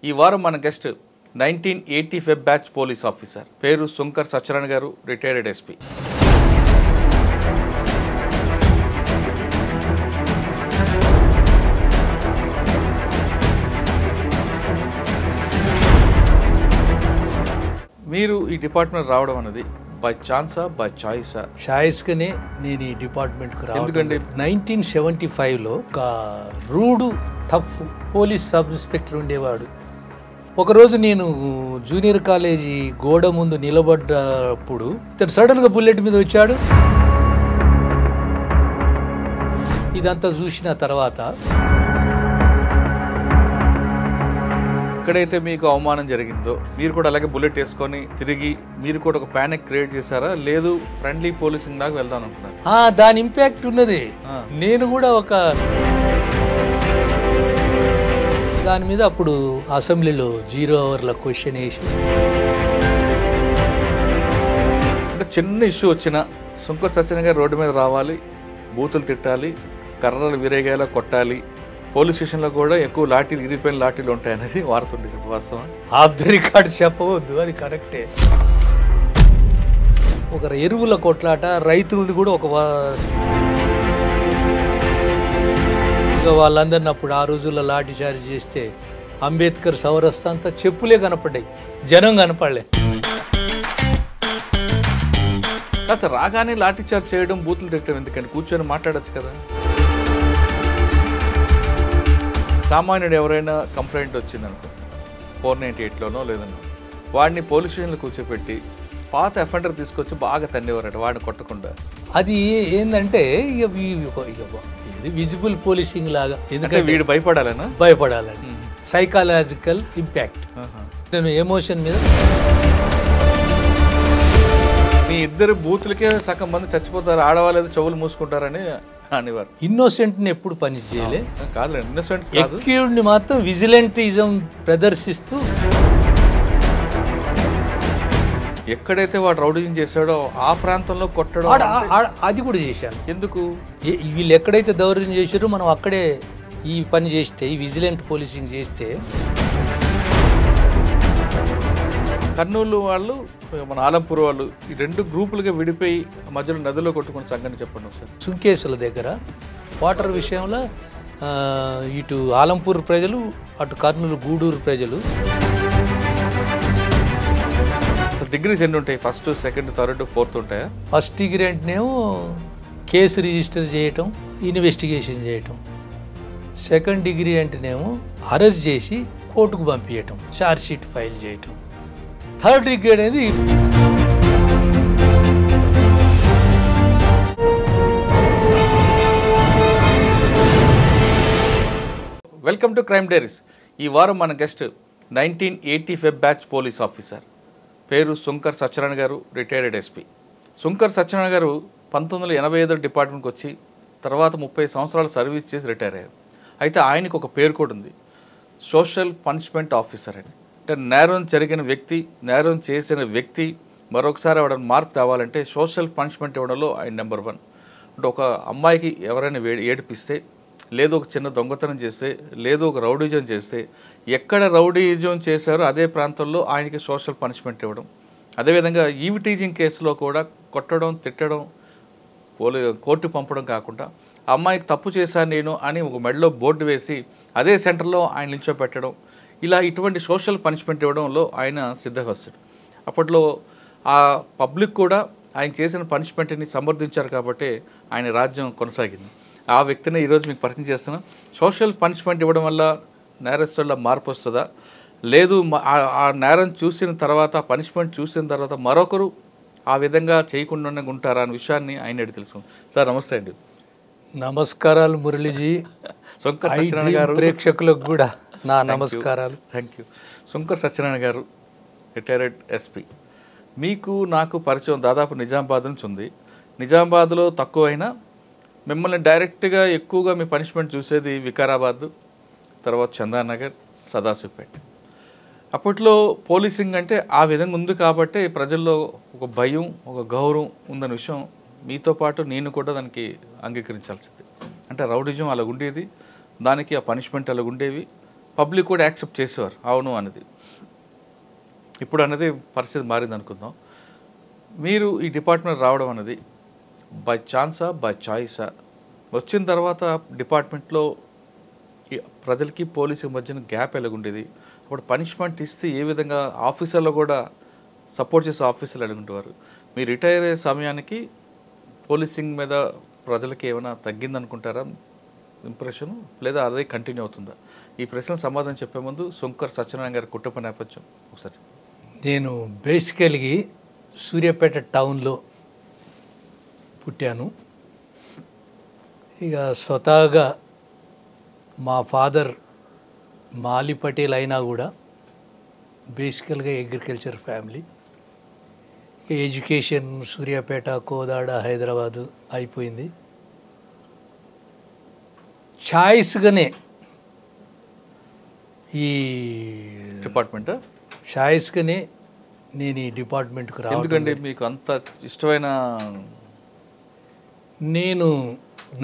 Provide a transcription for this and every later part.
ఈ వారం మన గెస్ట్ 1985 బ్యాచ్ పోలీస్ ఆఫీసర్, పేరు శంకర్ సత్యనారాయణ గారు, రిటైర్డ్ ఎస్పీ. మీరు ఈ డిపార్ట్మెంట్ రావడం అనేది బై ఛాన్సా, బై చాయిసా? చాయిస్గానే నేను ఈ డిపార్ట్మెంట్కి రావడం. ఎందుకంటే 1975లో ఒక rude tough police sub inspector ఉండేవాడు. ఒకరోజు నేను జూనియర్ కాలేజీ గోడ ముందు నిలబడ్డప్పుడు ఇతను సడన్గా బుల్లెట్ మీద వచ్చాడు. ఇదంతా చూసిన తర్వాత ఎక్కడైతే మీకు అవమానం జరిగిందో మీరు కూడా అలాగే బుల్లెట్ వేసుకొని తిరిగి మీరు కూడా ఒక ప్యానిక్ క్రియేట్ చేశారా, లేదు ఫ్రెండ్లీ పోలీసింగ్ దాకా వెళ్దాం అనుకున్నారు? దాని ఇంపాక్ట్ ఉన్నది. నేను కూడా ఒక దాని మీద అప్పుడు అసెంబ్లీలో 0 అవర్ల క్వశ్చన్ వేసి, అంటే చిన్న ఇష్యూ వచ్చినా శంకర్ సత్యనారాయణ గారు రోడ్డు మీద రావాలి, బూతులు తిట్టాలి, కర్రలు విరేగేలా కొట్టాలి, పోలీస్ స్టేషన్లో కూడా ఎక్కువ లాఠీలు, ఇరిగిపోయిన లాఠీలు ఉంటాయనేది వాడుతుంది. వాస్తవం ఆఫ్ ది రికార్డ్ చెప్పవద్దు, అది కరెక్టే. ఒక ఎరువుల కొట్లాట, రైతులది కూడా ఒక వాళ్ళందరినీ అప్పుడు ఆ రోజుల్లో లాఠీ చార్జ్ చేస్తే అంబేద్కర్ సౌరస్తా అంతా చెప్పులే కనపడ్డాయి, జనం కనపడలే. అసలు రాగానే లాఠీ చార్జ్ చేయడం, బూతులు తిట్టడం ఎందుకంటే కూర్చొని మాట్లాడచ్చు కదా. సామాన్యుడు ఎవరైనా కంప్లైంట్ వచ్చిందనుకో 498లోనో లేదన్నా, వాడిని పోలీస్ స్టేషన్లో కూర్చోపెట్టి పాత అఫెండర్ తీసుకొచ్చి బాగా తన్నేవారట వాడిని కొట్టకుండా. అది ఏంటంటే ఇది విజిబుల్ పోలీసింగ్ లాగా. ఎందుకంటే వీడు భయపడాలని సైకాలజికల్ ఇంపాక్ట్. నేను ఎమోషన్ మీద మీ ఇద్దరు బూతులకే సగం మంది చచ్చిపోతారు, ఆడవాళ్ళు చెవులు మూసుకుంటారని అనేవారు. ఇన్నోసెంట్ని ఎప్పుడు పని చేయలే కాదు, ఇన్నోసెంట్ ఎక్యూడ్ని మాత్రం విజిలెంటిజం ప్రదర్శిస్తూ ఎక్కడైతే వాడు రౌడీజం చేశాడో ఆ ప్రాంతంలో కొట్టడం, అది కూడా చేశాను. ఎందుకు? వీళ్ళు ఎక్కడైతే దౌర్జన్యం చేశారో మనం అక్కడే ఈ పని చేస్తే, ఈ విజిలెంట్ పోలీసింగ్ చేస్తే. కర్నూలు వాళ్ళు, మన ఆలంపూర్ వాళ్ళు ఈ 2 గ్రూపులుగా విడిపోయి మధ్యలో నదిలో కొట్టుకున్న సంగతి చెప్పండి ఒకసారి. సుంకేసుల దగ్గర వాటర్ విషయంలో ఇటు ఆలంపూర్ ప్రజలు, అటు కర్నూలు గూడూరు ప్రజలు. డిగ్రీస్ ఎన్ని ఉంటాయి? ఫస్ట్, సెకండ్, థర్డ్, ఫోర్త్ ఉంటాయా? ఫస్ట్ డిగ్రీ అంటేనేమో కేసు రిజిస్టర్ చేయటం, ఇన్వెస్టిగేషన్ చేయటం. సెకండ్ డిగ్రీ అంటేనేమో అరెస్ట్ చేసి కోర్టుకు పంపించటం, ఛార్జ్ షీట్ ఫైల్ చేయటం. థర్డ్ డిగ్రీ అనేది వెల్కమ్ టు క్రైమ్ డైరీస్. ఈ వారం మన గెస్ట్ 1985 బ్యాచ్ పోలీస్ ఆఫీసర్, పేరు శంకర్ సత్యనారాయణ గారు, రిటైర్డ్ ఎస్పీ. శంకర్ సత్యనారాయణ గారు 1985 డిపార్ట్మెంట్కి వచ్చి తర్వాత 30 సంవత్సరాలు సర్వీస్ చేసి రిటైర్ అయ్యారు. అయితే ఆయనకు ఒక పేరు కూడా ఉంది, సోషల్ పనిష్మెంట్ ఆఫీసర్ అని. అంటే నేరం జరిగిన వ్యక్తి, నేరం చేసిన వ్యక్తి మరొకసారి ఎవరైనా మార్పు తేవాలంటే సోషల్ పనిష్మెంట్ ఇవ్వడంలో ఆయన నెంబర్ 1. అంటే ఒక అమ్మాయికి ఎవరైనా ఏడిపిస్తే, లేదు ఒక చిన్న దొంగతనం చేస్తే, లేదు ఒక రౌడీజం చేస్తే, ఎక్కడ రౌడీజం చేశారో అదే ప్రాంతంలో ఆయనకి సోషల్ పనిష్మెంట్ ఇవ్వడం. అదేవిధంగా ఈవ్ టీజింగ్ కేసులో కూడా కొట్టడం, తిట్టడం, కోర్టు పంపడం కాకుండా అమ్మాయికి తప్పు చేశాను నేను అని ఒక మెడలో బోర్డు వేసి అదే సెంటర్లో ఆయన నిల్చోపెట్టడం, ఇలా ఇటువంటి సోషల్ పనిష్మెంట్ ఇవ్వడంలో ఆయన సిద్ధహస్తుడు. అప్పట్లో ఆ పబ్లిక్ కూడా ఆయన చేసిన పనిష్మెంట్ని సమర్థించారు కాబట్టి ఆయన రాజ్యం కొనసాగింది. ఆ వ్యక్తిని ఈరోజు మీకు పరిచయం చేస్తున్నాం. సోషల్ పనిష్మెంట్ ఇవ్వడం వల్ల నేరస్తుల మార్పు వస్తుందా, లేదు ఆ నేరం చూసిన తర్వాత, పనిష్మెంట్ చూసిన తర్వాత మరొకరు ఆ విధంగా చేయకుండా ఉంటారా అనే విషయాన్ని ఆయన అడిగి తెలుసుకుందాం. సార్ నమస్తే అండి. నమస్కారాలు మురళీజీ. శంకర్ సత్యనారాయణ గారు ప్రేక్షకులకు కూడా నా నమస్కారాలు. Thank you. శంకర్ సత్యనారాయణ గారు, రిటైర్డ్ ఎస్పీ. మీకు నాకు పరిచయం దాదాపు నిజామాబాద్ నుంచి ఉంది. నిజామాబాద్లో తక్కువైనా మిమ్మల్ని డైరెక్ట్గా ఎక్కువగా మీ పనిష్మెంట్ చూసేది వికారాబాద్, తర్వాత చందానగర్, సదాశివపేట. అప్పట్లో పోలీసింగ్ అంటే ఆ విధంగా ఉంది కాబట్టి ప్రజల్లో ఒక భయం, ఒక గౌరవం ఉందనే విషయం మీతో పాటు నేను కూడా దానికి అంగీకరించాల్సింది. అంటే రౌడిజం అలా ఉండేది, దానికి ఆ పనిష్మెంట్ అలా ఉండేవి, పబ్లిక్ కూడా యాక్సెప్ట్ చేసేవారు అవును అనేది. ఇప్పుడు అనేది పరిస్థితి మారింది అనుకుందాం. మీరు ఈ డిపార్ట్మెంట్ రావడం అనేది బై ఛాన్సా బై చాయిసా? వచ్చిన తర్వాత డిపార్ట్మెంట్లో ప్రజలకి పోలీసు మధ్యన గ్యాప్ ఎలాగుండేది? అప్పుడు పనిష్మెంట్ ఇస్తే ఏ విధంగా ఆఫీసర్లో కూడా సపోర్ట్ చేసే ఆఫీసర్లు ఎలాగుంటేవారు? మీరు రిటైర్ అయ్యే సమయానికి పోలీసింగ్ మీద ప్రజలకి ఏమైనా తగ్గిందనుకుంటారా ఇంప్రెషన్, లేదా అదే కంటిన్యూ అవుతుందా? ఈ ప్రశ్నకు సమాధానం చెప్పే ముందు శంకర్ సత్యనారాయణ గారి కుటుంబ నేపథ్యం ఒకసారి. నేను బేసికల్గా సూర్యాపేట టౌన్లో పుట్టాను. ఇక స్వతహాగా మా ఫాదర్ మాలి పటేల్ అయినా కూడా బేసికల్గా agriculture family. Education Suryapet, Kodad, Hyderabad అయిపోయింది. ఛాయిస్గానే ఈ డిపార్ట్మెంట్ ఛాయిస్గానే నేను ఈ డిపార్ట్మెంట్కి రావడం. ఎందుకండి మీకు అంత ఇష్టమైన? నేను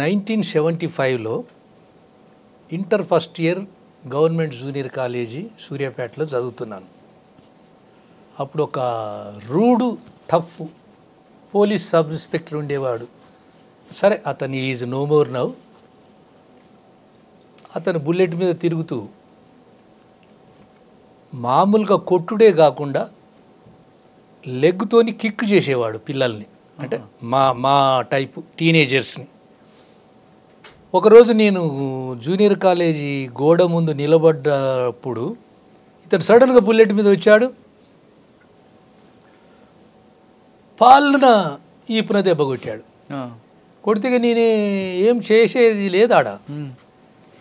1975లో inter first year government junior college సూర్యాపేటలో చదువుతున్నాను. అప్పుడు ఒక rude tough police sub inspector ఉండేవాడు. సరే, అతను ఈజ్ నో మోర్ నౌ. అతను బుల్లెట్ మీద తిరుగుతూ మామూలుగా కొట్టుడే కాకుండా లెగ్తోని కిక్ చేసేవాడు పిల్లల్ని, అంటే మా టైపు టీనేజర్స్ని. ఒకరోజు నేను జూనియర్ కాలేజీ గోడ ముందు నిలబడ్డప్పుడు ఇతను సడన్గా బుల్లెట్ మీద వచ్చాడు. పాలన ఈపున దెబ్బ కొట్టాడు. కొడితే నేను ఏం చేసేది లేదు. ఆడ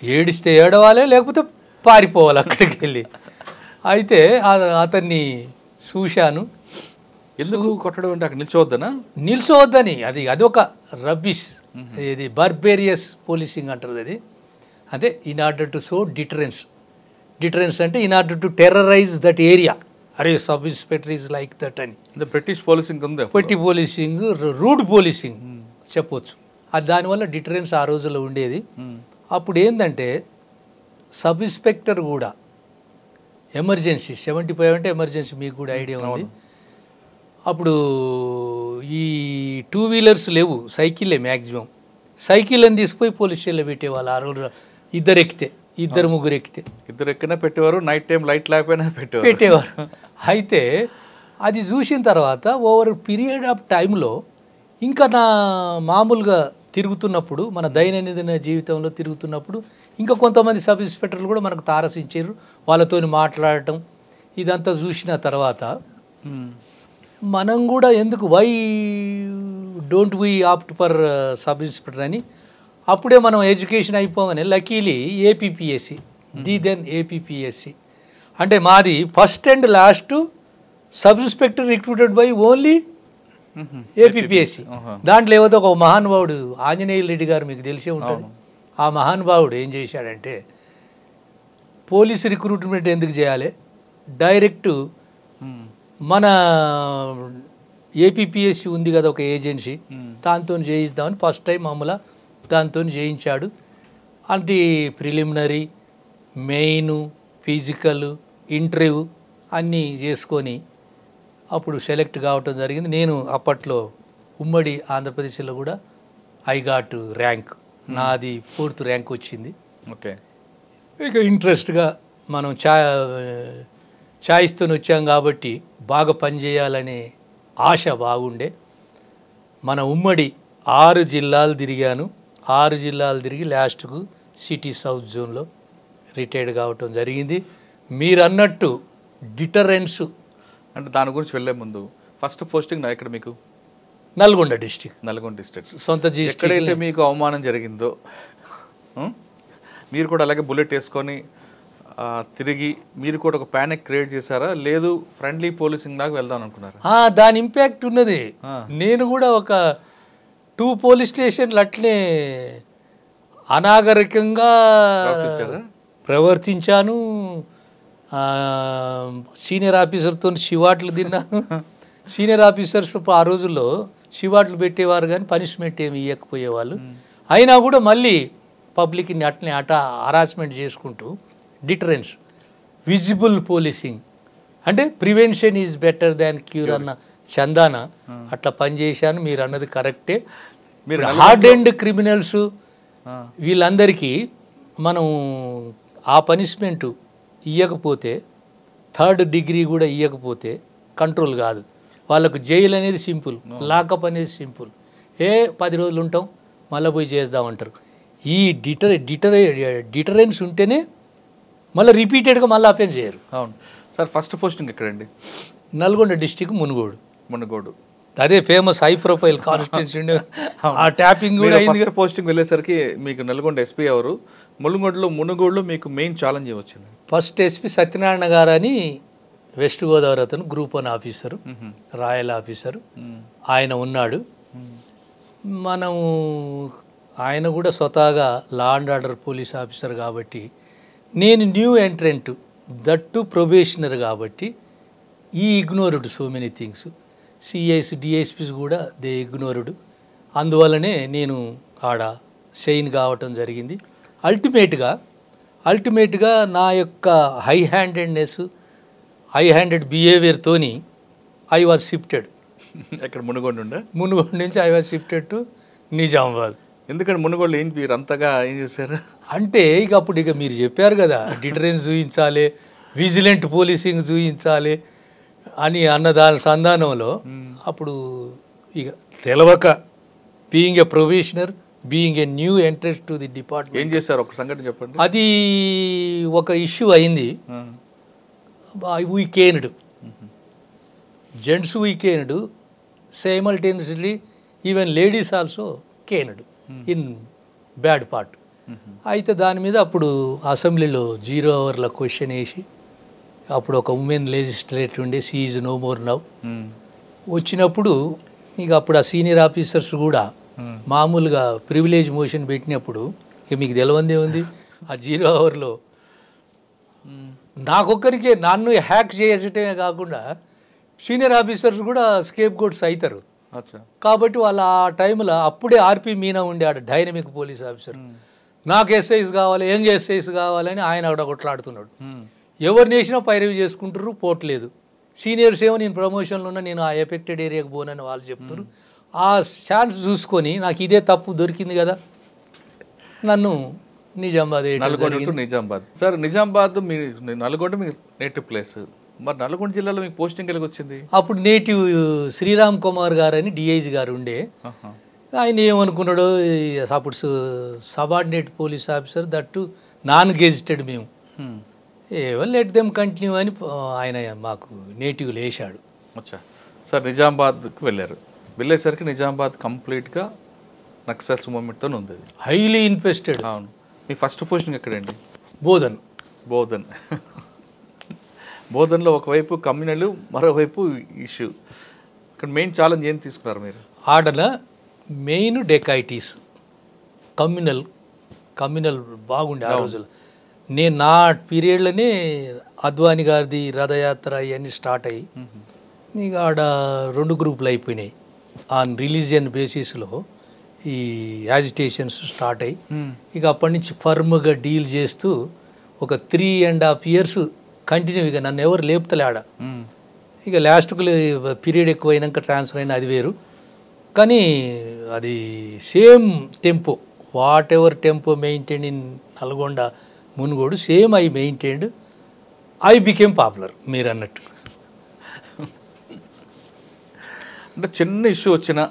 ఏడిస్తే ఏడవాలి, లేకపోతే పారిపోవాలి అక్కడికి వెళ్ళి. అయితే అతన్ని చూశాను. ఎందుకు కొట్టడం అంటే అక్కడ నిల్చోవద్దనా? నిల్చోవద్దని. అది ఒక రబ్బిష్, ఇది బార్బేరియస్ పోలీసింగ్ అంటారు. అది అదే in order to show deterrence అంటే in order to terrorize that area. అరే sub inspector is like that అని. బ్రిటిష్ పోలీసింగ్ ఉంది, పెట్టి పోలీసింగ్, రూడ్ పోలీసింగ్ చెప్పొచ్చు. అది దానివల్ల డిటరెన్స్ ఆ రోజుల్లో ఉండేది. అప్పుడు ఏంటంటే సబ్ ఇన్స్పెక్టర్ కూడా ఎమర్జెన్సీ 75 అంటే ఎమర్జెన్సీ, మీకు కూడా ఐడియా ఉంది. అప్పుడు ఈ 2 వీలర్స్ లేవు, సైకిల్లే మ్యాక్సిమం. సైకిల్ అని తీసుకుపోయి పోలీస్ స్టేషన్లో పెట్టేవాళ్ళు. ఆ రోజు ఇద్దరు ముగ్గురు ఎక్కితే ఇద్దరు ఎక్కినా పెట్టేవారు, నైట్ టైం లైట్ లేకపోయినా పెట్టేవారు. అయితే అది చూసిన తర్వాత ఓవర్ పీరియడ్ ఆఫ్ టైంలో ఇంకా నా మామూలుగా తిరుగుతున్నప్పుడు, మన దైనందిన జీవితంలో తిరుగుతున్నప్పుడు ఇంకా కొంతమంది సబ్ ఇన్స్పెక్టర్లు కూడా మనకు తారసించారు. వాళ్ళతో మాట్లాడటం ఇదంతా చూసిన తర్వాత మనం కూడా ఎందుకు why don't we opt for sub inspector అని అప్పుడే మనం ఎడ్యుకేషన్ అయిపోగానే లక్కీలీ ఏపీపీఎస్సి, దెన్ ఏపీపీఎస్సి అంటే మాది first and last sub inspector recruited by only APPSC. దాంట్లో ఏవో ఒక మహానుభావుడు ఆంజనేయుల రెడ్డి గారు మీకు తెలిసే ఉంటుంది. ఆ మహానుభావుడు ఏం చేశాడంటే, పోలీసు రిక్రూట్మెంట్ ఎందుకు చేయాలి, డైరెక్ట్ మన ఏపీపీఎస్సి ఉంది కదా ఒక ఏజెన్సీ, దాంతో చేయిద్దామని ఫస్ట్ టైం మమ్మల్ని దాంతో చేయించాడు. అంటే ప్రిలిమినరీ, మెయిన్, ఫిజికల్, ఇంటర్వ్యూ అన్నీ చేసుకొని అప్పుడు సెలెక్ట్ కావటం జరిగింది. నేను అప్పట్లో ఉమ్మడి ఆంధ్రప్రదేశ్లో కూడా ఐ గాట్ ర్యాంక్, నాది 4th ర్యాంక్ వచ్చింది. ఓకే. ఇక ఇంట్రెస్ట్గా మనం ఛాయిస్తో వచ్చాం కాబట్టి బాగా పనిచేయాలనే ఆశ బాగుండే. మన ఉమ్మడి 6 జిల్లాలు తిరిగాను. 6 జిల్లాలు తిరిగి లాస్ట్కు సిటీ సౌత్ జోన్లో రిటైర్డ్ కావటం జరిగింది. మీరు అన్నట్టు డిటరెన్స్ అంటే దాని గురించి వెళ్ళే ముందు ఫస్ట్ పోస్టింగ్ నా ఇక్కడ మీకు నల్గొండ డిస్ట్రిక్ట్ సొంత ఎక్కడైతే మీకు అవమానం జరిగిందో మీరు కూడా అలాగే బుల్లెట్ వేసుకొని తిరిగి మీరు కూడా ఒక ప్యానిక్ క్రియేట్ చేశారా, లేదు ఫ్రెండ్లీ పోలీసింగ్ దాకా వెళ్దాం అనుకున్నారా? దాని ఇంపాక్ట్ ఉన్నది. నేను కూడా ఒక 2 పోలీస్ స్టేషన్లు అట్లే అనాగరికంగా ప్రవర్తించాను. సీనియర్ ఆఫీసర్తో శివాట్లు తిన్నాను. సీనియర్ ఆఫీసర్స్ ఆ రోజుల్లో శివాట్లు పెట్టేవారు కానీ పనిష్మెంట్ ఏమి ఇవ్వకపోయేవాళ్ళు. అయినా కూడా మళ్ళీ పబ్లిక్ని అట్లనే హరాస్మెంట్ చేసుకుంటూ డిటరెన్స్, విజిబుల్ పోలీసింగ్. అంటే prevention is better than cure అన్న చందాన అట్లా పనిచేశాను. మీరు అన్నది కరెక్టే. మీరు హార్డ్ అండ్ క్రిమినల్స్ వీళ్ళందరికీ మనం ఆ పనిష్మెంట్ ఇవ్వకపోతే, 3rd డిగ్రీ కూడా ఇవ్వకపోతే కంట్రోల్ కాదు. వాళ్ళకు జైలు అనేది సింపుల్, లాకప్ అనేది సింపుల్. 10 రోజులు ఉంటాం మళ్ళీ పోయి చేద్దామంటారు. ఈ డిటరెన్స్ ఉంటేనే మళ్ళీ రిపీటెడ్గా మళ్ళీ అపెండ్ చేయరు. అవును సార్. ఫస్ట్ పోస్టింగ్ ఎక్కడండి? నల్గొండ డిస్టిక్ మునుగోడు. అదే ఫేమస్ హై ప్రొఫైల్ కాన్స్టిట్యూన్సీ. ఆ ట్యాపింగ్ కూడా అయింది. ఫస్ట్ పోస్టింగ్ వెళ్ళేసరికి మీకు నల్గొండ ఎస్పీ ఎవరు, మునుగోడులో మీకు మెయిన్ ఛాలెంజ్ వచ్చింది? ఫస్ట్ ఎస్పీ సత్యనారాయణ గారు అని వెస్ట్ గోదావరి అతను, గ్రూప్ 1 ఆఫీసరు, రాయల్ ఆఫీసరు. ఆయన ఉన్నాడు. మనము ఆయన కూడా స్వతహాగా law and order police officer కాబట్టి, నేను న్యూ ఎంట్రెంట్, దట్టు ప్రొబేషనర్ కాబట్టి he ignored so many things. CIs DSPs కూడా దే ఇగ్నోర్డ్. అందువల్లనే నేను ఆడ షైన్ కావటం జరిగింది. అల్టిమేట్గా నా యొక్క హై హ్యాండెడ్నెస్, హై హ్యాండెడ్ బిహేవియర్తోని ఐ వాజ్ షిఫ్టెడ్. ఎక్కడ? మునుగోడు నుంచి I was shifted to Nizamabad. ఎందుకంటే మునుగోడులో ఏం మీరు అంతగా ఏం చేశారు అంటే అప్పుడు మీరు చెప్పారు కదా, డిటరెన్స్ చూపించాలి, విజిలెంట్ పోలీసింగ్ చూపించాలి అని అన్న దాని సంధానంలో అప్పుడు తెలవక, being a probationer, being a new entrance to the department, ఏం చేశారు ఒక సంఘటన చెప్పండి. అది ఒక ఇష్యూ అయింది. Weekend gents weekend, simultaneously even ladies also caned in bad part. అయితే దాని మీద అప్పుడు అసెంబ్లీలో 0 అవర్ల క్వశ్చన్ వేసి, అప్పుడు ఒక ఉమెన్ లెజిస్లేటర్ ఉండే, she is no more now, వచ్చినప్పుడు అప్పుడు ఆ సీనియర్ ఆఫీసర్స్ కూడా మామూలుగా ప్రివిలేజ్ మోషన్ పెట్టినప్పుడు మీకు తెలవందే ఉంది. ఆ 0 అవర్లో నాకొక్కరికే నన్ను హ్యాక్ చేయటమే కాకుండా సీనియర్ ఆఫీసర్స్ కూడా స్కేప్ గోట్స్ అవుతారు. కాబట్టి వాళ్ళు ఆ టైంలో అప్పుడే ఆర్పి మీనా ఉండే ఆడ డైనమిక్ పోలీస్ ఆఫీసర్, నాకు ఎస్ఐస్ కావాలి, యంగ్ ఎస్ఐస్ కావాలని ఆయన ఆవిడ కొట్లాడుతున్నాడు. ఎవరిని వేసినా పైరవి చేసుకుంటారు, పోవట్లేదు. సీనియర్స్ ఏమో నేను ప్రమోషన్లో ఉన్నా, నేను ఆ ఎఫెక్టెడ్ ఏరియాకి పోనని వాళ్ళు చెప్తారు. ఆ ఛాన్స్ చూసుకొని నాకు ఇదే తప్పు దొరికింది కదా, నన్ను నిజామాబాద్. నిజామాబాద్ సార్, నిజామాబాద్ మీ నల్గొండ మీ నేటివ్ ప్లేస్. మరి నల్గొండ జిల్లాలో మీకు పోస్టింగ్ ఎలాగ వచ్చింది? అప్పుడు నేటివ్ శ్రీరామ్ కుమార్ గారు అని డిఐజీ గారు ఉండే. ఆయన ఏమనుకున్నాడు, అప్పుడు subordinate police officer, that non gazetted మేము, ఏవో లెట్ దెమ్ కంటిన్యూ అని ఆయన మాకు నేటివ్లు వేసాడు. అచ్చా సార్, నిజామాబాద్కి వెళ్ళేసరికి నిజామాబాద్ కంప్లీట్గా నక్సల్స్ మూమెంట్తో ఉంది, హైలీ ఇన్ఫెస్టెడ్. అవును. మీ ఫస్ట్ పోస్టింగ్ ఎక్కడండి? బోధన్లో ఒకవైపు కమ్యూనల్, మరోవైపు ఇష్యూ. ఇక్కడ మెయిన్ ఛాలెంజ్ ఏం తీసుకున్నారు మీరు? ఆడల మెయిన్ డెకైటీస్, కమ్యూనల్ బాగుండే ఆ రోజులు. నేను నా పీరియడ్లోనే అద్వాని గారిది రథయాత్ర ఇవన్నీ స్టార్ట్ అయ్యి ఆడ 2 గ్రూపులు అయిపోయినాయి. ఆన్ రిలీజియన్ బేసిస్లో ఈ యాజిటేషన్స్ స్టార్ట్ అయ్యి అప్పటి నుంచి ఫర్మ్గా డీల్ చేస్తూ ఒక 3.5 years కంటిన్యూ. నన్ను ఎవరు లేపుతలే ఆడ. లాస్ట్కు పీరియడ్ ఎక్కువ అయినాక ట్రాన్స్ఫర్ అయినా అది వేరు, కానీ అది same tempo, what ever tempo maintain in Nalgonda Munugode, same I maintained. I became popular మీరు అన్నట్టు. అంటే చిన్న ఇష్యూ వచ్చినా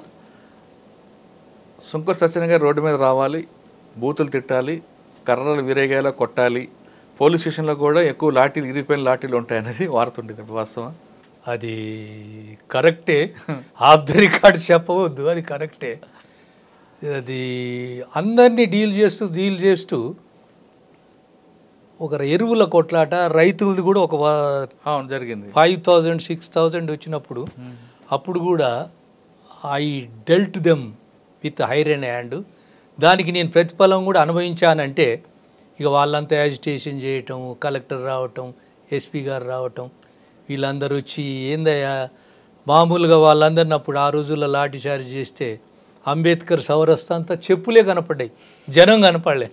సుంకర సత్యనారాయణ గారు రోడ్డు మీద రావాలి, బూతులు తిట్టాలి, కర్రలు విరేగేలా కొట్టాలి, పోలీస్ స్టేషన్లో కూడా ఎక్కువ లాఠీలు, ఇరిగిపోయిన లాఠీలు ఉంటాయనేది వాడుతుండేది. వాస్తవం అది కరెక్టే, ఆఫ్ ద రికార్డ్ చెప్పవద్దు, అది కరెక్టే. అది అందరినీ డీల్ చేస్తూ ఒక ఎరువుల కొట్లాట, రైతులది కూడా ఒక జరిగింది. 5,000 6,000 వచ్చినప్పుడు అప్పుడు కూడా I dwelt them with iron hand. దానికి నేను ప్రతిఫలం కూడా అనుభవించానంటే వాళ్ళంతా యాజిటేషన్ చేయటం, కలెక్టర్ రావటం, ఎస్పీ గారు రావటం, వీళ్ళందరూ వచ్చి ఏందయ్యా మామూలుగా వాళ్ళందరిని అప్పుడు ఆ రోజుల్లో లాఠీ చార్జ్ చేస్తే అంబేద్కర్ సౌరస్తా అంతా చెప్పులే కనపడ్డాయి, జనం కనపడలే.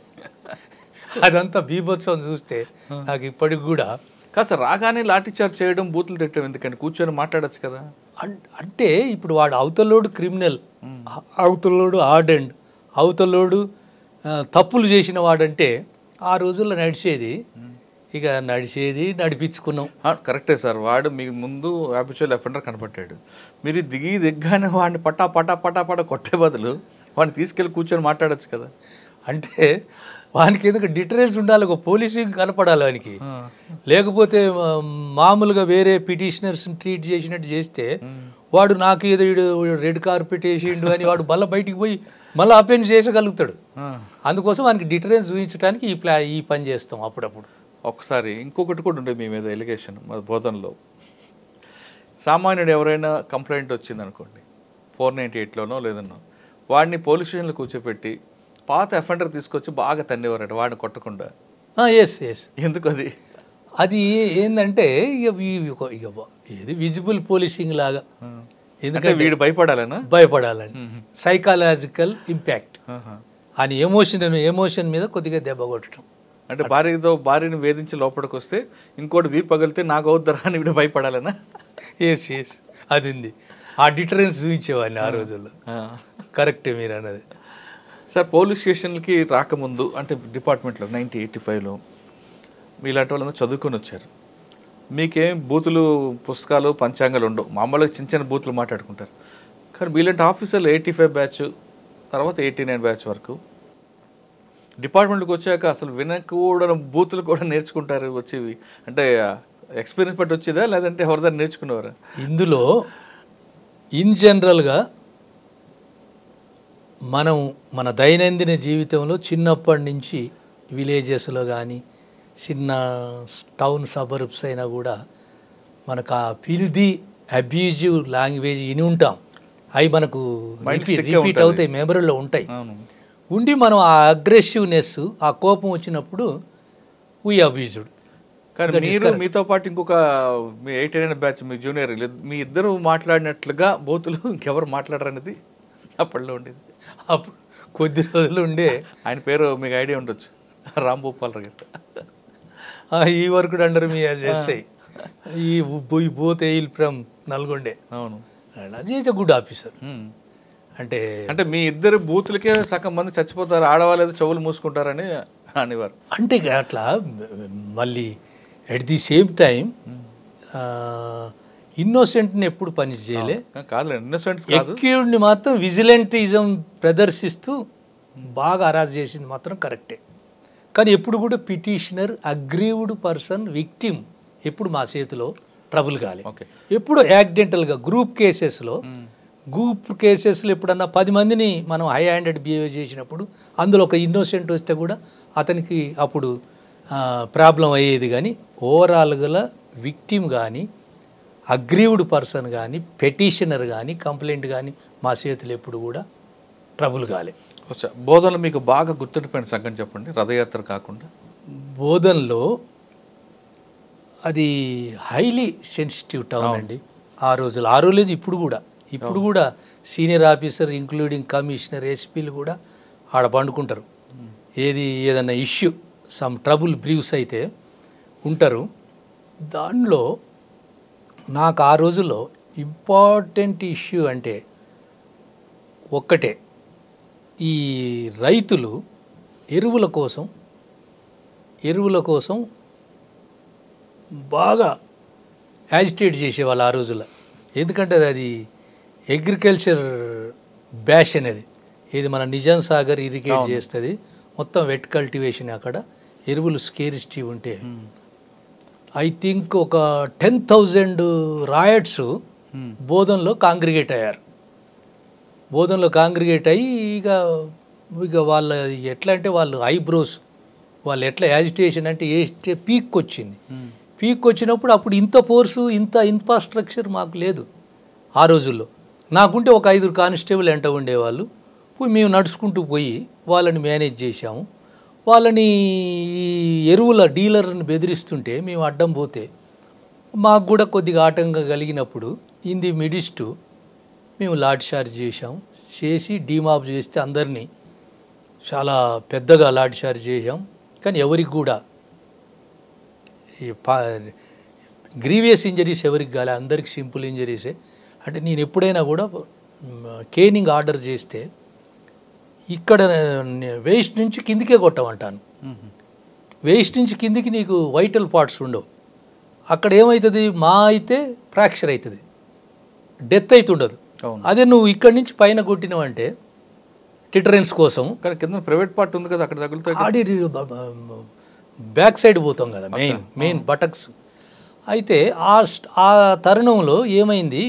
అదంతా బీభత్సం చూస్తే నాకు ఇప్పటికి కూడా కాదు సార్, రాగానే లాఠీ చార్జ్ చేయడం, బూతులు తిట్టడం ఎందుకండి? కూర్చొని మాట్లాడచ్చు కదా. అంటే ఇప్పుడు వాడు అవతలోడు క్రిమినల్, అవతలోడు ఆర్డెండ్, అవతలోడు తప్పులు చేసిన వాడంటే ఆ రోజుల్లో నడిచేది, ఇక నడిపించుకున్నాం. కరెక్టే సార్, వాడు మీకు ముందు హ్యాబిచువల్ అఫెండర్ కనపడ్డాడు, మీరు దిగ్గానే వాడిని పటా పటా పటా పటా కొట్టే బదులు వాడిని తీసుకెళ్ళి కూర్చొని మాట్లాడచ్చు కదా. అంటే వానికి ఎందుకు డిటరెన్స్ ఉండాలి, ఒక పోలీసింగ్ కనపడాలి వానికి. లేకపోతే మామూలుగా వేరే పిటిషనర్స్ని ట్రీట్ చేసినట్టు చేస్తే వాడు నాకు ఏదో రెడ్ కార్పెట్ వేసిండు అని వాడు మళ్ళీ బయటికి పోయి మళ్ళీ అఫెన్స్ చేసగలుగుతాడు. అందుకోసం వానికి డిటరెన్స్ చూపించడానికి ఈ పని చేస్తాం అప్పుడప్పుడు. ఒకసారి ఇంకొకటి కూడా ఉండేది మీ మీద ఎలిగేషన్, మన బోధనలో సామాన్యుడు ఎవరైనా కంప్లైంట్ వచ్చింది అనుకోండి 498లోనో లేదన్నో, వాడిని పోలీస్ స్టేషన్లో కూర్చోపెట్టి పాత అఫెండర్ తీసుకొచ్చి బాగా తన్నేవారట వాడిని కొట్టకుండా. ఎస్ ఎందుకు అది? అది ఏంటంటే ఏది విజిబుల్ పోలీసింగ్ లాగా, ఎందుకంటే వీడు భయపడాలని సైకాలజికల్ ఇంపాక్ట్ అని ఎమోషన్ మీద కొద్దిగా దెబ్బ కొట్టడం. అంటే భార్యని వేధించి లోపలికి వస్తే ఇంకోటి వీ పగిలితే నాకు అవుతారా అని వీడు భయపడాలనా? ఎస్ అది ఉంది. ఆ డిటరెన్స్ చూపించేవాడిని ఆ రోజుల్లో. కరెక్టే మీరు అన్నది సార్. పోలీస్ స్టేషన్కి రాకముందు అంటే డిపార్ట్మెంట్లో 1985లో మీలాంటి వాళ్ళందరూ చదువుకొని వచ్చారు. మీకేం బూతులు పుస్తకాలు పంచాంగాలు ఉండవు, మామూలుగా చిన్న చిన్న బూతులు మాట్లాడుకుంటారు. కానీ మీలాంటి ఆఫీసర్లు 85 బ్యాచ్ తర్వాత 89 బ్యాచ్ వరకు డిపార్ట్మెంట్కి వచ్చాక అసలు వినకూడని బూతులు కూడా నేర్చుకుంటారు వచ్చేవి. అంటే ఎక్స్పీరియన్స్ బట్టి వచ్చేదా లేదంటే ఎవరిదాన్ని నేర్చుకునేవారా? ఇందులో ఇన్ జనరల్గా మనం మన దైనందిన జీవితంలో చిన్నప్పటి నుంచి విలేజెస్లో కానీ చిన్న టౌన్ సబర్బ్స్ అయినా కూడా మనకు ఆ ఫిల్దీ అబ్యూజివ్ లాంగ్వేజ్ విని ఉంటాం. అవి మనకు రిపీట్ అవుతాయి, మెమరీలో ఉంటాయి. ఉండి మనం ఆ అగ్రెసివ్నెస్, ఆ కోపం వచ్చినప్పుడు వీ అబ్యూజ్డ్. కానీ మీరు మీతో పాటు ఇంకొక మీ 89 బ్యాచ్ మీ జూనియర్ మీ ఇద్దరు మాట్లాడినట్లుగా బూతులు ఇంకెవరు మాట్లాడరనేది అప్పట్లో ఉండేది. అప్పుడు కొద్ది రోజులు ఉండే ఆయన పేరు మీకు ఐడియా ఉండొచ్చు, రాంభూపాల్ గట్ట. ఈ వరకు అండర్ మీ ఎస్ఐ ఈ బోత్ ఎయిల్ ఫ్రమ్ నల్గొండే. అవును, అది ఈజ్ అ గుడ్ ఆఫీసర్. అంటే మీ ఇద్దరు బూతులకే సగం మంది చచ్చిపోతారు, ఆడవాళ్ళు చెవులు మూసుకుంటారని అనేవారు. అంటే అట్లా మళ్ళీ ఎట్ ది సేమ్ టైం ఇన్నోసెంట్ని ఎప్పుడు పని చేయలే. ఎక్యూడ్ని మాత్రం విజిలెంటిజం ప్రదర్శిస్తూ బాగా అరాజ్ చేసింది మాత్రం కరెక్టే. కానీ ఎప్పుడు కూడా పిటిషనర్, అగ్రీవ్డ్ పర్సన్, విక్టిమ్ ఎప్పుడు మా చేతిలో ట్రబుల్ కాలే. ఎప్పుడు యాక్సిడెంటల్గా గ్రూప్ కేసెస్లో ఎప్పుడన్నా 10 మందిని మనం హై హ్యాండెడ్ బిహేవ్ చేసినప్పుడు అందులో ఒక ఇన్నోసెంట్ వస్తే కూడా అతనికి అప్పుడు ప్రాబ్లం అయ్యేది. కానీ ఓవరాల్గా విక్టిమ్ కానీ అగ్రీవ్డ్ పర్సన్ కానీ పెటిషనర్ కానీ కంప్లైంట్ కానీ మా చేతులు ఎప్పుడు కూడా ట్రబుల్ కాలే. బోధనలో మీకు బాగా గుర్తుండిపోయిన సంఘటన చెప్పండి, రథయాత్ర కాకుండా. బోధనలో అది హైలీ సెన్సిటివ్ టౌన్ అండి ఆ రోజులు. ఇప్పుడు కూడా సీనియర్ ఆఫీసర్ ఇంక్లూడింగ్ కమిషనర్, ఎస్పీలు కూడా ఆడ పండుకుంటారు. ఏదన్నా ఇష్యూ సమ్ ట్రబుల్ బ్రీవ్స్ అయితే ఉంటారు. దానిలో నాకు ఆ రోజుల్లో ఇంపార్టెంట్ ఇష్యూ అంటే ఒక్కటే, ఈ రైతులు ఎరువుల కోసం బాగా యాజిటేట్ చేసేవాళ్ళు ఆ రోజుల్లో. ఎందుకంటే అది అగ్రికల్చర్ బ్యాష్ అనేది, ఇది మన నిజాం సాగర్ ఇరిగేట్ చేస్తుంది, మొత్తం వెట్ కల్టివేషన్. అక్కడ ఎరువులు స్కేరిసిటీ ఉంటే ఐ థింక్ ఒక 10,000 రాయట్స్ బోధనలో కాంగ్రిగేట్ అయ్యారు. బోధనలో కాంగ్రిగేట్ అయ్యి ఇక వాళ్ళ ఎట్లా అంటే వాళ్ళు ఐబ్రోస్ వాళ్ళు ఎట్లా యాజిటేషన్ అంటే పీక్ వచ్చింది. పీక్ వచ్చినప్పుడు అప్పుడు ఇంత ఫోర్సు, ఇంత ఇన్ఫ్రాస్ట్రక్చర్ మాకు లేదు ఆ రోజుల్లో. నాకుంటే ఒక 5 కానిస్టేబుల్ ఎంట ఉండేవాళ్ళు. మేము నడుచుకుంటూ పోయి వాళ్ళని మేనేజ్ చేశాము. వాళ్ళని ఈ ఎరువుల డీలర్ని బెదిరిస్తుంటే మేము అడ్డం పోతే మాకు కూడా కొద్దిగా ఆటంకం కలిగినప్పుడు ఇన్ ది మిడిస్ట్ మేము లాఠీ చార్జ్ చేసి డీమాబ్ చేస్తే అందరినీ చాలా పెద్దగా లాఠీ చార్జ్ చేసాం. కానీ ఎవరికి కూడా ఈ గ్రీవియస్ ఇంజరీస్ ఎవరికి కాలే, అందరికి సింపుల్ ఇంజరీసే. అంటే నేను ఎప్పుడైనా కూడా కేనింగ్ ఆర్డర్ చేస్తే ఇక్కడ వేస్ట్ నుంచి కిందికే కొట్టమంటాను. వేస్ట్ నుంచి కిందికి నీకు వైటల్ పార్ట్స్ ఉండవు. అక్కడ ఏమవుతుంది, మా అయితే ఫ్రాక్చర్ అవుతుంది, డెత్ అవుతుండదు. అదే నువ్వు ఇక్కడి నుంచి పైన కొట్టినవంటే టిటరెన్స్ కోసం కింద ప్రైవేట్ పార్ట్ ఉంది కదా, అక్కడ తగులుతాయి, ఆడి బ్యాక్ సైడ్ పోతాం కదా, మెయిన్ బటక్స్. అయితే ఆ తరుణంలో ఏమైంది,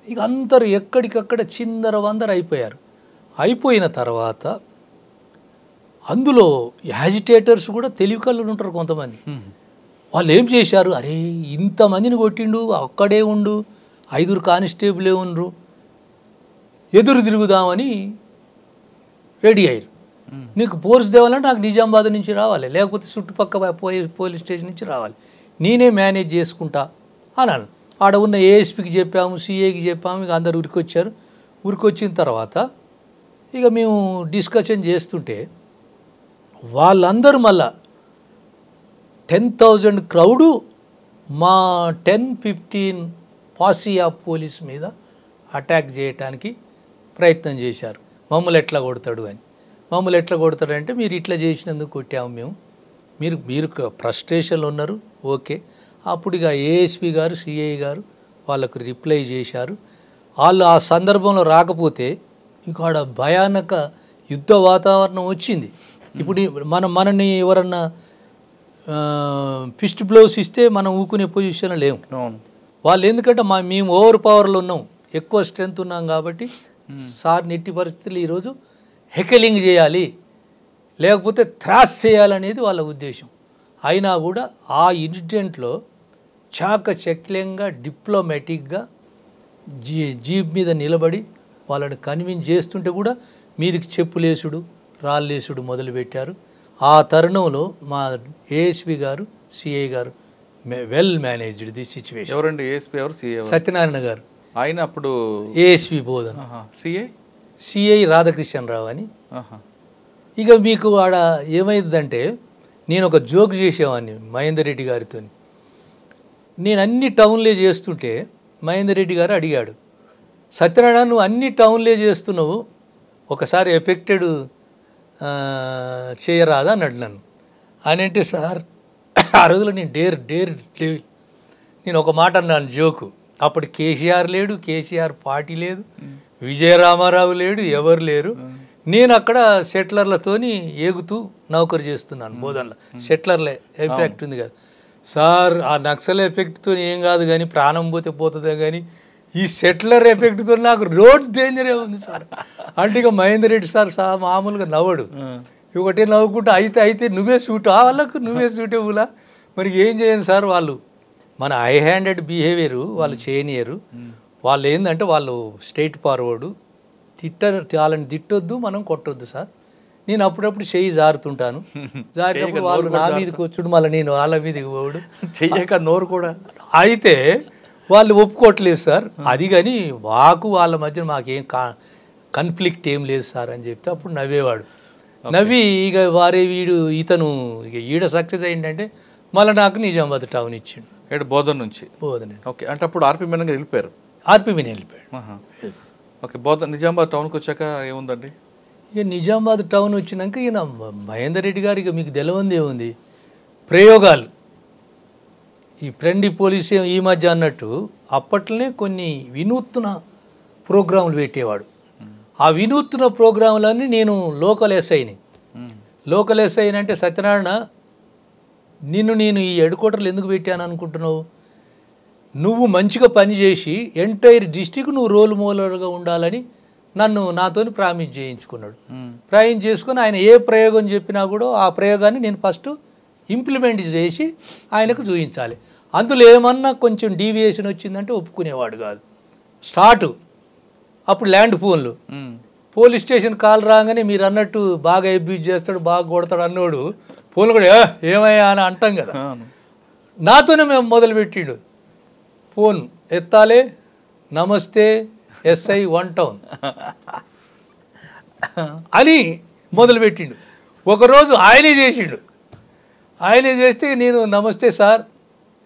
ఇక అందరూ ఎక్కడికక్కడ చిందర వందర అయిపోయారు. అయిపోయిన తర్వాత అందులో యాజిటేటర్స్ కూడా తెలివికళ్ళు ఉంటారు కొంతమంది. వాళ్ళు ఏం చేశారు, అరే ఇంతమందిని కొట్టిండు, అక్కడే ఉండు, 5 కానిస్టేబులే ఉండ్రు, ఎదురు తిరుగుదామని రెడీ అయ్యారు. నీకు ఫోర్స్ తేవాలంటే నాకు నిజామాబాద్ నుంచి రావాలి, లేకపోతే చుట్టుపక్కల పోలీస్ స్టేషన్ నుంచి రావాలి, నేనే మేనేజ్ చేసుకుంటా అన్నాను. ఆడ ఉన్న ఏఎస్పీకి చెప్పాము, సిఐకి చెప్పాము, ఇక అందరు ఉరికొచ్చారు. ఉరికొచ్చిన తర్వాత ఇక మేము డిస్కషన్ చేస్తుంటే వాళ్ళందరూ మళ్ళా 10,000 క్రౌడు మా 10-15 పాసీ ఆఫ్ పోలీస్ మీద అటాక్ చేయడానికి ప్రయత్నం చేశారు. మమ్మల్ని ఎట్లా కొడతాడు అని. మమ్మల్ని ఎట్లా కొడతాడంటే, మీరు ఇట్లా చేసినందుకు కొట్టాము మేము, మీరు ఫ్రస్ట్రేషన్లో ఉన్నారు, ఓకే. అప్పుడు ఇక ఏఎస్పీ గారు, సిఐ గారు వాళ్ళకు రిప్లై చేశారు. వాళ్ళు ఆ సందర్భంలో రాకపోతే ఇక్కడ భయానక యుద్ధ వాతావరణం వచ్చింది. ఇప్పుడు మనని ఎవరన్నా ఫిస్ట్ బ్లౌస్ ఇస్తే మనం ఊకునే పొజిషన్లో లేము. వాళ్ళు ఎందుకంటే మేము ఓవర్ పవర్లో ఉన్నాం, ఎక్కువ స్ట్రెంత్ ఉన్నాం కాబట్టి సార్ నెట్టి పరిస్థితులు ఈరోజు హెకెలింగ్ చేయాలి, లేకపోతే థ్రాస్ చేయాలనేది వాళ్ళ ఉద్దేశం. అయినా కూడా ఆ ఇన్సిడెంట్లో చాకచక్యంగా డిప్లొమాటిక్గా జీప్ మీద నిలబడి వాళ్ళని కన్విన్స్ చేస్తుంటే కూడా మీదికి చెప్పులేసుడు, రాళ్ళేసుడు మొదలుపెట్టారు. ఆ తరుణంలో మా ఏఎస్పీ గారు, సిఐ గారు వెల్ మేనేజ్డ్ ది సిచ్యువేషన్. ఎవరండి ఏఎస్పీ ఎవరు? సిఐ సత్యనారాయణ గారు. ఆయన అప్పుడు ఏఎస్పీ బోధన. సిఐ రాధాకృష్ణరావు అని. ఇక మీకు ఆడ ఏమైందంటే, నేను ఒక జోక్ చేసేవాడిని మహేందర్ రెడ్డి గారితో. నేను అన్ని టౌన్లే చేస్తుంటే మహేందర్ రెడ్డి గారు అడిగాడు, సత్యనారాయణ నువ్వు అన్ని టౌన్లే చేస్తున్నావు, ఒకసారి ఎఫెక్టెడ్ చేయరాదా అన్నాడు నన్ను. అని అంటే, సార్ ఆ రోజులో నేను నేను ఒక మాట అన్నాను జోకు. అప్పుడు కేసీఆర్ లేడు, కేసీఆర్ పార్టీ లేదు, విజయరామారావు లేడు, ఎవరు లేరు. నేను అక్కడ సెటిలర్లతోని ఏగుతూ నౌకరు చేస్తున్నాను బోధనలో. సెటిలర్లే ఎఫెక్ట్ ఉంది కదా సార్, ఆ నక్సల్ ఎఫెక్ట్తో ఏం కాదు కానీ ప్రాణం పోతే పోతుందే కానీ ఈ సెటిలర్ ఎఫెక్ట్తో నాకు రోడ్ డేంజరే ఉంది సార్ అంటే ఇక మహేందర్ రెడ్డి సార్ మామూలుగా నవ్వడు, ఒకటే నవ్వుకుంటూ అయితే నువ్వే సూట్ వాళ్ళకు నువ్వే సూటబులా, మరి ఏం చేయను సార్. వాళ్ళు మన హై హ్యాండెడ్ బిహేవియరు వాళ్ళు చేయనియరు. వాళ్ళు ఏంటంటే వాళ్ళు స్ట్రైట్ ఫార్వర్డు, వాళ్ళని తిట్టొద్దు, మనం కొట్టొద్దు సార్. నేను అప్పుడప్పుడు చెయ్యి జారుతుంటాను, జారినప్పుడు వాళ్ళు నా మీదకి వచ్చుడు, మళ్ళీ నేను వాళ్ళ మీదకి పోడు, చెయ్యక నోరు కూడా. అయితే వాళ్ళు ఒప్పుకోవట్లేదు సార్. అది కానీ మాకు వాళ్ళ మధ్య మాకేం కన్ఫ్లిక్ట్ ఏం లేదు సార్ అని చెప్తే అప్పుడు నవ్వేవాడు. నవ్వి ఇక ఇతను ఇక ఈడ సక్సెస్ అయ్యిందంటే మళ్ళీ నాకు నిజామాబాద్ టౌన్ ఇచ్చిండు. బోధన నుంచి. బోధన. ఓకే, అంటే అప్పుడు ఆర్పీ మీద వెళ్ళిపోయారు. ఆర్పీ మీద వెళ్ళిపోయాడు. ఓకే, బోధన నిజామాబాద్ టౌన్కి వచ్చాక ఏముందండి? ఇక నిజామాబాద్ టౌన్ వచ్చినాక ఈయన మహేందర్ రెడ్డి గారు ఇక మీకు తెలవంది ఏముంది, ప్రయోగాలు. ఈ ఫ్రెండ్లీ పోలీస్ ఈ మధ్య అన్నట్టు అప్పట్లోనే కొన్ని వినూత్న ప్రోగ్రాములు పెట్టేవాడు. ఆ వినూత్న ప్రోగ్రాములన్నీ నేను లోకల్ ఎస్ఐని. లోకల్ ఎస్ఐని అంటే, సత్యనారాయణ నేను ఈ హెడ్ క్వార్టర్లు ఎందుకు పెట్టాను అనుకుంటున్నావు, నువ్వు మంచిగా పనిచేసి ఎంటైర్ డిస్టిక్ నువ్వు రోల్ మోడల్గా ఉండాలని నాతోని ప్రామిస్ చేయించుకున్నాడు. ప్రామిస్ చేసుకుని ఆయన ఏ ప్రయోగం చెప్పినా కూడా ఆ ప్రయోగాన్ని నేను ఫస్ట్ ఇంప్లిమెంట్ చేసి ఆయనకు చూపించాలి. అందులో ఏమన్నా కొంచెం డీవియేషన్ వచ్చిందంటే ఒప్పుకునేవాడు కాదు. స్టార్టు అప్పుడు ల్యాండ్ ఫోన్లు, పోలీస్ స్టేషన్ కాల్ రాగానే మీరు అన్నట్టు బాగా అబ్యూజ్ చేస్తాడు, బాగా కొడతాడు అన్నోడు ఫోన్లు కూడా ఏమయ్యా అని అంటాం కదా. నాతోనే మేము మొదలుపెట్టిండు, ఫోన్ ఎత్తాలే, నమస్తే ఎస్ఐ 1 టౌన్ అని మొదలుపెట్టిండు. ఒకరోజు ఆయనే చేసిండు, ఆయన చేస్తే నేను నమస్తే సార్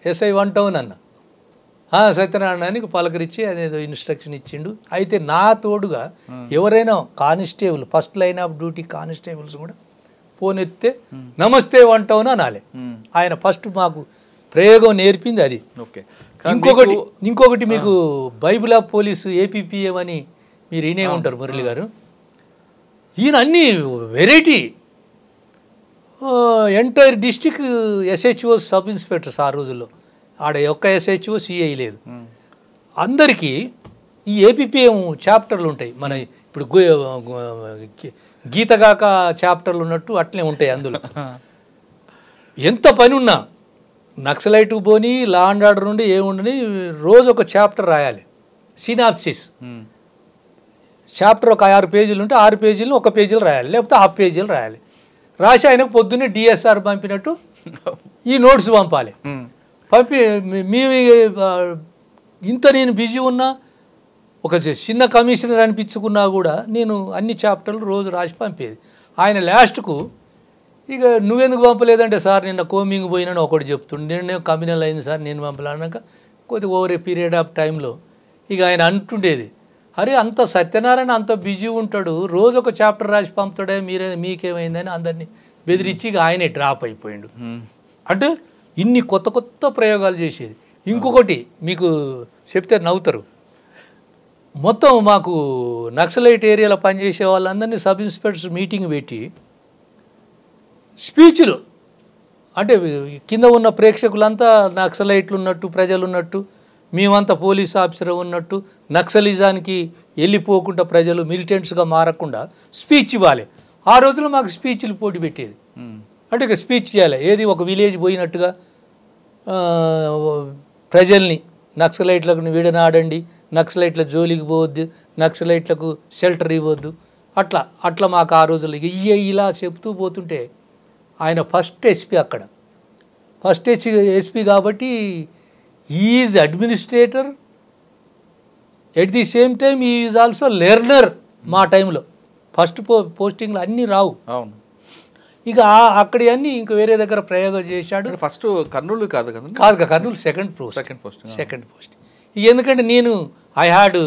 ఎస్ఐ 1 టౌన్ అన్న. సత్యనారాయణకి పలకరించి అదేదో ఇన్స్ట్రక్షన్ ఇచ్చిండు. అయితే నా తోడుగా ఎవరైనా constable first line of duty constables కూడా ఫోన్ ఎత్తే నమస్తే 1 టౌన్ అనాలి. ఆయన ఫస్ట్ మాకు ప్రయోగం నేర్పింది అది. ఓకే. ఇంకొకటి మీకు బైబిల్ ఆఫ్ పోలీసు ఏపీపీఎం అని మీరు వినే ఉంటారు మురళి గారు. ఈయన అన్ని variety entire district SHO sub inspectors ఆ రోజుల్లో. ఆడ ఒక్క ఎస్హెచ్ఓ సిఐ లేదు. అందరికీ ఈ ఏపీపీఎం చాప్టర్లు ఉంటాయి. మన ఇప్పుడు గీతగాక చాప్టర్లు ఉన్నట్టు అట్లే ఉంటాయి. అందులో ఎంత పని ఉన్నా నక్సలైట్ పోని లా అండ్ ఆర్డర్ నుండి ఏముండని రోజు ఒక చాప్టర్ రాయాలి. సినాప్సిస్ చాప్టర్ ఒక 6 పేజీలు ఉంటే 6 పేజీలు 1 పేజీలు రాయాలి, లేకపోతే హాఫ్ పేజీలు రాయాలి. రాసి ఆయనకు పొద్దున్నే డిఎస్ఆర్ పంపినట్టు ఈ నోట్స్ పంపాలి. పంపి ఇంత నేను బిజీ ఉన్నా ఒక చిన్న కమిషనర్ అనిపించుకున్నా కూడా నేను అన్ని చాప్టర్లు రోజు రాసి పంపేది. ఆయన లాస్ట్కు ఇక నువ్వెందుకు పంపలేదంటే సార్ నిన్న కోమింగ్ పోయినని ఒకటి చెప్తుండే, నేను కమినల్ అయింది సార్ నేను పంపలేనాక కొద్దిగా ఓవర్ ఏ పీరియడ్ ఆఫ్ టైంలో ఇక ఆయన అంటుండేది, అరే అంత సత్యనారాయణ అంత బిజీ ఉంటాడు, రోజు ఒక చాప్టర్ రాసి పంపుతాడే, మీకేమైందని అందరినీ బెదిరించి ఇక ఆయనే డ్రాప్ అయిపోయిండు. అంటే ఇన్ని కొత్త కొత్త ప్రయోగాలు చేసేది. ఇంకొకటి మీకు చెప్తే నవ్వుతారు, మొత్తం మాకు నక్సలైట్ ఏరియాలో పనిచేసే వాళ్ళందరినీ సబ్ ఇన్స్పెక్టర్స్ మీటింగ్ పెట్టి స్పీచ్లు, అంటే కింద ఉన్న ప్రేక్షకులంతా నక్సలైట్లు ఉన్నట్టు ప్రజలు ఉన్నట్టు మేమంతా పోలీస్ ఆఫీసర్ ఉన్నట్టు నక్సలిజానికి వెళ్ళిపోకుండా ప్రజలు మిలిటెంట్స్గా మారకుండా స్పీచ్ ఇవ్వాలి. ఆ రోజుల్లో మాకు స్పీచ్లు పోటీ పెట్టేది. అంటే ఇక స్పీచ్ చేయాలి, ఏది ఒక విలేజ్ పోయినట్టుగా ప్రజల్ని నక్సలైట్లకు విడనాడండి, నక్సలైట్ల జోలికి పోవద్దు, నక్సలైట్లకు షెల్టర్ ఇవ్వద్దు, అట్లా మాకు ఆ రోజుల్లో ఇలా చెప్తూ పోతుంటే ఆయన ఫస్ట్ ఎస్పీ అక్కడ, ఫస్ట్ ఎస్పీ కాబట్టి is administrator at the same time is also learner. మా టైంలో ఫస్ట్ పోస్టింగ్లు అన్నీ రావు. అవును. ఇక అక్కడి అన్నీ ఇంక వేరే దగ్గర ప్రయోగం చేశాడు. ఫస్ట్ కర్నూలు కాదు కదా? కాదు, కర్నూలు సెకండ్ పోస్ట్. ఎందుకంటే నేను I had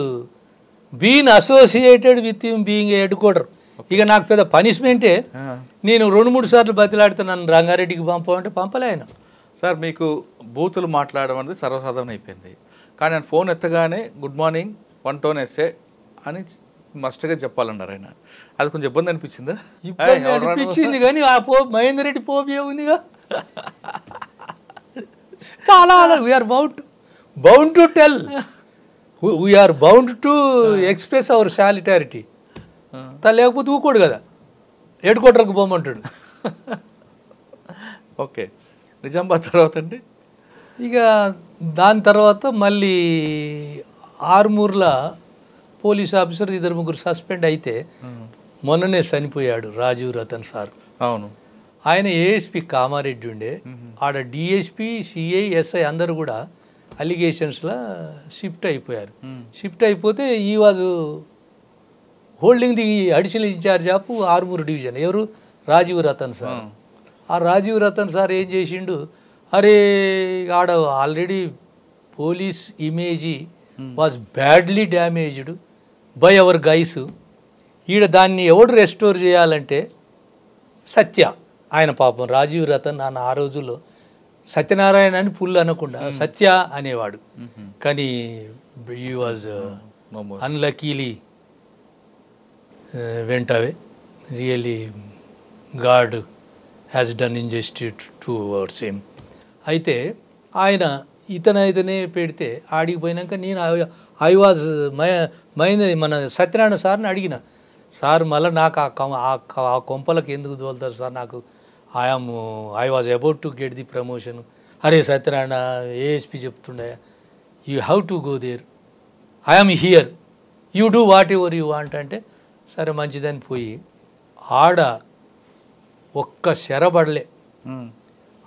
been associated with him being headquarter. ఇక నాకు పెద్ద పనిష్మెంటే. నేను 2-3 సార్లు బతిలాడితే నన్ను రంగారెడ్డికి పంపమంటే పంపలే ఆయన. సార్ మీకు బూతులు మాట్లాడడం అనేది సర్వసాధారణం అయిపోయింది. కానీ ఆయన ఫోన్ ఎత్తగానే గుడ్ మార్నింగ్ 1 టౌన్ ఎస్ఏ అని మస్ట్గా చెప్పాలన్నారు ఆయన. అది కొంచెం ఇబ్బంది అనిపించిందా? ఇబ్బంది అనిపించింది, కానీ ఆ మహేందర్ రెడ్డి పోబియా ఉందిగా చాలా. We are bound to tell, we are bound to express our solidarity. లేకపోతే ఊకోడు కదా, హెడ్ క్వార్టర్కి పోమంటాడు. ఓకే. నిజామాబాద్ తర్వాత అండి ఇక దాని తర్వాత మళ్ళీ ఆర్మూర్ల పోలీస్ ఆఫీసర్ 2-3 సస్పెండ్ అయితే మొన్ననే చనిపోయాడు రాజీవ్ రతన్ సార్. అవును. ఆయన ఏఎస్పీ కామారెడ్డి ఉండే, ఆడ డిఎస్పీ సిఐ ఎస్ఐ అందరూ కూడా అలిగేషన్స్లో షిఫ్ట్ అయిపోయారు. షిఫ్ట్ అయిపోతే ఈ was holding the additional incharge of Armur division. ఎవరు? రాజీవ్ రతన్ సార్. ఆ రాజీవ్ రతన్ సార్ ఏం చేసిండు, అరే ఆడ already police image was badly damaged by our guys, ఈడ దాన్ని ఎవడు రెస్టోర్ చేయాలంటే సత్య. ఆయన పాపం రాజీవ్ రతన్ నాన్న ఆ రోజుల్లో సత్యనారాయణ అని పుల్ అనకుండా సత్య అనేవాడు. కానీ ఈ was unluckily went away. Really God has done injustice towards him. అయితే ఆయన ఇతనే పెడితే ఆడికి పోయినాక నేను ఐ వాజ్ మన సత్యనారాయణ సార్ని అడిగిన, సార్ మళ్ళీ నాకు ఆ కొంపలకు ఎందుకు తోలుతారు సార్, నాకు I was about to get the promotion. అరే సత్యనారాయణ ఏఎస్పీ చెప్తుండే, you have to go there, I'm here, you do whatever you want అంటే సరే మంచిదని పోయి ఆడ ఒక్క శరబడలే.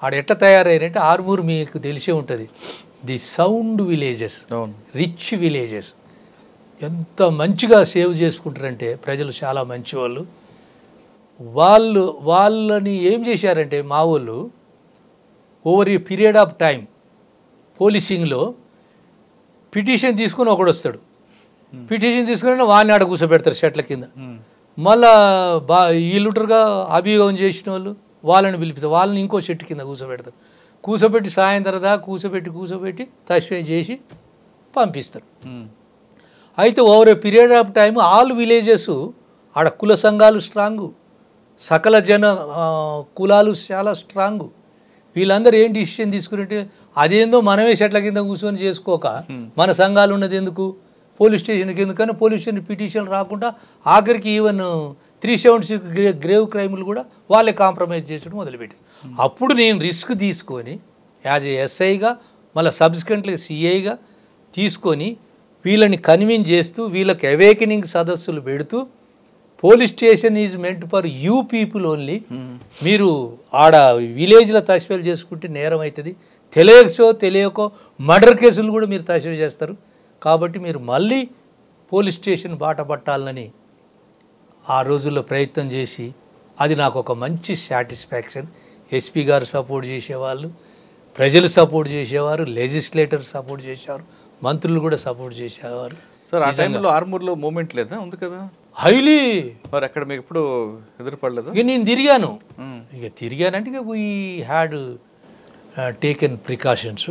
ఆడ ఎట్లా తయారయ్యారంటే ఆర్మూర్ మీకు తెలిసే ఉంటుంది, the sound villages, rich villages, ఎంత మంచిగా సేవ్ చేసుకుంటారంటే ప్రజలు చాలా మంచి వాళ్ళు. వాళ్ళని ఏం చేశారంటే మా వాళ్ళు over a period of time పోలీసింగ్లో పిటిషన్ తీసుకుని ఒకడు వస్తాడు, పిటిషన్ తీసుకుని వాడిని ఆడ కూర్చోబెడతారు చెట్ల కింద. మళ్ళా వీళ్ళుంటారుగా అభియోగం చేసిన వాళ్ళు, వాళ్ళని పిలిపిస్తారు, వాళ్ళని ఇంకో చెట్టు కింద కూర్చోబెడతారు. కూర్చోబెట్టి సాయంత్రం దాకా కూర్చోబెట్టి తస్వే చేసి పంపిస్తారు. అయితే over a period of time all villages ఆడ కుల సంఘాలు స్ట్రాంగు, సకల జన కులాలు చాలా స్ట్రాంగు. వీళ్ళందరూ ఏం డిసిషన్ తీసుకున్నట్టే అదేందో మనమే చెట్ల కింద కూర్చొని చేసుకోక మన సంఘాలు ఉన్నది ఎందుకు, పోలీస్ స్టేషన్కి ఎందుకని పోలీస్ స్టేషన్ పిటిషన్ రాకుండా ఆఖరికి ఈవెన్ 376 గ్రేవ్ క్రైములు కూడా వాళ్ళే కాంప్రమైజ్ చేయడం మొదలుపెట్టారు. అప్పుడు నేను రిస్క్ తీసుకొని యాజ్ ఏ ఎస్ఐగా మళ్ళీ సబ్సిక్వెంట్లీ సిఐగా తీసుకొని వీళ్ళని కన్విన్స్ చేస్తూ వీళ్ళకి అవేకనింగ్ సదస్సులు పెడుతూ police station is meant for you people only, మీరు ఆడ విలేజ్లో తస్వేలు చేసుకుంటే నేరం అవుతుంది, తెలియకో మర్డర్ కేసులు కూడా మీరు తస్వే చేస్తారు, కాబట్టి మీరు మళ్ళీ పోలీస్ స్టేషన్ బాట పట్టాలని ఆ రోజుల్లో ప్రయత్నం చేసి అది నాకు ఒక మంచి సాటిస్ఫాక్షన్. ఎస్పీ గారు సపోర్ట్ చేసేవాళ్ళు, ప్రజలు సపోర్ట్ చేసేవారు, లెజిస్లేటర్ సపోర్ట్ చేసేవారు, మంత్రులు కూడా సపోర్ట్ చేసేవారు. సార్ ఆ టైంలో ఆర్మూర్లో మూమెంట్ లేదా? ఉంది కదా హైలీ. మరి అక్కడ మీకు ఎప్పుడు ఎదురుపడలేదు? ఇక నేను తిరిగాను, తిరిగానంటే ఇక we had taken precautions,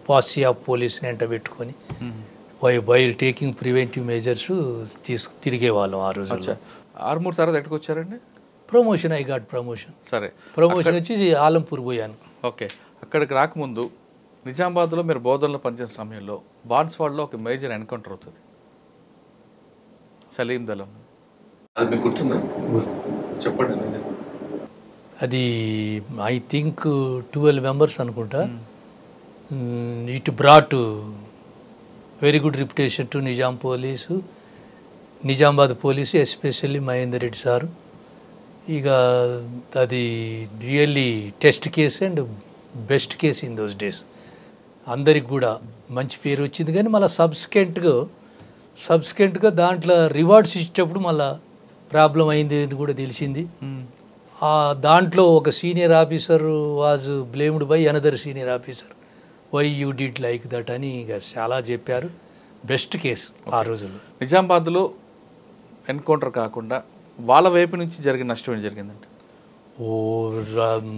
posse of పోలీస్ని ఎంట పెట్టుకొని వైల్ టేకింగ్ ప్రివెంటివ్ మెజర్స్ తిరిగేవాళ్ళం ఆ రోజు. ఆర్మూర్ తర్వాత ఎక్కడికి వచ్చారండి? Promotion, I got promotion. సరే, ప్రమోషన్ వచ్చి ఆలంపూర్ పోయాను. ఓకే, అక్కడికి రాకముందు నిజామాబాద్లో మీరు బోధనలో పనిచేసే సమయంలో బాన్స్వాడలో ఒక మేజర్ ఎన్కౌంటర్ అవుతుంది, సలీం దళం. అది మీకు గుర్తుందా? చెప్పండి. అది ఐ థింక్ 12 మెంబర్స్ అనుకుంటా. It brought very good reputation to Nizamabad police, especially Mahender Reddy sir. ఇక అది really test case and best case in those days. అందరికి కూడా మంచి పేరు వచ్చింది. కానీ మళ్ళీ సబ్సిక్వెంట్గా దాంట్లో రివార్డ్స్ ఇచ్చేటప్పుడు మళ్ళీ ప్రాబ్లం అయింది అని కూడా తెలిసింది. దాంట్లో ఒక senior officer was blamed by another senior officer, why you did like that అని ఇక చాలా చెప్పారు. బెస్ట్ కేసు ఆ రోజుల్లో. నిజామాబాద్లో ఎన్కౌంటర్ కాకుండా వాళ్ళ వైపు నుంచి జరిగిన నష్టం ఏం జరిగిందంటే,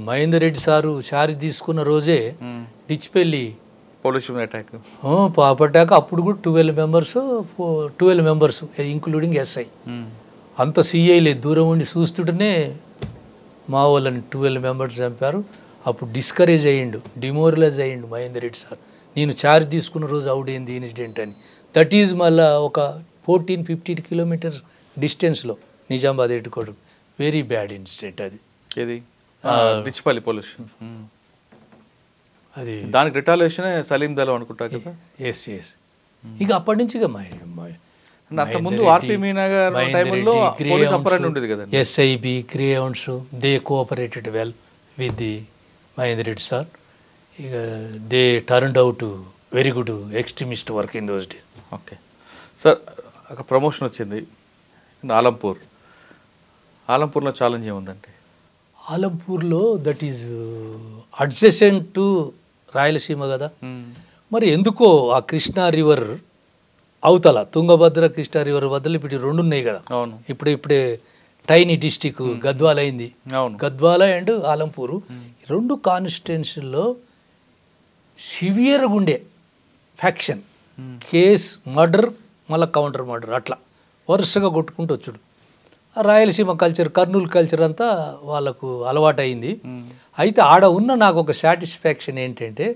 మహేందర్ రెడ్డి సారు ఛార్జ్ తీసుకున్న రోజే డిచ్పెల్లి పోలీస్ అటాక్ పాపట్టాక అప్పుడు కూడా 12 మెంబర్స్ ఇంక్లూడింగ్ ఎస్ఐ. అంత సిఐ లేదు, దూరం ఉండి చూస్తుంటేనే మా వాళ్ళని 12 మెంబర్స్ చంపారు. అప్పుడు డిస్కరేజ్ అయ్యిండు, డిమోరలైజ్ అయ్యిండు మహేందర్ రెడ్డి సార్. నేను ఛార్జ్ తీసుకున్న రోజు అవుడైంది ఇన్సిడెంట్ అని. దట్ ఈజ్ మళ్ళీ ఒక 14-15 కిలోమీటర్స్ డిస్టెన్స్లో Nizamabad head quarter. Very bad incident అది. ఇది డిచ్పల్లి పోలీస్ అది. దానికి రిటాలియేషన్ సలీం దళం అనుకుంటా కదా. ఎస్. ఇక అప్పటి నుంచి ఇక ముందు ఆర్పి మీనా గారు టైంలో పోలీస్ అపరాధం ఉండేది కదా, SIB Greyhounds, they cooperated well with the Mahender Reddy sir. ఇక they turned out very good extremist work in those day. Okay sir, ఒక ప్రమోషన్ వచ్చింది ఆలంపూర్లో ఛాలెంజ్ ఏముందంటే, ఆలంపూర్లో that is adjacent to Rayalaseema కదా. మరి ఎందుకో ఆ కృష్ణా రివర్ అవతల తుంగభద్ర కృష్ణా రివర్ వద్దలు ఇప్పుడు 2 ఉన్నాయి కదా. ఇప్పుడే టైనీ డిస్టిక్ గద్వాల అయింది. గద్వాల అండ్ ఆలంపూరు 2 కాన్స్టిట్యున్సీల్లో సివియర్గా ఉండే ఫ్యాక్షన్, కేస్, మర్డర్, మళ్ళీ కౌంటర్ మర్డర్, అట్లా వరుసగా కొట్టుకుంటూ వచ్చాడు. రాయలసీమ కల్చర్, కర్నూలు కల్చర్ అంతా వాళ్ళకు అలవాటైంది. అయితే ఆడ ఉన్న నాకు ఒక సాటిస్ఫాక్షన్ ఏంటంటే,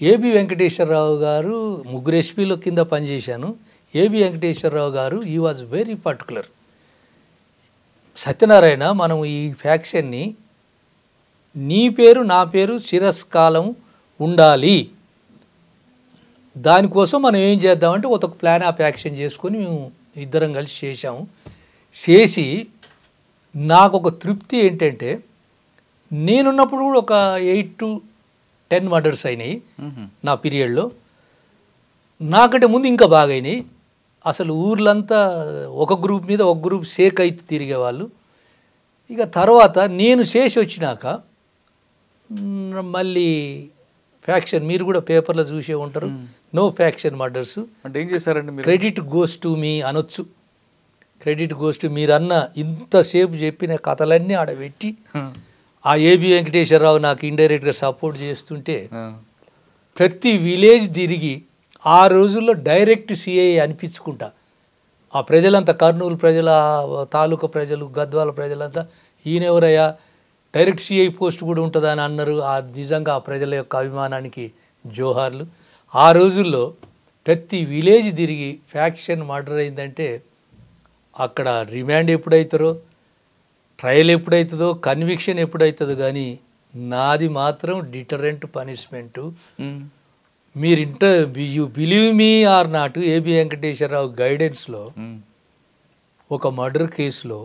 ఏబి వెంకటేశ్వరరావు గారు 3 ఎస్పీల కింద పనిచేశాను. ఏబి వెంకటేశ్వరరావు గారు ఈ వాజ్ వెరీ పర్టికులర్. సత్యనారాయణ, మనం ఈ ఫ్యాక్షన్ని నీ పేరు నా పేరు చిరస్కాలం ఉండాలి, దానికోసం మనం ఏం చేద్దామంటే ఒక ప్లాన్ ఆఫ్ యాక్షన్ చేసుకొని మేము ఇద్దరం కలిసి చేశాము. చేసి నాకు ఒక తృప్తి ఏంటంటే, నేనున్నప్పుడు కూడా ఒక 8 to 10 మర్డర్స్ అయినాయి నా పీరియడ్లో. నాకంటే ముందు ఇంకా బాగా అయినాయి. అసలు ఊర్లంతా ఒక గ్రూప్ మీద ఒక గ్రూప్ షేక్ అయితే తిరిగేవాళ్ళు. ఇక తర్వాత నేను చేసి వచ్చినాక మళ్ళీ ఫ్యాక్షన్, మీరు కూడా పేపర్లో చూసే ఉంటారు, నో ఫ్యాక్షన్ మర్డర్స్. అంటే ఏం చేశారండి మీరు? క్రెడిట్ గోస్ టు మీ అనొచ్చు. క్రెడిట్ గోస్ టు మీరన్న ఇంతసేపు చెప్పిన కథలన్నీ ఆడబెట్టి ఆ ఏబి వెంకటేశ్వరరావు నాకు ఇండైరెక్ట్గా సపోర్ట్ చేస్తుంటే ప్రతి విలేజ్ తిరిగి ఆ రోజుల్లో డైరెక్ట్ సిఐ అనిపించుకుంటా ఆ ప్రజలంతా, కర్నూలు ప్రజల, తాలూకా ప్రజలు, గద్వాల ప్రజలంతా ఈయనెవరయ్యా డైరెక్ట్ సిఐ పోస్ట్ కూడా ఉంటుందా అని అన్నారు. ఆ నిజంగా ఆ ప్రజల యొక్క అభిమానానికి జోహార్లు. ఆ రోజుల్లో ప్రతి విలేజ్ తిరిగి ఫ్యాక్షన్ మర్డర్ అయిందంటే అక్కడ రిమాండ్ ఎప్పుడవుతారో, ట్రయల్ ఎప్పుడవుతుందో, కన్విక్షన్ ఎప్పుడవుతుందో, కానీ నాది మాత్రం డిటరెంట్ పనిష్మెంటు. మీరు you believe me or not, AB Venkateswararao గైడెన్స్లో ఒక మర్డర్ కేసులో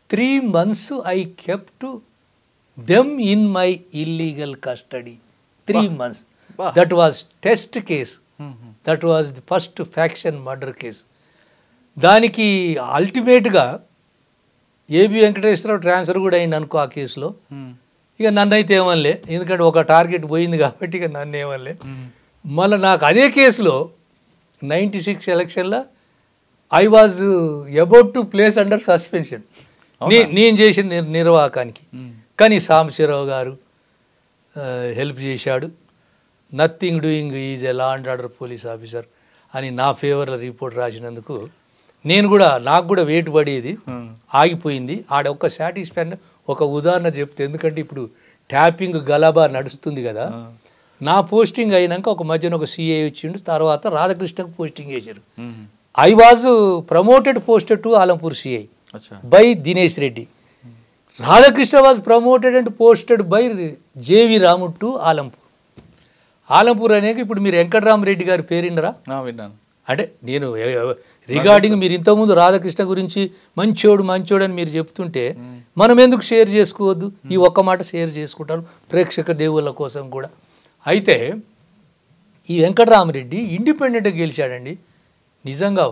3 months I kept them in my illegal custody. 3 months. That was test case. That was the first faction murder case. దానికి అల్టిమేట్గా ఏబి వెంకటేశ్వరరావు ట్రాన్స్ఫర్ కూడా అయింది అనుకో ఆ కేసులో. ఇక నన్ను అయితే ఏమనలే, ఎందుకంటే ఒక టార్గెట్ పోయింది కాబట్టి ఇక నన్ను ఏమనలే. మళ్ళీ నాకు అదే కేసులో 96 ఎలక్షన్లో I was about to place under suspension నేను చేసిన నిర్వాహకానికి. కానీ సాంబశివరావు గారు హెల్ప్ చేశాడు. Nothing doing is a law and order police officer అని నా ఫేవర్లో రిపోర్ట్ రాసినందుకు నాకు కూడా వెయిట్ పడేది, ఆగిపోయింది. ఆడ ఒక సాటిస్ఫాక్షన్. ఒక ఉదాహరణ చెప్తే, ఎందుకంటే ఇప్పుడు ట్యాపింగ్ గలబా నడుస్తుంది కదా, నా పోస్టింగ్ అయినాక ఒక మధ్యన ఒక సిఐ వచ్చిండు, తర్వాత రాధాకృష్ణకు పోస్టింగ్ వేశారు. I was promoted posted to Alampur CI by Dinesh Reddy. Radhakrishna was promoted and posted by JV Ramu to Alampur. Alampur అనేక ఇప్పుడు మీరు వెంకటరామరెడ్డి గారి పేరిండరా? విన్నాను. అంటే నేను రిగార్డింగ్ మీరు ఇంతకుముందు రాధాకృష్ణ గురించి మంచోడు అని మీరు చెప్తుంటే మనం ఎందుకు షేర్ చేసుకోవద్దు? ఈ ఒక్క మాట షేర్ చేసుకుంటాను ప్రేక్షక దేవుళ్ళ కోసం కూడా. అయితే ఈ వెంకటరామరెడ్డి ఇండిపెండెంట్గా గెలిచాడండి. నిజంగా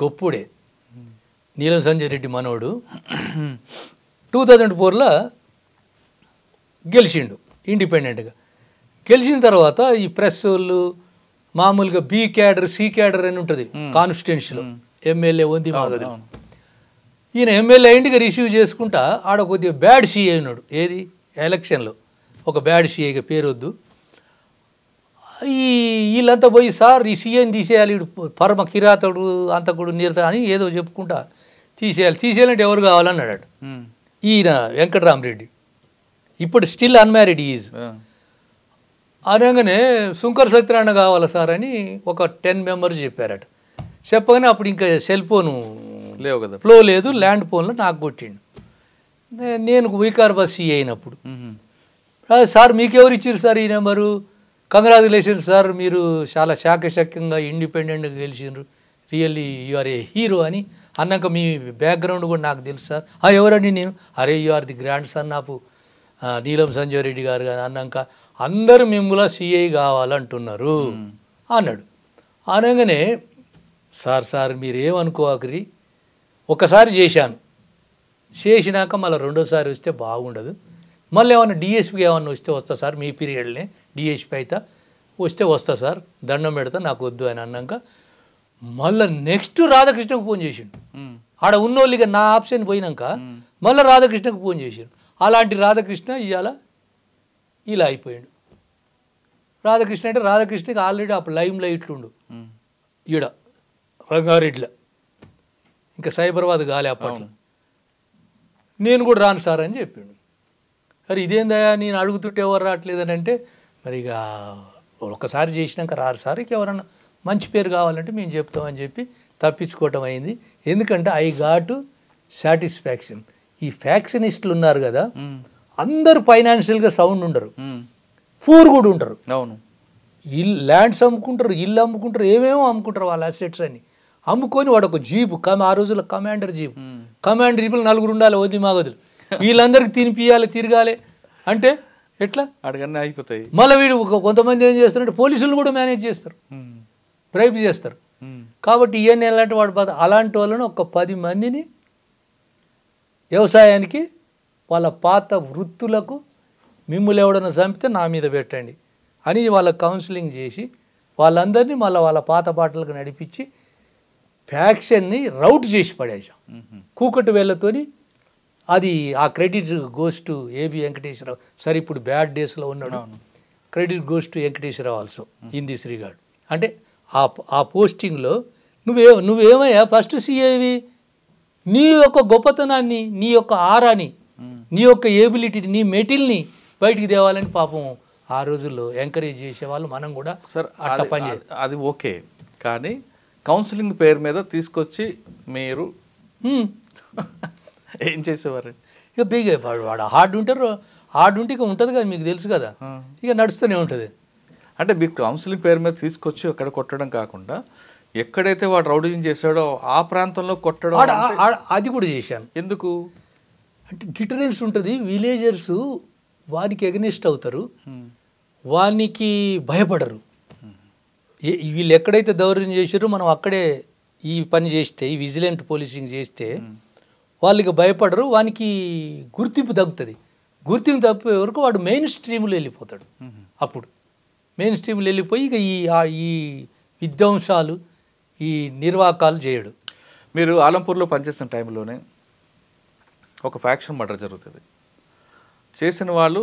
గొప్పుడే. నీలం సంజయ్ రెడ్డి మనోడు 2004లో గెలిచిండు ఇండిపెండెంట్గా. గెలిచిన తర్వాత ఈ ప్రెస్ వాళ్ళు మామూలుగా బి క్యాడర్, సి క్యాడర్ అని ఉంటుంది కాన్స్టిట్యున్సీలో. ఎమ్మెల్యే ఉంది మాగదు. ఈయన ఎమ్మెల్యే ఇంటికి రిసీవ్ చేసుకుంటా ఆడ కొద్దిగా బ్యాడ్ సిఐ ఉన్నాడు. ఏది ఎలక్షన్లో ఒక బ్యాడ్ సిఐగా పేరు వద్దు. వీళ్ళంతా పోయి సార్ ఈ సీఎని తీసేయాలి, వీడు పరమ కిరాతడు, అంతకుడు, నీరత అని ఏదో చెప్పుకుంటా తీసేయాలంటే ఎవరు కావాలన్నాడు ఈయన వెంకటరామరెడ్డి. ఇప్పుడు స్టిల్ అన్మ్యారీడ్ ఈజ్. అనగానే శంకర్ సత్యనారాయణ కావాలా సార్ అని ఒక 10 members చెప్పారట. చెప్పగానే అప్పుడు ఇంకా సెల్ ఫోను లేవు కదా, ఫ్లో లేదు, ల్యాండ్ ఫోన్లో నాకు కొట్టిండు. నేను వికారాబాద్ సిఐ అయినప్పుడు, సార్ మీకెవరు ఇచ్చారు సార్ ఈ నెంబరు? కంగ్రాచులేషన్స్ సార్, మీరు చాలా శాఖశక్యంగా ఇండిపెండెంట్గా గెలిచిండ్రు, really you are a hero అని అన్నాక మీ బ్యాక్గ్రౌండ్ కూడా నాకు తెలుసు సార్. ఎవరండి నేను? అరే you are the grandson of Neelam Sanjay Reddy గారు కానీ అన్నాక అందరూ మిమ్మల్ని సిఐ కావాలంటున్నారు అన్నాడు. అనగానే సార్ మీరేమనుకోకరి, ఒకసారి చేసినాక మళ్ళీ రెండోసారి వస్తే బాగుండదు, మళ్ళీ ఏమన్నా డిఎస్పీకి ఏమన్నా వస్తా సార్, మీ పీరియడ్నే డిఎస్పీ అయితే వస్తా సార్, దండం పెడతా, నాకు వద్దు అని అన్నాక మళ్ళీ నెక్స్ట్ రాధాకృష్ణకు ఫోన్ చేసిండు. ఆడ ఉన్నోళ్ళుగా నా ఆప్షన్ పోయినాక మళ్ళీ రాధాకృష్ణకు ఫోన్ చేసిండు. అలాంటి రాధాకృష్ణ ఇవాళ ఇలా అయిపోయాడు. రాధాకృష్ణ అంటే రాధాకృష్ణకి ఆల్రెడీ అప్పుడు లైమ్ లైట్లుండు ఈడ రంగారెడ్డిలో, ఇంకా సైబరాబాద్ గాలి అప్పట్లో. నేను కూడా రాను సార్ అని చెప్పిండు. మరి ఇదేందయా నేను అడుగుతుంటే ఎవరు రావట్లేదని అంటే, మరి ఇక ఒకసారి చేసినాక రారు సార్, ఇక ఎవరన్నా మంచి పేరు కావాలంటే మేము చెప్తామని చెప్పి తప్పించుకోవటం అయింది. ఎందుకంటే ఐ గాట్ సాటిస్ఫాక్షన్. ఈ ఫ్యాక్షనిస్టులు ఉన్నారు కదా, అందరూ ఫైనాన్షియల్గా సౌండ్ ఉండరు, పూర్ కూడా ఉంటారు. అవును, ల్యాండ్స్ అమ్ముకుంటారు, ఇల్లు అమ్ముకుంటారు, ఏమేమో అమ్ముకుంటారు, వాళ్ళ అసెట్స్ అన్ని అమ్ముకొని వాడు ఒక జీపు, ఆ రోజుల్లో కమాండర్ జీపులు 4 ఉండాలి, వద్ది మాగదులు, వీళ్ళందరికీ తినిపియాలి, తిరగాలి అంటే ఎట్లా అడగనే అయిపోతాయి. మళ్ళీ వీడు కొంతమంది ఏం చేస్తారంటే పోలీసులు కూడా మేనేజ్ చేస్తారు, బ్రైబ్ చేస్తారు. కాబట్టి ఇవన్నీ ఎలాంటి వాడు అలాంటి వాళ్ళను ఒక 10 మందిని వ్యవసాయానికి వాళ్ళ పాత వృత్తులకు మిమ్మల్ని ఎవడన్నా చంపితే నా మీద పెట్టండి అని వాళ్ళకి కౌన్సిలింగ్ చేసి వాళ్ళందరినీ మళ్ళీ వాళ్ళ పాత పాటలకు నడిపించి ఫ్యాక్షన్ని రౌట్ చేసి పడేసాం. కూకటి వేళ్ళతోని అది ఆ credit goes to AB Venkateswararao. సరే ఇప్పుడు బ్యాడ్ డేస్లో ఉన్నాడు, credit goes to Venkateswararao also in this regard. అంటే ఆ పోస్టింగ్లో నువ్వేమయ్యా ఫస్ట్ సీఏవి, నీ యొక్క గొప్పతనాన్ని, నీ యొక్క ఆరాని, నీ యొక్క ఏబిలిటీని, నీ మెటిల్ని బయటికి తేవాలని పాపం ఆ రోజుల్లో ఎంకరేజ్ చేసేవాళ్ళు. మనం కూడా సార్ అట్ట పని అది ఓకే, కానీ కౌన్సిలింగ్ పేరు మీద తీసుకొచ్చి మీరు ఏం చేసేవారు? ఇక బిగ్ వాడు హార్డ్ ఉంటే ఇక ఉంటుంది కదా, మీకు తెలుసు కదా, ఇక నడుస్తూనే ఉంటుంది. అంటే మీకు కౌన్సిలింగ్ పేరు మీద తీసుకొచ్చి అక్కడ కొట్టడం కాకుండా ఎక్కడైతే వాడు రౌడీజం చేశాడో ఆ ప్రాంతంలో కొట్టడం అది కూడా చేశాను. ఎందుకు అంటే డిటరెన్స్ ఉంటుంది. విలేజర్స్ వానికి ఎగనిస్ట్ అవుతారు, వానికి భయపడరు. వీళ్ళు ఎక్కడైతే దౌర్యం చేశారో మనం అక్కడే ఈ పని చేస్తే, ఈ విజిలెంట్ పోలీసింగ్ చేస్తే వాళ్ళకి భయపడరు, వానికి గుర్తింపు తగ్గుతుంది. గుర్తింపు తప్పే వరకు వాడు మెయిన్ స్ట్రీమ్లో వెళ్ళిపోతాడు. అప్పుడు మెయిన్ స్ట్రీమ్లో వెళ్ళిపోయి ఇక ఈ విధ్వంసాలు, ఈ నిర్వాకాలు చేయడు. మీరు ఆలంపూర్లో పనిచేస్తున్న టైంలోనే ఒక ఫ్యాక్షన్ మర్డర్ జరుగుతుంది. చేసిన వాళ్ళు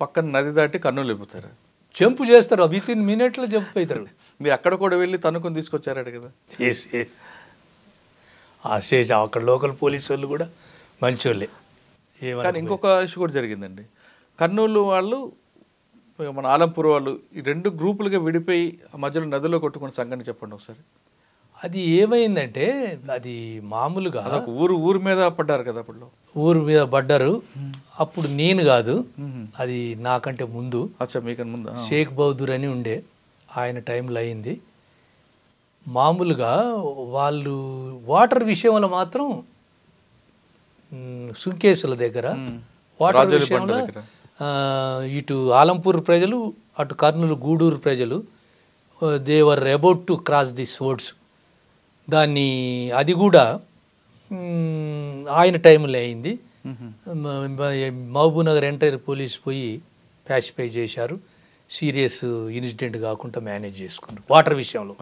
పక్కన నది దాటి కర్నూలు వెళ్ళిపోతారు, జంపు చేస్తారు, విత్ ఇన్ మినిట్లో జంప్ అవుతారు. మీరు అక్కడ కూడా వెళ్ళి తనుకొని తీసుకొచ్చారట కదా. ఆ స్టేజ్ అక్కడ లోకల్ పోలీసు వాళ్ళు కూడా మంచోళ్ళే. కానీ ఇంకొక ఇష్యూ కూడా జరిగిందండి. కర్నూలు వాళ్ళు మన ఆలంపూర్ వాళ్ళు ఈ రెండు గ్రూపులుగా విడిపోయి మధ్యలో నదిలో కొట్టుకున్న సంగతి చెప్పండి ఒకసారి. అది ఏమైందంటే అది మామూలుగా ఊరు మీద పడ్డారు కదా, అప్పుడు ఊరు మీద పడ్డారు. అప్పుడు నేను కాదు, అది నాకంటే ముందు మీకన్నా ముందు షేక్ బౌదూర్ అని ఉండే, ఆయన టైంలో అయింది. మామూలుగా వాళ్ళు వాటర్ విషయంలో మాత్రం సుంకేసుల దగ్గర వాటర్ విషయంలో ఇటు ఆలంపూర్ ప్రజలు, అటు కర్నూలు గూడూరు ప్రజలు they were about to cross the swords. దాన్ని అది కూడా ఆయన టైంలో అయింది. మహబూబ్నగర్ ఎంటైర్ పోలీస్ పోయి ప్యాసిఫై చేశారు. సీరియస్ ఇన్సిడెంట్ కాకుండా మేనేజ్ చేసుకున్నారు వాటర్ విషయంలో.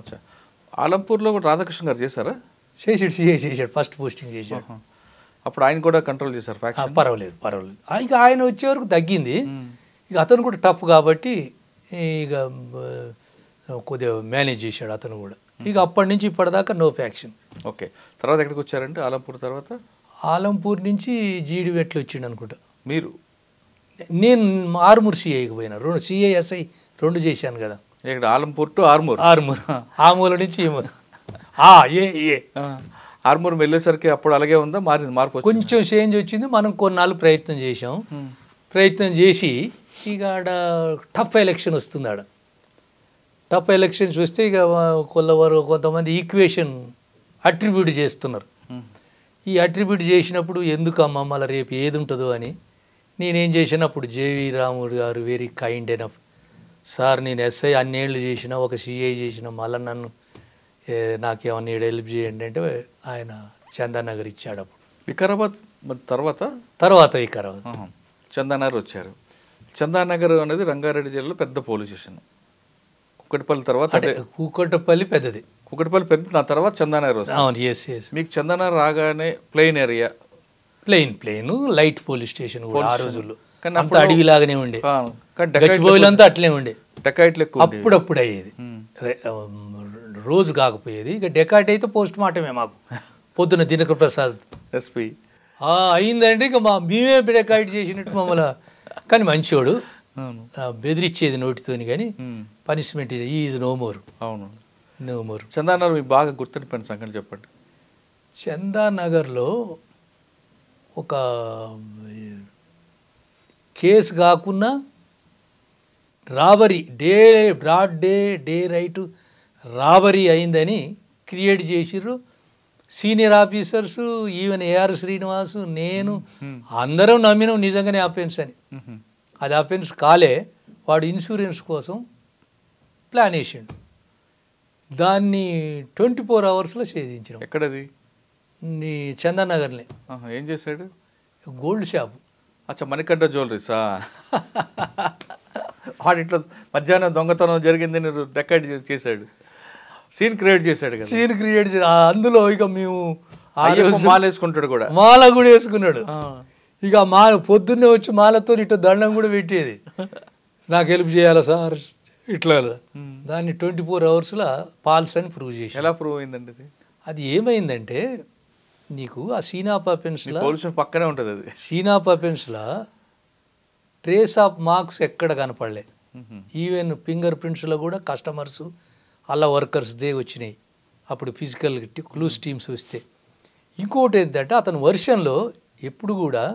ఆలంపూర్లో కూడా రాధాకృష్ణ గారు చేశారా? చేశాడు, ఫస్ట్ పోస్టింగ్ చేశాడు. అప్పుడు ఆయన కూడా కంట్రోల్ చేశారు. పర్వాలేదు. ఇక ఆయన వచ్చే వరకు తగ్గింది. ఇక అతను కూడా టఫ్ కాబట్టి ఇక కొద్దిగా మేనేజ్ చేశాడు అతను కూడా. ఇక అప్పటి నుంచి ఇప్పటిదాకా నో ఫ్యాక్షన్. ఓకే, తర్వాత ఎక్కడికి వచ్చారంటే ఆలంపూర్ తర్వాత? ఆలంపూర్ నుంచి జీడివెట్లు వచ్చిండు అనుకుంటా. మీరు? నేను ఆర్మూర్ సిఐకి పోయినా, సిఐ ఎస్ఐ రెండు చేశాను కదా. ఇక్కడ ఆలంపూర్ టు ఆర్మూర్. ఆమూల నుంచి ఆర్మూర్ వెళ్ళేసరికి అప్పుడు అలాగే ఉందా, మార్పు కొంచెం చేంజ్ వచ్చింది. మనం కొన్నాళ్ళు ప్రయత్నం చేసాం. ప్రయత్నం చేసి ఇక ఆడ టఫ్ ఎలక్షన్ వస్తుంది. ఆడ టఫ్ ఎలక్షన్స్ వస్తే ఇక కొంతమంది ఈక్వేషన్ అట్రిబ్యూట్ చేస్తున్నారు. ఈ అట్రిబ్యూట్ చేసినప్పుడు ఎందుకమ్మా మళ్ళీ రేపు ఏది ఉంటుందో అని నేనేం చేసినప్పుడు జేవి రాముడు గారు వెరీ కైండ్ ఎనఫ్, సార్ నేను ఎస్ఐ అన్నేళ్ళు చేసిన, ఒక సిఐ చేసిన, మళ్ళీ నన్ను నాకేమన్నా హెల్ప్ చేయండి అంటే ఆయన చందానగర్ ఇచ్చాడు. అప్పుడు వికారాబాద్ తర్వాత వికారాబాద్ చందానగర్ వచ్చారు. చందానగర్ అనేది రంగారెడ్డి జిల్లాలో పెద్ద పోలీస్ స్టేషన్. కుక్కటిపల్లి తర్వాత కూకట్పల్లి పెద్దది, కుక్కటిపల్లి పెద్ద, నా తర్వాత చందానగర్ వస్తుంది. అవును. ఎస్. మీకు చందానగర్ రాగానే plain area, plain light police station కూడా ఆ రోజుల్లో. అంత అడవిలాగానే ఉండే, గచ్చిబౌలంతా అట్లే ఉండే. డెకాయిట్లు ఎక్కువ అప్పుడప్పుడు అయ్యేది, రోజు కాకపోయేది. ఇక డెకాయిట్ అయితే పోస్ట్ మార్టమే మాకు. పొద్దున దినకర్ ప్రసాద్ ఎస్పీ అయిందంటే ఇక మేమే డెకాయిట్ చేసినట్టు మమ్మల్ని. కానీ మంచివాడు, బెదిరించేది నోటితోని, కానీ పనిష్మెంట్ ఈజ్ నో మోర్. అవును, నో మోర్. చందానగర్ మీకు బాగా గుర్తుండిపోయిన సంగతి చెప్పండి. చందానగర్లో ఒక కేసు కాకుండా robbery, broad daylight robbery అయిందని క్రియేట్ చేసిర్రు. Senior officers, even AR Srinivasu, నేను అందరం నమ్మినాం నిజంగానే అఫెన్స్ అని. అది అఫెన్స్ కాలే, వాడు ఇన్సూరెన్స్ కోసం ప్లాన్ వేసిండు. దాన్ని 24 అవర్స్లో ఛేదించినాం. ఎక్కడది? చందానగర్లే. ఏం చేశాడు? Gold shop. అచ్చా మణికంఠ జ్యువెలరీసా? వాడిట్లో మధ్యాహ్నం దొంగతనం జరిగిందని రికార్డ్ చేశాడు, సీన్ క్రియేట్ చేశాడు కదా. సీన్ క్రియేట్ అందులో ఇక మేము మాల వేసుకుంటాడు కూడా, మాల కూడా వేసుకున్నాడు. ఇక పొద్దున్నే వచ్చి మాలతో ఇట్లా దండం కూడా పెట్టేది, నాకు హెల్ప్ చేయాలా సార్ ఇట్లా. దాన్ని 24 అవర్స్లో పాల్స్ అని ప్రూవ్ చేసి. ఎలా ప్రూవ్ అయిందండి అది? అది ఏమైందంటే నీకు ఆ సీనాపా పెన్స్లో పోలీసు పక్కనే ఉంటుంది అది. సీనాపా పెన్స్లో ట్రేస్ ఆఫ్ మార్క్స్ ఎక్కడ కనపడలే. ఈవెన్ ఫింగర్ ప్రింట్స్లో కూడా కస్టమర్స్ అలా వర్కర్స్దే వచ్చినాయి అప్పుడు ఫిజికల్ క్లూస్ టీమ్స్ వస్తే. ఇంకోటి ఏంటంటే అతని వర్షన్లో ఎప్పుడు కూడా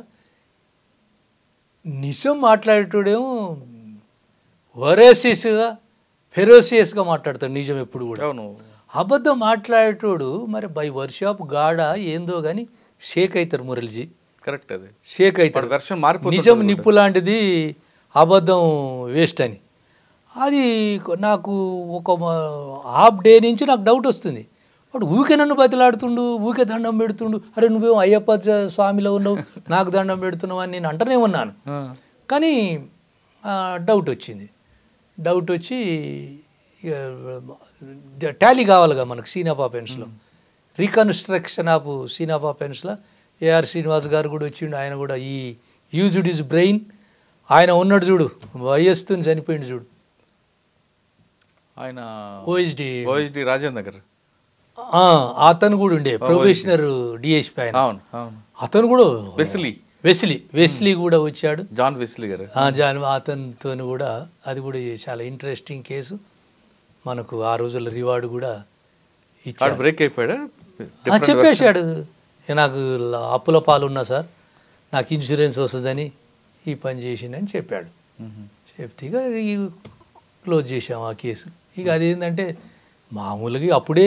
నిజం మాట్లాడేటోడేమో వరేసియస్గా ఫెరోసియస్గా మాట్లాడతాడు నిజం ఎప్పుడు కూడా. అబద్ధం మాట్లాడేటోడు మరి బై వర్షాప్ గాడ ఏందో కానీ షేక్ అవుతారు మురళిజీ. కరెక్ట్, అది షేక్ అవుతారు. వెర్షన్ మారిపోతుంది. నిజం నిప్పు లాంటిది, అబద్ధం వేస్ట్ అని. అది నాకు ఒక హాఫ్ డే నుంచి నాకు డౌట్ వస్తుంది. వాడు ఊకే నన్ను బతిలాడుతుండు, ఊకే దండం పెడుతుండు. అరే నువ్వేమో అయ్యప్ప స్వామిలో ఉన్నావు, నాకు దండం పెడుతున్నావు అని నేను అంటనే ఉన్నాను. కానీ డౌట్ వచ్చింది. డౌట్ వచ్చి టాలీ కావాలిగా మనకు సీనాపా పెన్స్లో, రీకన్స్ట్రక్షన్ ఆఫ్ సీనాపా పెన్స్లో ఏఆర్ శ్రీనివాస్ గారు కూడా వచ్చిండు. ఆయన కూడా ఈ యూజ్డ్ ఇస్ బ్రెయిన్, ఆయన ఉన్నాడు చూడు, వయస్సుతో చనిపోయిండు చూడు, ఆయన ఓఎస్డి రాజేంద్ర గారు, అతను కూడా ఉండే ప్రొఫెషనర్ డిఎస్పీ ఆయన. అతను కూడా వెస్లీ కూడా వచ్చాడు, జాన్ వెస్లీ గారు. అతనితో కూడా అది కూడా చాలా ఇంట్రెస్టింగ్ కేసు. మనకు ఆ రోజుల్లో రివార్డు కూడా ఇచ్చాడు. బ్రేక్ అయిపోయాడు, చెప్పేశాడు నాకు అప్పుల పాలు ఉన్నా సార్, నాకు ఇన్సూరెన్స్ వస్తుందని ఈ పని చేసిందని చెప్పాడు. చెప్తే ఇక క్లోజ్ చేసాం ఆ కేసు. ఇక అదేంటంటే మామూలుగా అప్పుడే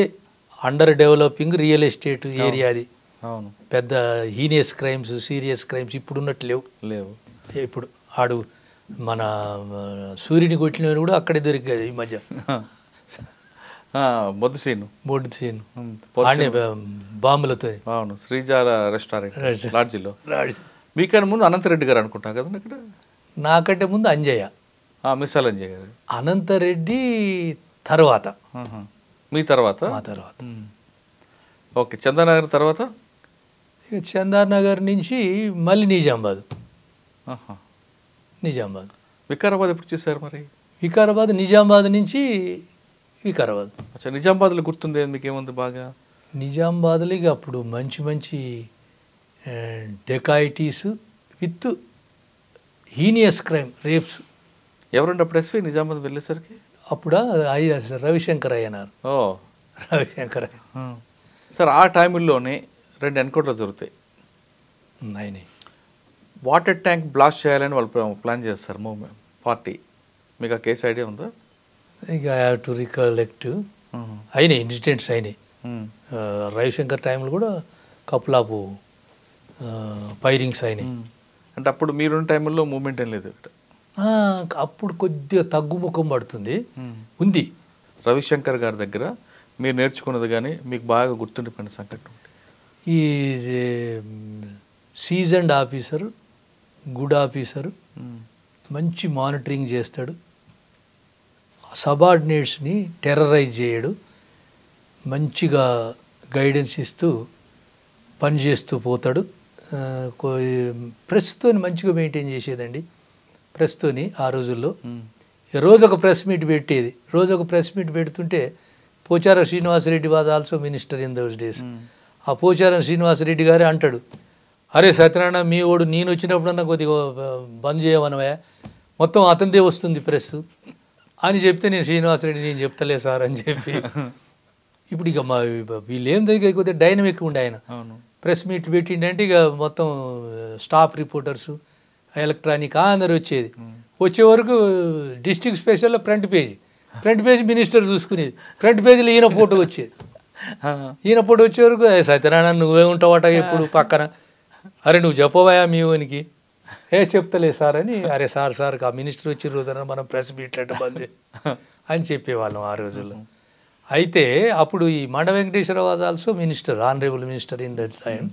under developing real estate area అది. అవును, పెద్ద హీనియస్ క్రైమ్స్, సీరియస్ క్రైమ్స్ ఇప్పుడు ఉన్నట్టు లేవు. ఇప్పుడు ఆడు మన సూర్యుని కొట్టినవి కూడా అక్కడే దొరికేది ఈ మధ్య. బొద్దు సీను బాంబులతో. అవును, శ్రీజాల రెస్టారెంట్ లాడ్జిలో. మీకన్నా ముందు అనంతరెడ్డి గారు అనుకుంటా కదండి ఇక్కడ? నాకంటే ముందు అంజయ్య, మిసాల్ అంజయ్య గారు. అనంతరెడ్డి తర్వాత, మీ తర్వాత? మా తర్వాత. ఓకే, చందానగర్ తర్వాత? చందానగర్ నుంచి మళ్ళీ నిజామాబాద్. వికారాబాద్ ఎప్పుడు చూసారు మరి? వికారాబాద్, నిజామాబాద్ నుంచి వికారాబాద్. అచ్చా, నిజామాబాద్లో గుర్తుంది మీకు ఏముంది బాగా? నిజామాబాద్లో ఇక అప్పుడు మంచి మంచి dacoities with heinous crime, rapes. ఎవరండి అప్పుడు ఎస్పీ నిజామాబాద్ వెళ్ళేసరికి? అప్పుడు రవిశంకర్ అయ్యన్నారు. రవిశంకర్ సార్, ఆ టైంలోనే 2 ఎన్కౌంటర్లు జరుగుతాయి. వాటర్ ట్యాంక్ బ్లాస్ట్ చేయాలని వాళ్ళు ప్లాన్ చేస్తారు పార్టీ. మీకు ఆ కేసు ఐడియా ఉందా? ఇక ఐ హ్యావ్ టు రికలెక్ట్. అయినాయి ఇన్సిడెంట్స్, అయినాయి. రవిశంకర్ టైంలో కూడా కపుల్ ఆఫ్ ఫైరింగ్స్ అయినాయి. అంటే అప్పుడు మీరున్న టైంలో మూమెంట్ ఏం లేదు ఇక్కడ? అప్పుడు కొద్దిగా తగ్గుముఖం పడుతుంది ఉంది. రవిశంకర్ గారి దగ్గర మీరు నేర్చుకున్నది కానీ మీకు బాగా గుర్తుండిపోయిన సంఘటన? ఈ సీజన్డ్ ఆఫీసరు, గుడ్ ఆఫీసరు, మంచి మానిటరింగ్ చేస్తాడు, సబార్డినేట్స్ని టెర్రరైజ్ చేయడు, మంచిగా గైడెన్స్ ఇస్తూ పనిచేస్తూ పోతాడు. ప్రెస్తో మంచిగా మెయింటైన్ చేసేదండి. ప్రెస్తోని ఆ రోజుల్లో రోజు ఒక ప్రెస్ మీట్ పెట్టేది. రోజు ఒక ప్రెస్ మీట్ పెడుతుంటే Pocharam Srinivasareddy was also minister in those days. ఆ పోచారం శ్రీనివాసరెడ్డి గారే అంటాడు, అరే సత్యనారాయణ మీ ఓడు నేను వచ్చినప్పుడన్నా కొద్దిగా బంద్ చేయమనవా, మొత్తం అతనిదే వస్తుంది ప్రెస్ అని చెప్తే నేను శ్రీనివాసరెడ్డి నేను చెప్తలే సార్ అని చెప్పి. ఇప్పుడు ఇక మా వీళ్ళు ఏం జరిగే కొద్దిగా డైనమిక్ ఉండే ఆయన. ప్రెస్ మీట్ పెట్టిండంటే ఇక మొత్తం స్టాఫ్ రిపోర్టర్సు, ఎలక్ట్రానిక్ అందరు వచ్చేది. వచ్చే వరకు డిస్ట్రిక్ట్ స్పెషల్లో ఫ్రంట్ పేజీ మినిస్టర్ చూసుకునేది. ఫ్రంట్ పేజీలో ఈయన ఫోటో వచ్చేది. ఈయన ఫోటో వచ్చే వరకు సత్యనారాయణ నువ్వే ఉంటావట ఎప్పుడు పక్కన, అరే నువ్వు చెప్పవయా మీ ఓనికి, చెప్తలే సార్ అని, అరే సార్ ఆ మినిస్టర్ వచ్చిన రోజున మనం ప్రెస్ మీట్ అంటే బంద్ అని చెప్పేవాళ్ళం ఆ రోజుల్లో. అయితే అప్పుడు ఈ Manda Venkateswararao was also minister, honourable minister in that time.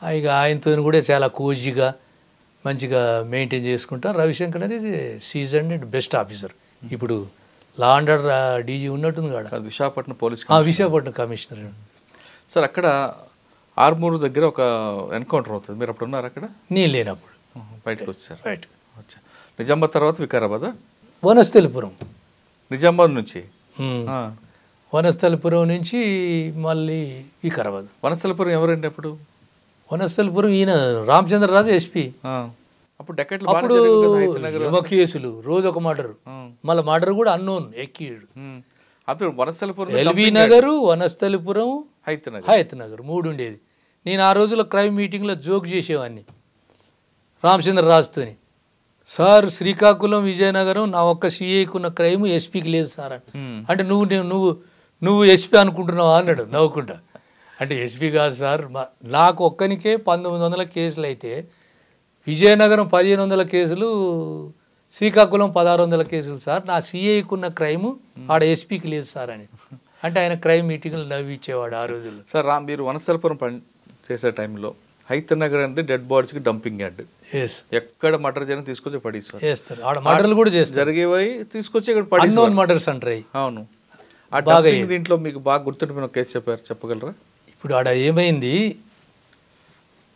ఇక ఆయనతో కూడా చాలా కోజిగా మంచిగా మెయింటైన్ చేసుకుంటా. రవిశంకర్ అనేది సీజన్ అండ్ బెస్ట్ ఆఫీసర్. ఇప్పుడు లా అండ్ ఆర్డర్ డీజీ ఉన్నట్టుంది కాడ. Visakhapatnam police Visakhapatnam commissioner. Sir అక్కడ ఆర్మూరు దగ్గర ఒక ఎన్కౌంటర్ అవుతుంది, మీరు అప్పుడు ఉన్నారు అక్కడ? నేను లేనప్పుడు బయటకు వచ్చారు. రైట్. నిజామాబాద్ తర్వాత వికారాబాద్, వనస్థలిపురం. నిజామాబాద్ నుంచి వనస్థలిపురం నుంచి మళ్ళీ వికారాబాద్. వనస్థలిపురం ఎవరండి అప్పుడు? వనస్థలిపురం ఈయన రామచంద్రరాజు ఎస్పీ. అప్పుడు యమ కేసులు, రోజు ఒక మర్డర్, మళ్ళీ మర్డర్ కూడా అన్నోన్ ఎక్కిడు. అప్పుడు వనస్థలిపురం, ఎల్బీ నగరు, వనస్థలిపురం, హయత్ నగర్ 3 ఉండేది. నేను ఆ రోజుల్లో క్రైమ్ మీటింగ్లో జోక్ చేసేవాడిని రామచంద్రరాజుతోని. సార్ శ్రీకాకుళం, విజయనగరం నా ఒక్క సిఐకున్న క్రైమ్ ఎస్పీకి లేదు సార్ అంటే నువ్వు ఎస్పీ అనుకుంటున్నావా అన్నాడు నవ్వుకుంటా. అంటే ఎస్పీ కాదు సార్, నాకు ఒక్కనికే 1900 కేసులు అయితే విజయనగరం 1500 కేసులు, శ్రీకాకుళం 1600 కేసులు సార్, నా సిఐకున్న క్రైము ఆడ ఎస్పీకి లేదు సార్ అని. అంటే ఆయన క్రైమ్ మీటింగ్లు నవ్విచ్చేవాడు ఆ రోజుల్లో. సార్ మీరు వనస్థలిపురం పని చేసే టైంలో హైత్ నగర్ అంటే డెడ్ బాడీస్కి డంపింగ్ యార్డ్. ఎక్కడ మర్డర్ చేయడం తీసుకొచ్చి పడేస్తారు. ఆడ మర్డర్లు కూడా చేస్తారు, జరిగేవి తీసుకొచ్చి ఇక్కడ పడి మర్డర్స్ అంటారు. అవును. ఆ డంపింగ్ దీంట్లో మీకు బాగా గుర్తుండిపోయిన కేసు చెప్పగలరా? ఇప్పుడు ఆడ ఏమైంది,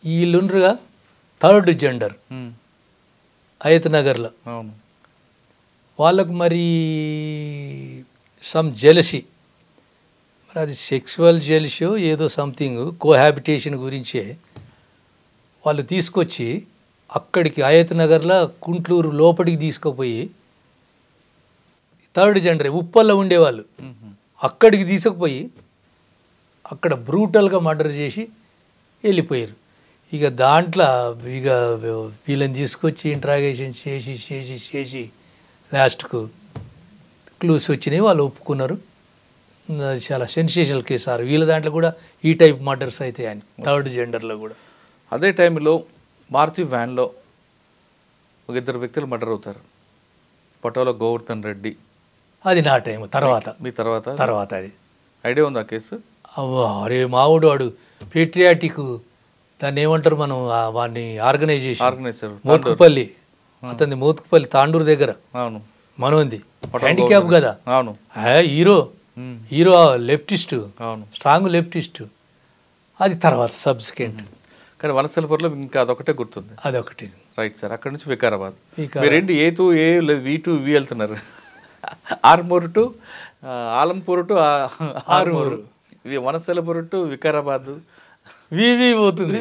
వీళ్ళుండ్రుగా థర్డ్ జెండర్ హయత్ నగర్లో, అవును, వాళ్ళకు మరి సమ్ జెలసీ, మరి అది సెక్సువల్ జెలసీ ఏదో సంథింగ్ కోహాబిటేషన్ గురించే వాళ్ళు తీసుకొచ్చి అక్కడికి హయత్ నగర్లో కుంట్లూరు లోపలికి తీసుకుపోయి, థర్డ్ జెండర్ ఉప్పల్లో ఉండేవాళ్ళు, అక్కడికి తీసుకుపోయి అక్కడ బ్రూటల్గా మర్డర్ చేసి వెళ్ళిపోయారు. ఇక దాంట్లో ఇక వీళ్ళని తీసుకొచ్చి ఇంట్రాగేషన్ చేసి లాస్ట్కు క్లూస్ వచ్చినాయి, వాళ్ళు ఒప్పుకున్నారు. చాలా సెన్సేషనల్ కేసు సార్. వీళ్ళ దాంట్లో కూడా ఈ టైప్ మర్డర్స్ అయితే అని థర్డ్ జెండర్లో కూడా. అదే టైంలో మారుతి వ్యాన్లో ఒక 2 వ్యక్తులు మర్డర్ అవుతారు. పటోల గోవర్ధన్ రెడ్డి. అది నా టైం తర్వాత. మీ తర్వాత అది ఐడియా ఉంది ఆ కేసు? అరే మావుడు వాడు పేట్రియాటిక్, దాన్ని ఏమంటారు మనం, వాడిని ఆర్గనైజేషన్ మోత్కుపల్లి, అతని మోత్కుపల్లి తాండూరు దగ్గర. అవును, మనోంది హ్యాండిక్యాప్ కదా. అవును, హీరో లెఫ్టిస్ట్, స్ట్రాంగ్ లెఫ్టిస్ట్. అది తర్వాత సబ్సిక్వెంట్. కానీ వనస్థలిపురంలో ఇంకా అదొకటే గుర్తుంది. అదొకటి. Right sir. అక్కడ నుంచి వికారాబాద్ మీరేంటి A2 A లేదు V2 V వెళ్తున్నారు. Armoor to Alampur to Armoor, Vanasthalipuram to Vikarabad VV పోతుంది.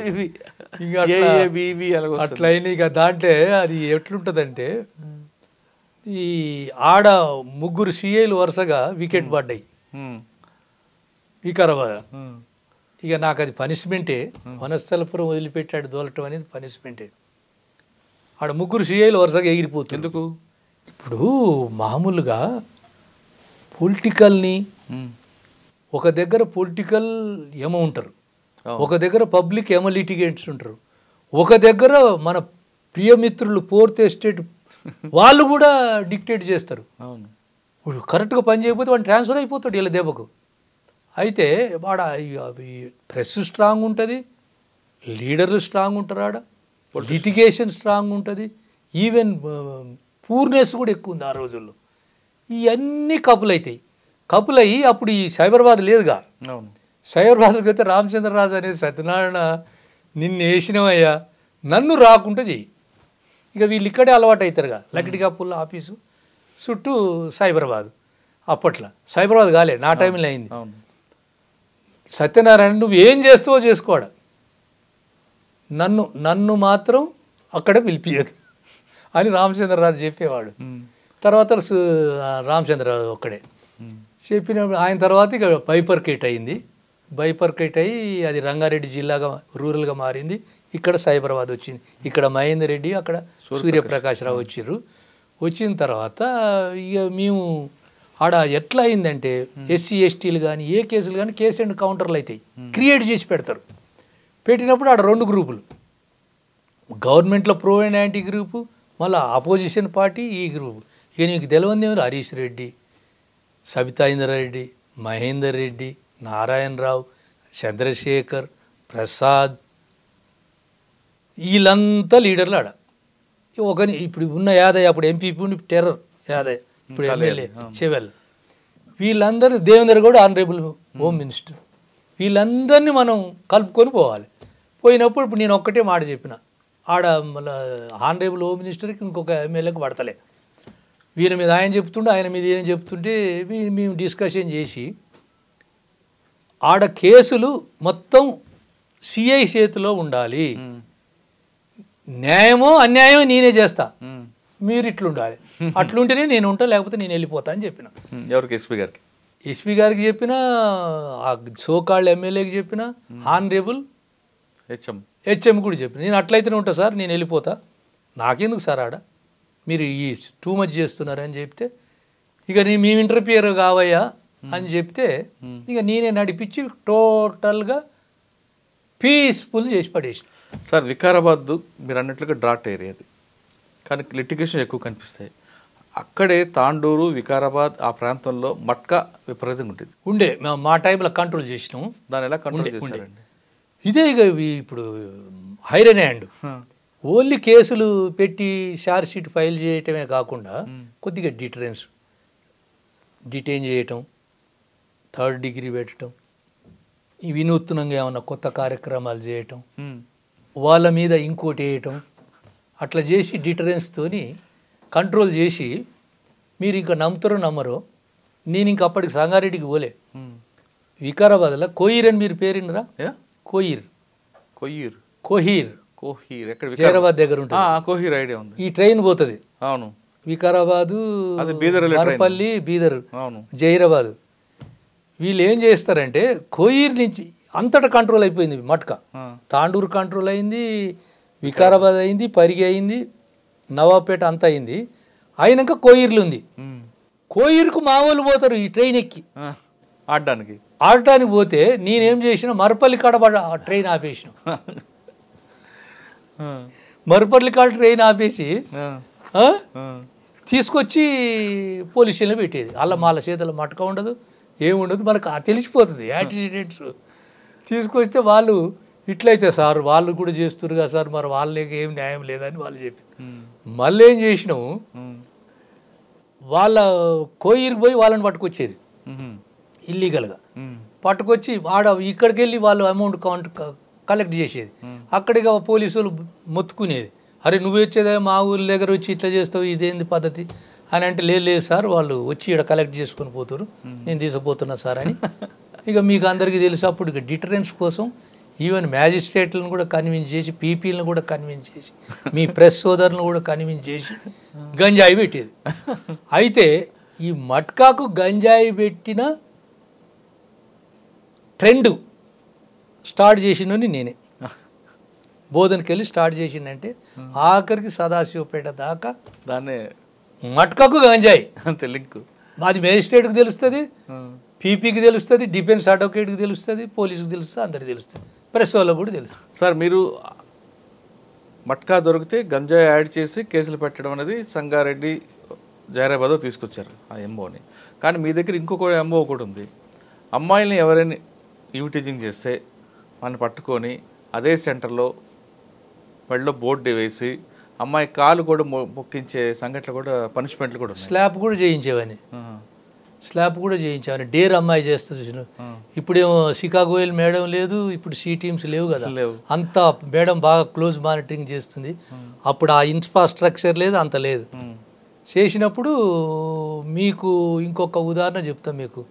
అట్లా అయినా ఇక దాంట్లో అది ఎట్లుంటుందంటే, ఈ ఆడ 3 సిఐలు వరుసగా వికెట్ పడ్డాయి వికారాబాద్. ఇక నాకు అది పనిష్మెంటే. వనస్థలిపురం వదిలిపెట్టాడు దోలటం అనేది పనిష్మెంటే. ఆడ 3 సిఐలు వరుసగా ఎగిరిపోతుంది. ఎందుకు? ఇప్పుడు మామూలుగా పొలిటికల్ని ఒక దగ్గర పొలిటికల్ ఏమో ఉంటారు, ఒక దగ్గర పబ్లిక్ ఏమో లిటిగేట్స్ ఉంటారు, ఒక దగ్గర మన ప్రియమిత్రులు 4th ఎస్టేట్ వాళ్ళు కూడా డిక్టేట్ చేస్తారు. ఇప్పుడు కరెక్ట్గా పని చేయకపోతే వాడు ట్రాన్స్ఫర్ అయిపోతాడు వీళ్ళ దెబ్బకు. అయితే వాడ ప్రెస్ స్ట్రాంగ్ ఉంటుంది, లీడర్లు స్ట్రాంగ్ ఉంటారు, ఆడ లిటిగేషన్ స్ట్రాంగ్ ఉంటుంది, ఈవెన్ పూర్నెస్ కూడా ఎక్కువ ఉంది ఆ రోజుల్లో. ఇవన్నీ కపుల్ అవుతాయి. కపుల్ అయ్యి అప్పుడు ఈ సైబరాబాద్ లేదుగా. సైబరాబాద్కి అయితే రామచంద్రరాజు అనేది సత్యనారాయణ నిన్ను వేసినవయ్యా, నన్ను రాకుండా చెయ్యి. ఇక వీళ్ళు ఇక్కడే అలవాటు అవుతారుగా. లక్డి కప్పుల్లో ఆఫీసు చుట్టూ సైబరాబాద్. అప్పట్లో సైబరాబాద్ కాలే, నా టైంలో అయింది. సత్యనారాయణ నువ్వు ఏం చేస్తావో చేసుకోవాడు, నన్ను మాత్రం అక్కడ పిలిపియదు అని రామచంద్రరాజు చెప్పేవాడు. తర్వాత రామచంద్రరాజు ఒక్కడే చెప్పినప్పుడు ఆయన తర్వాత ఇక బైపర్కేట్ అయింది. బైపర్కేట్ అయ్యి అది రంగారెడ్డి జిల్లాగా రూరల్గా మారింది. ఇక్కడ సైబరాబాద్ వచ్చింది. ఇక్కడ మహేందర్ రెడ్డి, అక్కడ సూర్యప్రకాశ్రావు వచ్చిర్రు. వచ్చిన తర్వాత ఇక మేము ఆడ ఎట్లా అయిందంటే ఎస్సీ ఎస్టీలు కానీ ఏ కేసులు కానీ కేసు అండ్ కౌంటర్లు అవుతాయి, క్రియేట్ చేసి పెడతారు. పెట్టినప్పుడు ఆడ 2 గ్రూపులు, గవర్నమెంట్లో ప్రో అండ్ యాంటీ గ్రూపు, మళ్ళీ ఆపోజిషన్ పార్టీ ఈ గ్రూపు. ఇక నీకు తెలియదు ఏమో హరీష్ రెడ్డి, సబితా ఇంద్రారెడ్డి, మహేందర్ రెడ్డి, నారాయణరావు, చంద్రశేఖర్, ప్రసాద్, వీళ్ళంతా లీడర్లు ఆడ. ఇప్పుడు ఉన్న యాదయ్య, అప్పుడు ఎంపీ, ఇప్పుడు టెర్రర్ యాదయ్య, ఇప్పుడు ఎమ్మెల్యే చెవెల్, వీళ్ళందరూ Devendra Goud honourable home minister, వీళ్ళందరినీ మనం కలుపుకొని పోవాలి. పోయినప్పుడు ఇప్పుడు నేను ఒక్కటే మాట చెప్పిన, ఆడ మళ్ళీ ఆనరేబుల్ హోమ్ మినిస్టర్కి ఇంకొక ఎమ్మెల్యేకి పడతలే, వీళ్ళ మీద ఆయన చెప్తుండే, ఆయన మీద ఏం చెప్తుంటే మేము డిస్కషన్ చేసి ఆడ కేసులు మొత్తం సిఐ చేతిలో ఉండాలి, న్యాయమో అన్యాయమో నేనే చేస్తా, మీరు ఇట్లుండాలి, అట్లుంటేనే నేను ఉంటా, లేకపోతే నేను వెళ్ళిపోతా అని చెప్పిన. ఎవరికి? ఎస్పీ గారికి చెప్పిన, ఆ సోకాళ్ళ ఎమ్మెల్యేకి చెప్పిన, ఆనరేబుల్ హెచ్ఎం కూడా చెప్పిన. నేను అట్లయితేనే ఉంటా సార్, నేను వెళ్ళిపోతా, నాకెందుకు సార్ ఆడ మీరు ఈ టూ మచ్ చేస్తున్నారని చెప్తే, ఇక మేము ఇంటర్ఫియర్ కావయ్యా అని చెప్తే ఇక నేనే నడిపించి టోటల్గా పీస్ఫుల్ చేసి పడేసి. సార్ వికారాబాద్ మీరు అన్నట్లుగా డ్రాట్ ఏరియా అది, కానీ లిటిగేషన్ ఎక్కువ కనిపిస్తాయి. అక్కడే తాండూరు, వికారాబాద్ ఆ ప్రాంతంలో మట్కా విపరీతంగా ఉంటుంది. ఉండే మా టైంలో కంట్రోల్ చేసినాము. దాన్ని ఎలా కంట్రోల్ చేశారండి? ఇదే ఇక ఇప్పుడు హైరన్ హ్యాండ్, ఓన్లీ కేసులు పెట్టి ఛార్జ్ షీట్ ఫైల్ చేయటమే కాకుండా కొద్దిగా డిటైన్ చేయటం, థర్డ్ డిగ్రీ పెట్టడం, ఈ వినూత్నంగా ఏమన్నా కొత్త కార్యక్రమాలు చేయటం, వాళ్ళ మీద ఇంకోటి వేయటం, అట్లా చేసి డిటరెన్స్తోని కంట్రోల్ చేసి, మీరు ఇంకా నమ్ముతారో నమ్మరో, నేను ఇంక అప్పటికి సంగారెడ్డికి పోలే, వికారాబాద్లో కోయిర్ అని మీరు పేరినరా? కోహీర్ జైరాబాద్ దగ్గర ఉంటుంది. ఈ ట్రైన్ పోతుంది, అవును, వికారాబాదు, మరపల్లి, బీదర్, జైరాబాద్. వీళ్ళు ఏం చేస్తారంటే కోయిర్ నుంచి అంతటా కంట్రోల్ అయిపోయింది మట్కా. తాండూరు కంట్రోల్ అయింది, వికారాబాద్ అయింది, పరిగి అయింది, నవాబ్పేట అంతా అయింది. అయినాక కోయిర్లు ఉంది. కోయిర్కు మా వాళ్ళు పోతారు ఈ ట్రైన్ ఎక్కి ఆడటానికి పోతే నేనేం చేసిన, మరపల్లి కాడ ట్రైన్ ఆపేసిన. మరపల్లి కాడ ట్రైన్ ఆపేసి తీసుకొచ్చి పోలీస్ స్టేషన్లో పెట్టేది. వాళ్ళ చేతుల మటక ఉండదు, ఏముండదు, మనకు తెలిసిపోతుంది యాక్సిడెంట్స్. తీసుకొస్తే వాళ్ళు ఇట్లయితే సార్ వాళ్ళు కూడా చేస్తున్నారు కదా సార్, మరి వాళ్ళకి ఏం న్యాయం లేదని వాళ్ళు చెప్పి, మళ్ళీ ఏం చేసినాము, వాళ్ళ కోయిరికి పోయి వాళ్ళని పట్టుకొచ్చేది ఇల్లీగల్గా. పట్టుకొచ్చి ఇక్కడికి వెళ్ళి వాళ్ళు అమౌంట్ కలెక్ట్ చేసేది. అక్కడికి పోలీసులు మొత్తుకునేది, అరే నువ్వు వచ్చేదా మా ఊరి దగ్గర వచ్చి ఇట్లా చేస్తావు, ఇదేంది పద్ధతి అని అంటే, లేదు సార్ వాళ్ళు వచ్చి ఇక్కడ కలెక్ట్ చేసుకొని పోతారు, నేను తీసుకుపోతున్నా సార్ అని. ఇక మీకు అందరికీ తెలుసు, అప్పుడు ఇక డిటరెన్స్ కోసం ఈవెన్ మ్యాజిస్ట్రేట్లను కూడా కన్విన్స్ చేసి, పీపీలను కూడా కన్విన్స్ చేసి, మీ ప్రెస్ సోదరులను కూడా కన్విన్స్ చేసి గంజాయి పెట్టేది. అయితే ఈ మట్కాకు గంజాయి పెట్టిన ట్రెండ్ స్టార్ట్ చేసినని నేనే. బోధనకి వెళ్ళి స్టార్ట్ చేసిందంటే ఆఖరికి సదాశివపేట దాకా దాన్నే మట్కాకు గంజాయి అంతే లింక్. మాది మేజిస్ట్రేట్కి తెలుస్తుంది, పీపీకి తెలుస్తుంది, డిఫెన్స్ అడ్వకేట్కి తెలుస్తుంది, పోలీసుకి తెలుస్తుంది, అందరికి తెలుస్తుంది, ప్రెస్ వాళ్ళకు కూడా తెలుస్తుంది. సార్ మీరు మట్కా దొరికితే గంజాయి యాడ్ చేసి కేసులు పెట్టడం అనేది సంగారెడ్డి, జైరాబాద్ తీసుకొచ్చారు ఆ ఎంఓని. కానీ మీ దగ్గర ఇంకొక ఎంఓ ఒకటి ఉంది, అమ్మాయిల్ని ఎవరైనా యూటీజింగ్ చేస్తే వాళ్ళని పట్టుకొని అదే సెంటర్లో మెడలో బోర్డు వేసి అమ్మాయి కాలు కూడా మొక్కించే సంఘటనలు కూడా, పనిష్మెంట్లు కూడా, స్లాబ్ కూడా చేయించామని డేర్ అమ్మాయి చేస్తే చూసిన. ఇప్పుడేమో షికాగోయల్ మేడం లేదు, ఇప్పుడు సి టీమ్స్ లేవు కదా, అంత మేడం బాగా క్లోజ్ మానిటరింగ్ చేస్తుంది. అప్పుడు ఆ ఇన్ఫ్రాస్ట్రక్చర్ లేదు, అంత లేదు. చేసినప్పుడు మీకు ఇంకొక ఉదాహరణ చెప్తాం మీకు,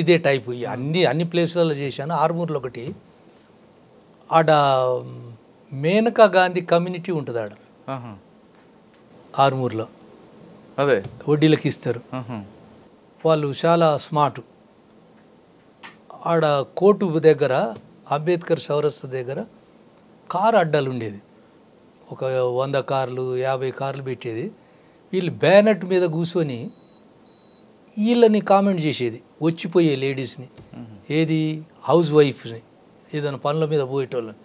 ఇదే టైపు అన్ని ప్లేసులలో చేశాను. ఆర్మూర్లో ఒకటి, ఆడ మేనకా గాంధీ కమ్యూనిటీ ఉంటుంది ఆడ ఆర్మూర్లో, అదే వడ్డీలకి ఇస్తారు వాళ్ళు, చాలా స్మార్ట్. ఆడ కోర్టు దగ్గర అంబేద్కర్ చౌరస్తా దగ్గర కారు అడ్డాలు ఉండేది, ఒక 100 కార్లు 50 కార్లు పెట్టేది. వీళ్ళు బ్యానెట్ మీద కూర్చొని వీళ్ళని కామెంట్ చేసేది, వచ్చిపోయే లేడీస్ని, ఏది హౌస్ వైఫ్ని, ఏదైనా పనుల మీద పోయేటోళ్ళని.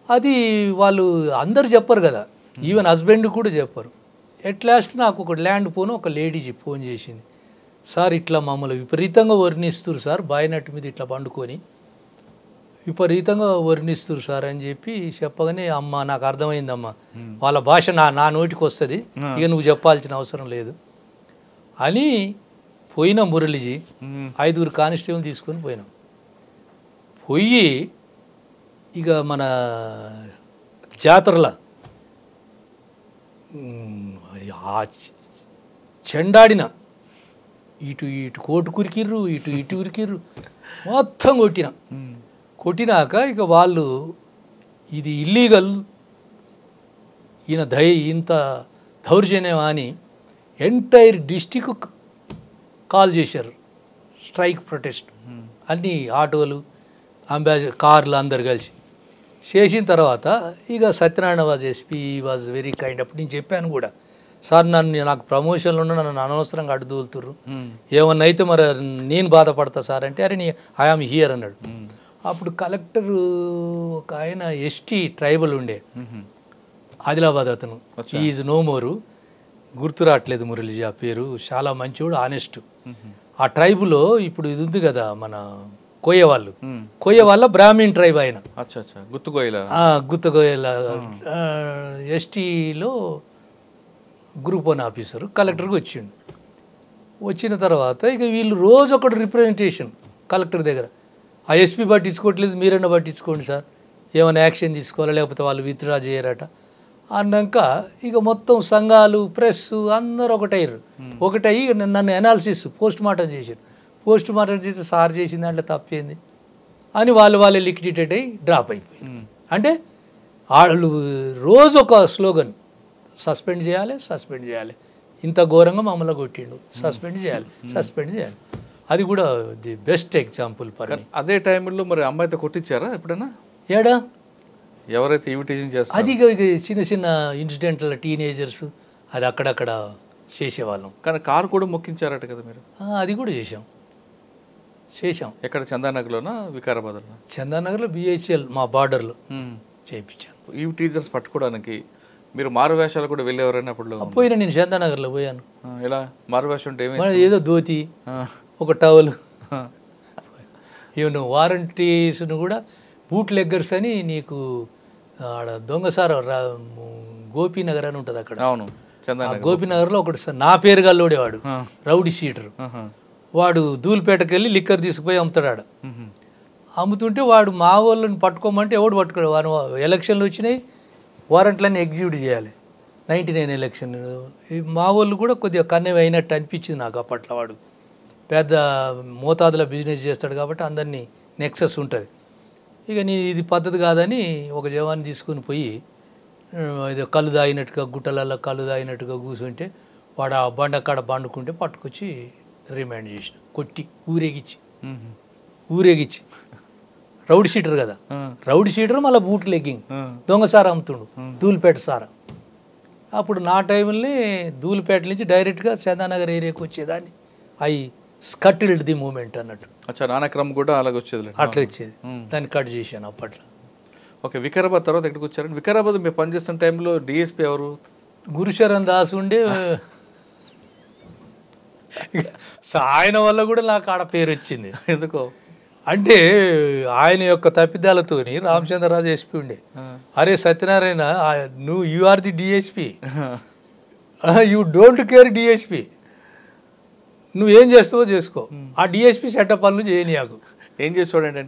అది వాళ్ళు అందరు చెప్పరు కదా, ఈవెన్ హస్బెండ్ కూడా చెప్పరు. ఎట్ లాస్ట్ నాకు ఒక ల్యాండ్ ఒక లేడీ ఫోన్ చేసింది, సార్ ఇట్లా మమ్మల్ని విపరీతంగా వర్ణిస్తున్నారు సార్, బాయినట్టు మీద ఇట్లా పండుకొని, విపరీతంగా వర్ణిస్తారు సార్ అని చెప్పి చెప్పగానే అమ్మ నాకు అర్థమైందమ్మా వాళ్ళ భాష నా నోటికి వస్తుంది, ఇక నువ్వు చెప్పాల్సిన అవసరం లేదు అని పోయిన మురళిజీ 5 కానిస్టేబుల్ తీసుకొని పోయినాం. పోయి ఇక మన జాతరల చెండాడిన ఇటు కోటు కురికిర్రు, ఇటు ఉరికిర్రు, మొత్తం కొట్టినాక ఇక వాళ్ళు ఇది ఇల్లీగల్, ఈయన ఇంత దౌర్జన్యం అని ఎంటైర్ డిస్టిక్ కాల్ చేశారు స్ట్రైక్ ప్రొటెస్ట్. అన్ని ఆటోలు, కార్లు అందరు కలిసి చేసిన తర్వాత ఇక Satyanarayana SP was very kind. అప్పుడు నేను చెప్పాను కూడా, సార్ నాకు ప్రమోషన్లు ఉన్న నన్ను అనవసరంగా అడ్డు తోలుతుర్రు, ఏమన్నా అయితే మరి నేను బాధపడతా సార్ అంటే, అరే ఐఆమ్ హియర్ అన్నాడు. అప్పుడు కలెక్టర్ ఒక ఆయన ఎస్టీ ట్రైబల్ ఉండే ఆదిలాబాద్, అతను ఈజ్ నో మోరు, గుర్తు రావట్లేదు మురళిజీ ఆ పేరు, చాలా మంచివాడు, ఆనెస్ట్. ఆ ట్రైబులో ఇప్పుడు ఇది ఉంది కదా మన కోయ వాళ్ళ బ్రాహ్మణ్ ట్రైబ్ ఆయన, గుత్తగోయల ఎస్టీలో గ్రూప్ 1 ఆఫీసర్ కలెక్టర్కి వచ్చిండు. వచ్చిన తర్వాత ఇక వీళ్ళు రోజు ఒకటి రిప్రజెంటేషన్ కలెక్టర్ దగ్గర, ఆ ఎస్పీ పట్టించుకోవట్లేదు, మీరైనా పట్టించుకోండి సార్, ఏమైనా యాక్షన్ తీసుకోవాలా లేకపోతే వాళ్ళు విత్డ్రా చేయరట అన్నాక ఇక మొత్తం సంఘాలు, ప్రెస్ అందరూ ఒకటయ్యి నన్ను అనాలిసిస్ పోస్ట్ మార్టం చేశారు. పోస్ట్ మార్టం చేసి సార్ చేసిన దాంట్లో తప్పేంది అని వాళ్ళే లిక్విడేట్ అయ్యి డ్రాప్ అయిపోయింది. అంటే వాళ్ళు రోజు ఒక స్లోగన్, సస్పెండ్ చేయాలి, ఇంత ఘోరంగా మమ్మల్ని కొట్టిండు, సస్పెండ్ చేయాలి. అది కూడా the best example for me. అదే టైంలో మరి అమ్మాయితో కొట్టించారా ఎప్పుడైనా? ఏడా ఎవరైతే ఈవిటీజింగ్ చేస్తారు అది చిన్న ఇన్సిడెంట్ల టీనేజర్స్ అది అక్కడక్కడ చేసేవాళ్ళం. కానీ కారు కూడా మొక్కించారట కదా మీరు? అది కూడా చేసాం. ఎక్కడ? చందానగర్లోనా వికారాబాద్లో? చందానగర్లో BHL మా బార్డర్లో చేయించాను. ఈవిటీజర్స్ పట్టుకోవడానికి మీరు మారువేషాలు కూడా వెళ్ళేవారని అప్పుడు? పోయినా, నేను చందానగర్లో పోయాను. ఎలా మారువేషం అంటే? ఏదో ధోతి, ఒక టవల్, ఈవెన్ వారంటీస్ను కూడా బూట్ లెగ్గర్స్ అని నీకు ఆడ దొంగసార గోపీనగర్ అని ఉంటుంది అక్కడ. అవును, గోపీనగర్లో ఒకటి నా పేరు గల్లోడేవాడు, రౌడీ షీటర్ వాడు. ధూల్పేటకి వెళ్ళి లిక్కర్ తీసుకుపోయి అమ్ముతాడు. ఆడ అమ్ముతుంటే వాడు మా వాళ్ళని పట్టుకోమంటే ఎవడు పట్టుకోడు. వాడు ఎలక్షన్లు వచ్చినాయి, వారంట్లన్నీ ఎగ్జిక్యూట్ చేయాలి. 99 ఎలక్షన్ మా వాళ్ళు కూడా కొద్దిగా కన్నెవి అయినట్టు అనిపించింది నాకు అప్పట్లో. వాడు పెద్ద మోతాదులో బిజినెస్ చేస్తాడు కాబట్టి అందరినీ నెక్సెస్ ఉంటుంది. ఇక ఇది పద్ధతి కాదని ఒక జవాన్ని తీసుకుని పోయి ఇది కళ్ళు తాగినట్టుగా, గుట్టలలో కళ్ళు తాగినట్టుగా కూర్చుంటే వాడు ఆ బండకాడ బండుకుంటే పట్టుకొచ్చి రిమాండ్ చేసిన, కొట్టి ఊరేగిచ్చి రౌడీ షీటర్ కదా, రౌడీ షీటర్ మళ్ళీ బూట్ లెగ్గింగ్, దొంగసార అమ్ముతుండు, ధూల్పేట సారా. అప్పుడు నా టైంలో ధూల్పేట నుంచి డైరెక్ట్గా చందానగర్ ఏరియాకి వచ్చేదాన్ని. అవి స్కటిల్డ్ ది మూమెంట్ అన్నట్టు. నానక్రమ్ కూడా అలాగే వచ్చేది, అట్లా వచ్చేది. దాన్ని కట్ చేశాను అప్పట్లో. ఓకే, వికారాబాద్ తర్వాత ఎక్కడికి వచ్చారండి? వికారాబాద్ మీరు పనిచేస్తున్న టైంలో డిఎస్పీ ఎవరు? గురుశరణ్ దాస్ ఉండే. ఆయన వల్ల కూడా నాకు ఆడ పేరు వచ్చింది. ఎందుకో అంటే ఆయన యొక్క తప్పిదాలతో రామచంద్రరాజు ఎస్పీ ఉండే, అరే Satyanarayana you are the DSP, you don't care DSP, నువ్వేం చేస్తావో చేసుకో, ఆ డిఎస్పీ సెటప్ పనులు చేయని నాకు. ఏం చేస్తాడంటే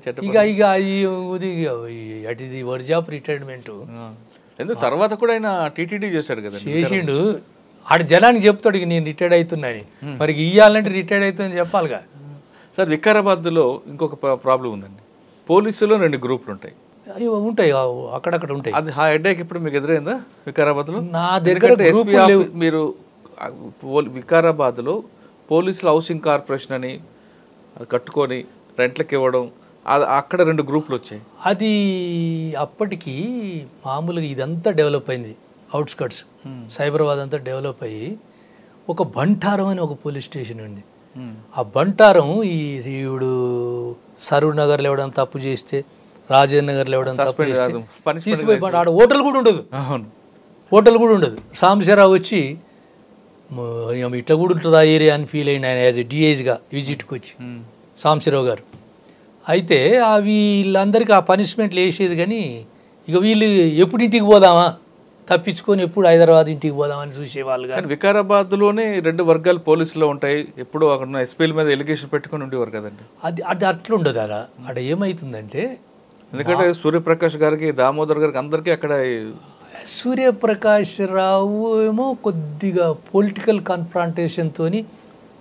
అట్ ఇది వర్జ్ ఆఫ్ రిటైర్మెంట్. ఎందుకు తర్వాత కూడా ఆయన టీటీడీ చేశాడు కదా, చేసిండు. ఆడ జనానికి చెప్తాడు ఇక నేను రిటైర్డ్ అవుతున్నాని, మరి ఇయ్యాలంటే రిటైర్డ్ అవుతుందని చెప్పాలిగా. సార్ వికారాబాద్లో ఇంకొక ప్రాబ్లం ఉందండి, పోలీసులో 2 గ్రూపులు ఉంటాయి. ఉంటాయి, అక్కడక్కడ ఉంటాయి. అది ఆ హెడ్ఏక్ ఇప్పుడు మీకు ఎదురైందా వికారాబాద్లో? నా దగ్గర మీరు వికారాబాద్లో పోలీసులు హౌసింగ్ కార్పొరేషన్ అని అది కట్టుకొని రెంట్లకు ఇవ్వడం, అక్కడ 2 గ్రూపులు వచ్చాయి. అది అప్పటికి మామూలుగా ఇదంతా డెవలప్ అయింది, అవుట్స్కట్స్ సైబరాబాద్ అంతా డెవలప్ అయ్యి ఒక బంటారం అని ఒక పోలీస్ స్టేషన్ ఉంది. ఆ బంటారం ఈవిడు సరూర్ నగర్లో ఇవ్వడం తప్పు చేస్తే, రాజేంద్ర నగర్లో ఇవ్వడం తప్పు చేస్తే తీసుకుపోయి ఆడ హోటల్ కూడా ఉండదు. సాంబశివరావు వచ్చి ఇట్లా కూడా ఉంటుంది ఆ ఏరియా అని ఫీల్ అయిన ఆయన యాజ్ ఎ డిఐజ్గా విజిట్కి వచ్చి, సాంబశివరావు గారు అయితే వీళ్ళందరికీ ఆ పనిష్మెంట్లు వేసేది, కానీ ఇక వీళ్ళు ఎప్పుడు ఇంటికి పోదామా తప్పించుకొని ఎప్పుడు హైదరాబాద్ ఇంటికి పోదామని చూసేవాళ్ళు. కానీ వికారాబాద్లోనే 2 వర్గాలు పోలీసులో ఉంటాయి, ఎప్పుడు అక్కడ ఎస్పీల మీద ఎలిగేషన్ పెట్టుకొని ఉండేవారు కదండి. అది అట్లా ఉండదు. అక్కడ ఏమవుతుందంటే, ఎందుకంటే సూర్యప్రకాష్ గారికి, దామోదర్ గారికి అందరికీ అక్కడ సూర్యప్రకాష్ రావు ఏమో కొద్దిగా పొలిటికల్ కన్ఫ్రాంటేషన్తో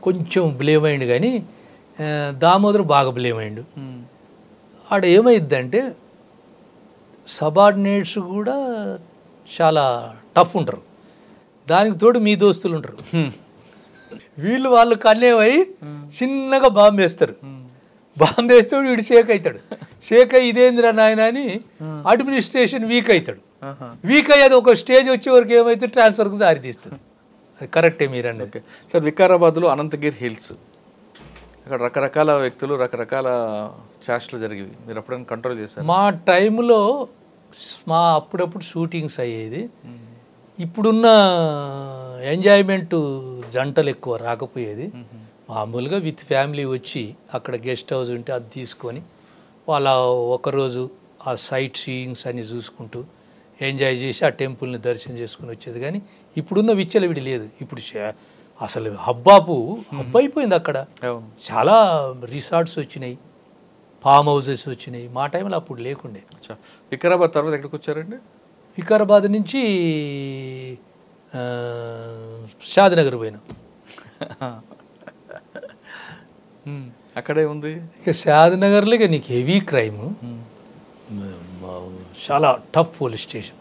కొంచెం బ్లేమ్ అయ్యిండు, కానీ దామోదర్ బాగా బ్లేమ్ అయ్యిండు. ఆడ ఏమైందంటే సబార్డినేట్స్ కూడా చాలా టఫ్ ఉంటారు, దానికి తోడు మీ దోస్తులు ఉంటారు. వాళ్ళు కన్నేమై చిన్నగా బాంబు వేస్తారు. బాంబు వేస్తాడు, వీడు షేక్ అవుతాడు. షేక్ అయ్యి ఇదేంద్రా నాయన అని అడ్మినిస్ట్రేషన్ వీక్ అవుతాడు. వీక్ అయ్యేది ఒక స్టేజ్ వచ్చే వరకు ఏమైతే ట్రాన్స్ఫర్కి దారి తీస్తుంది. అది కరెక్టే మీరు అన్నది. సార్, వికారాబాద్లో అనంతగిరి హిల్స్, అక్కడ రకరకాల వ్యక్తులు, రకరకాల చాష్లు జరిగేవి. మీరు ఎప్పుడైనా కంట్రోల్ చేశారు? మా టైంలో అప్పుడప్పుడు షూటింగ్స్ అయ్యేది. ఇప్పుడున్న ఎంజాయ్మెంట్ జంటలు ఎక్కువ రాకపోయేది. మామూలుగా విత్ ఫ్యామిలీ వచ్చి అక్కడ గెస్ట్ హౌస్ ఉంటే అది తీసుకొని వాళ్ళ ఒకరోజు ఆ సైట్ సీయింగ్స్ అన్ని చూసుకుంటూ ఎంజాయ్ చేసి ఆ టెంపుల్ని దర్శనం చేసుకుని వచ్చేది. కానీ ఇప్పుడున్న విచ్చలవిడి లేదు. ఇప్పుడు అసలు హబ్ అయిపోయింది. అక్కడ చాలా రిసార్ట్స్ వచ్చినాయి, ఫామ్ హౌసెస్ వచ్చినాయి. మా టైంలో అప్పుడు లేకుండే. వికారాబాద్ తర్వాత ఎక్కడికి వచ్చారండి? వికారాబాద్ నుంచి షాద్నగర్ పోయినా. అక్కడే ఉంది. ఇక షాద్నగర్లో ఇక నీకు హెవీ క్రైమ్, చాలా టఫ్ పోలీస్ స్టేషన్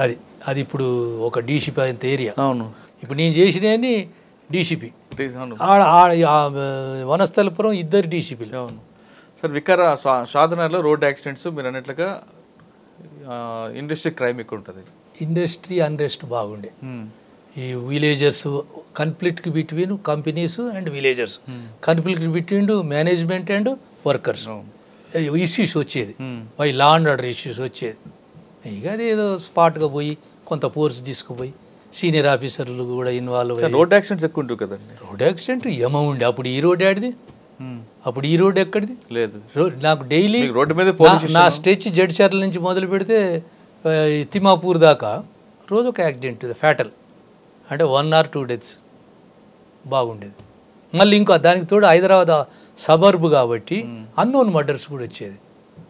అది. ఇప్పుడు ఒక డీసీపీ అంత ఏరియా. అవును. ఇప్పుడు నేను చేసినవన్నీ డీసీపీ. వనస్థలపురం 2 డీసీపీలు. అవును సార్. షాద్నగర్లో రోడ్ యాక్సిడెంట్స్ మీరు అన్నట్లుగా ఇండస్ట్రీ క్రైమ్ ఎక్కువ ఉంటుంది. ఇండస్ట్రీ అన్రెస్ట్ బాగుండే. ఈ villagers conflict between companies and villagers, conflict between management and workers issues వచ్చేది. లా అండ్ ఆర్డర్ ఇష్యూస్ వచ్చేది. ఇక అది ఏదో స్పాట్గా పోయి కొంత ఫోర్స్ తీసుకుపోయి సీనియర్ ఆఫీసర్లు కూడా ఇన్వాల్వ్ అయ్యి. రోడ్ యాక్సిడెంట్స్ ఎక్కువ ఉంటుంది కదండి. రోడ్ యాక్సిడెంట్ ఉండే. అప్పుడు ఈ రోడ్ ఆడిది, అప్పుడు ఈ రోడ్ ఎక్కడిది లేదు. నాకు డైలీ రోడ్డు మీద నా స్టెచ్ జడ్చర్ల నుంచి మొదలు పెడితే తిమ్మాపూర్ దాకా రోజు ఒక యాక్సిడెంట్, ఫ్యాటల్. అంటే 1 or 2 డెత్స్ బాగుండేది. మళ్ళీ ఇంకో దానికి తోడు హైదరాబాద్ సబర్బ్ కాబట్టి అన్నోన్ మర్డర్స్ కూడా వచ్చేది.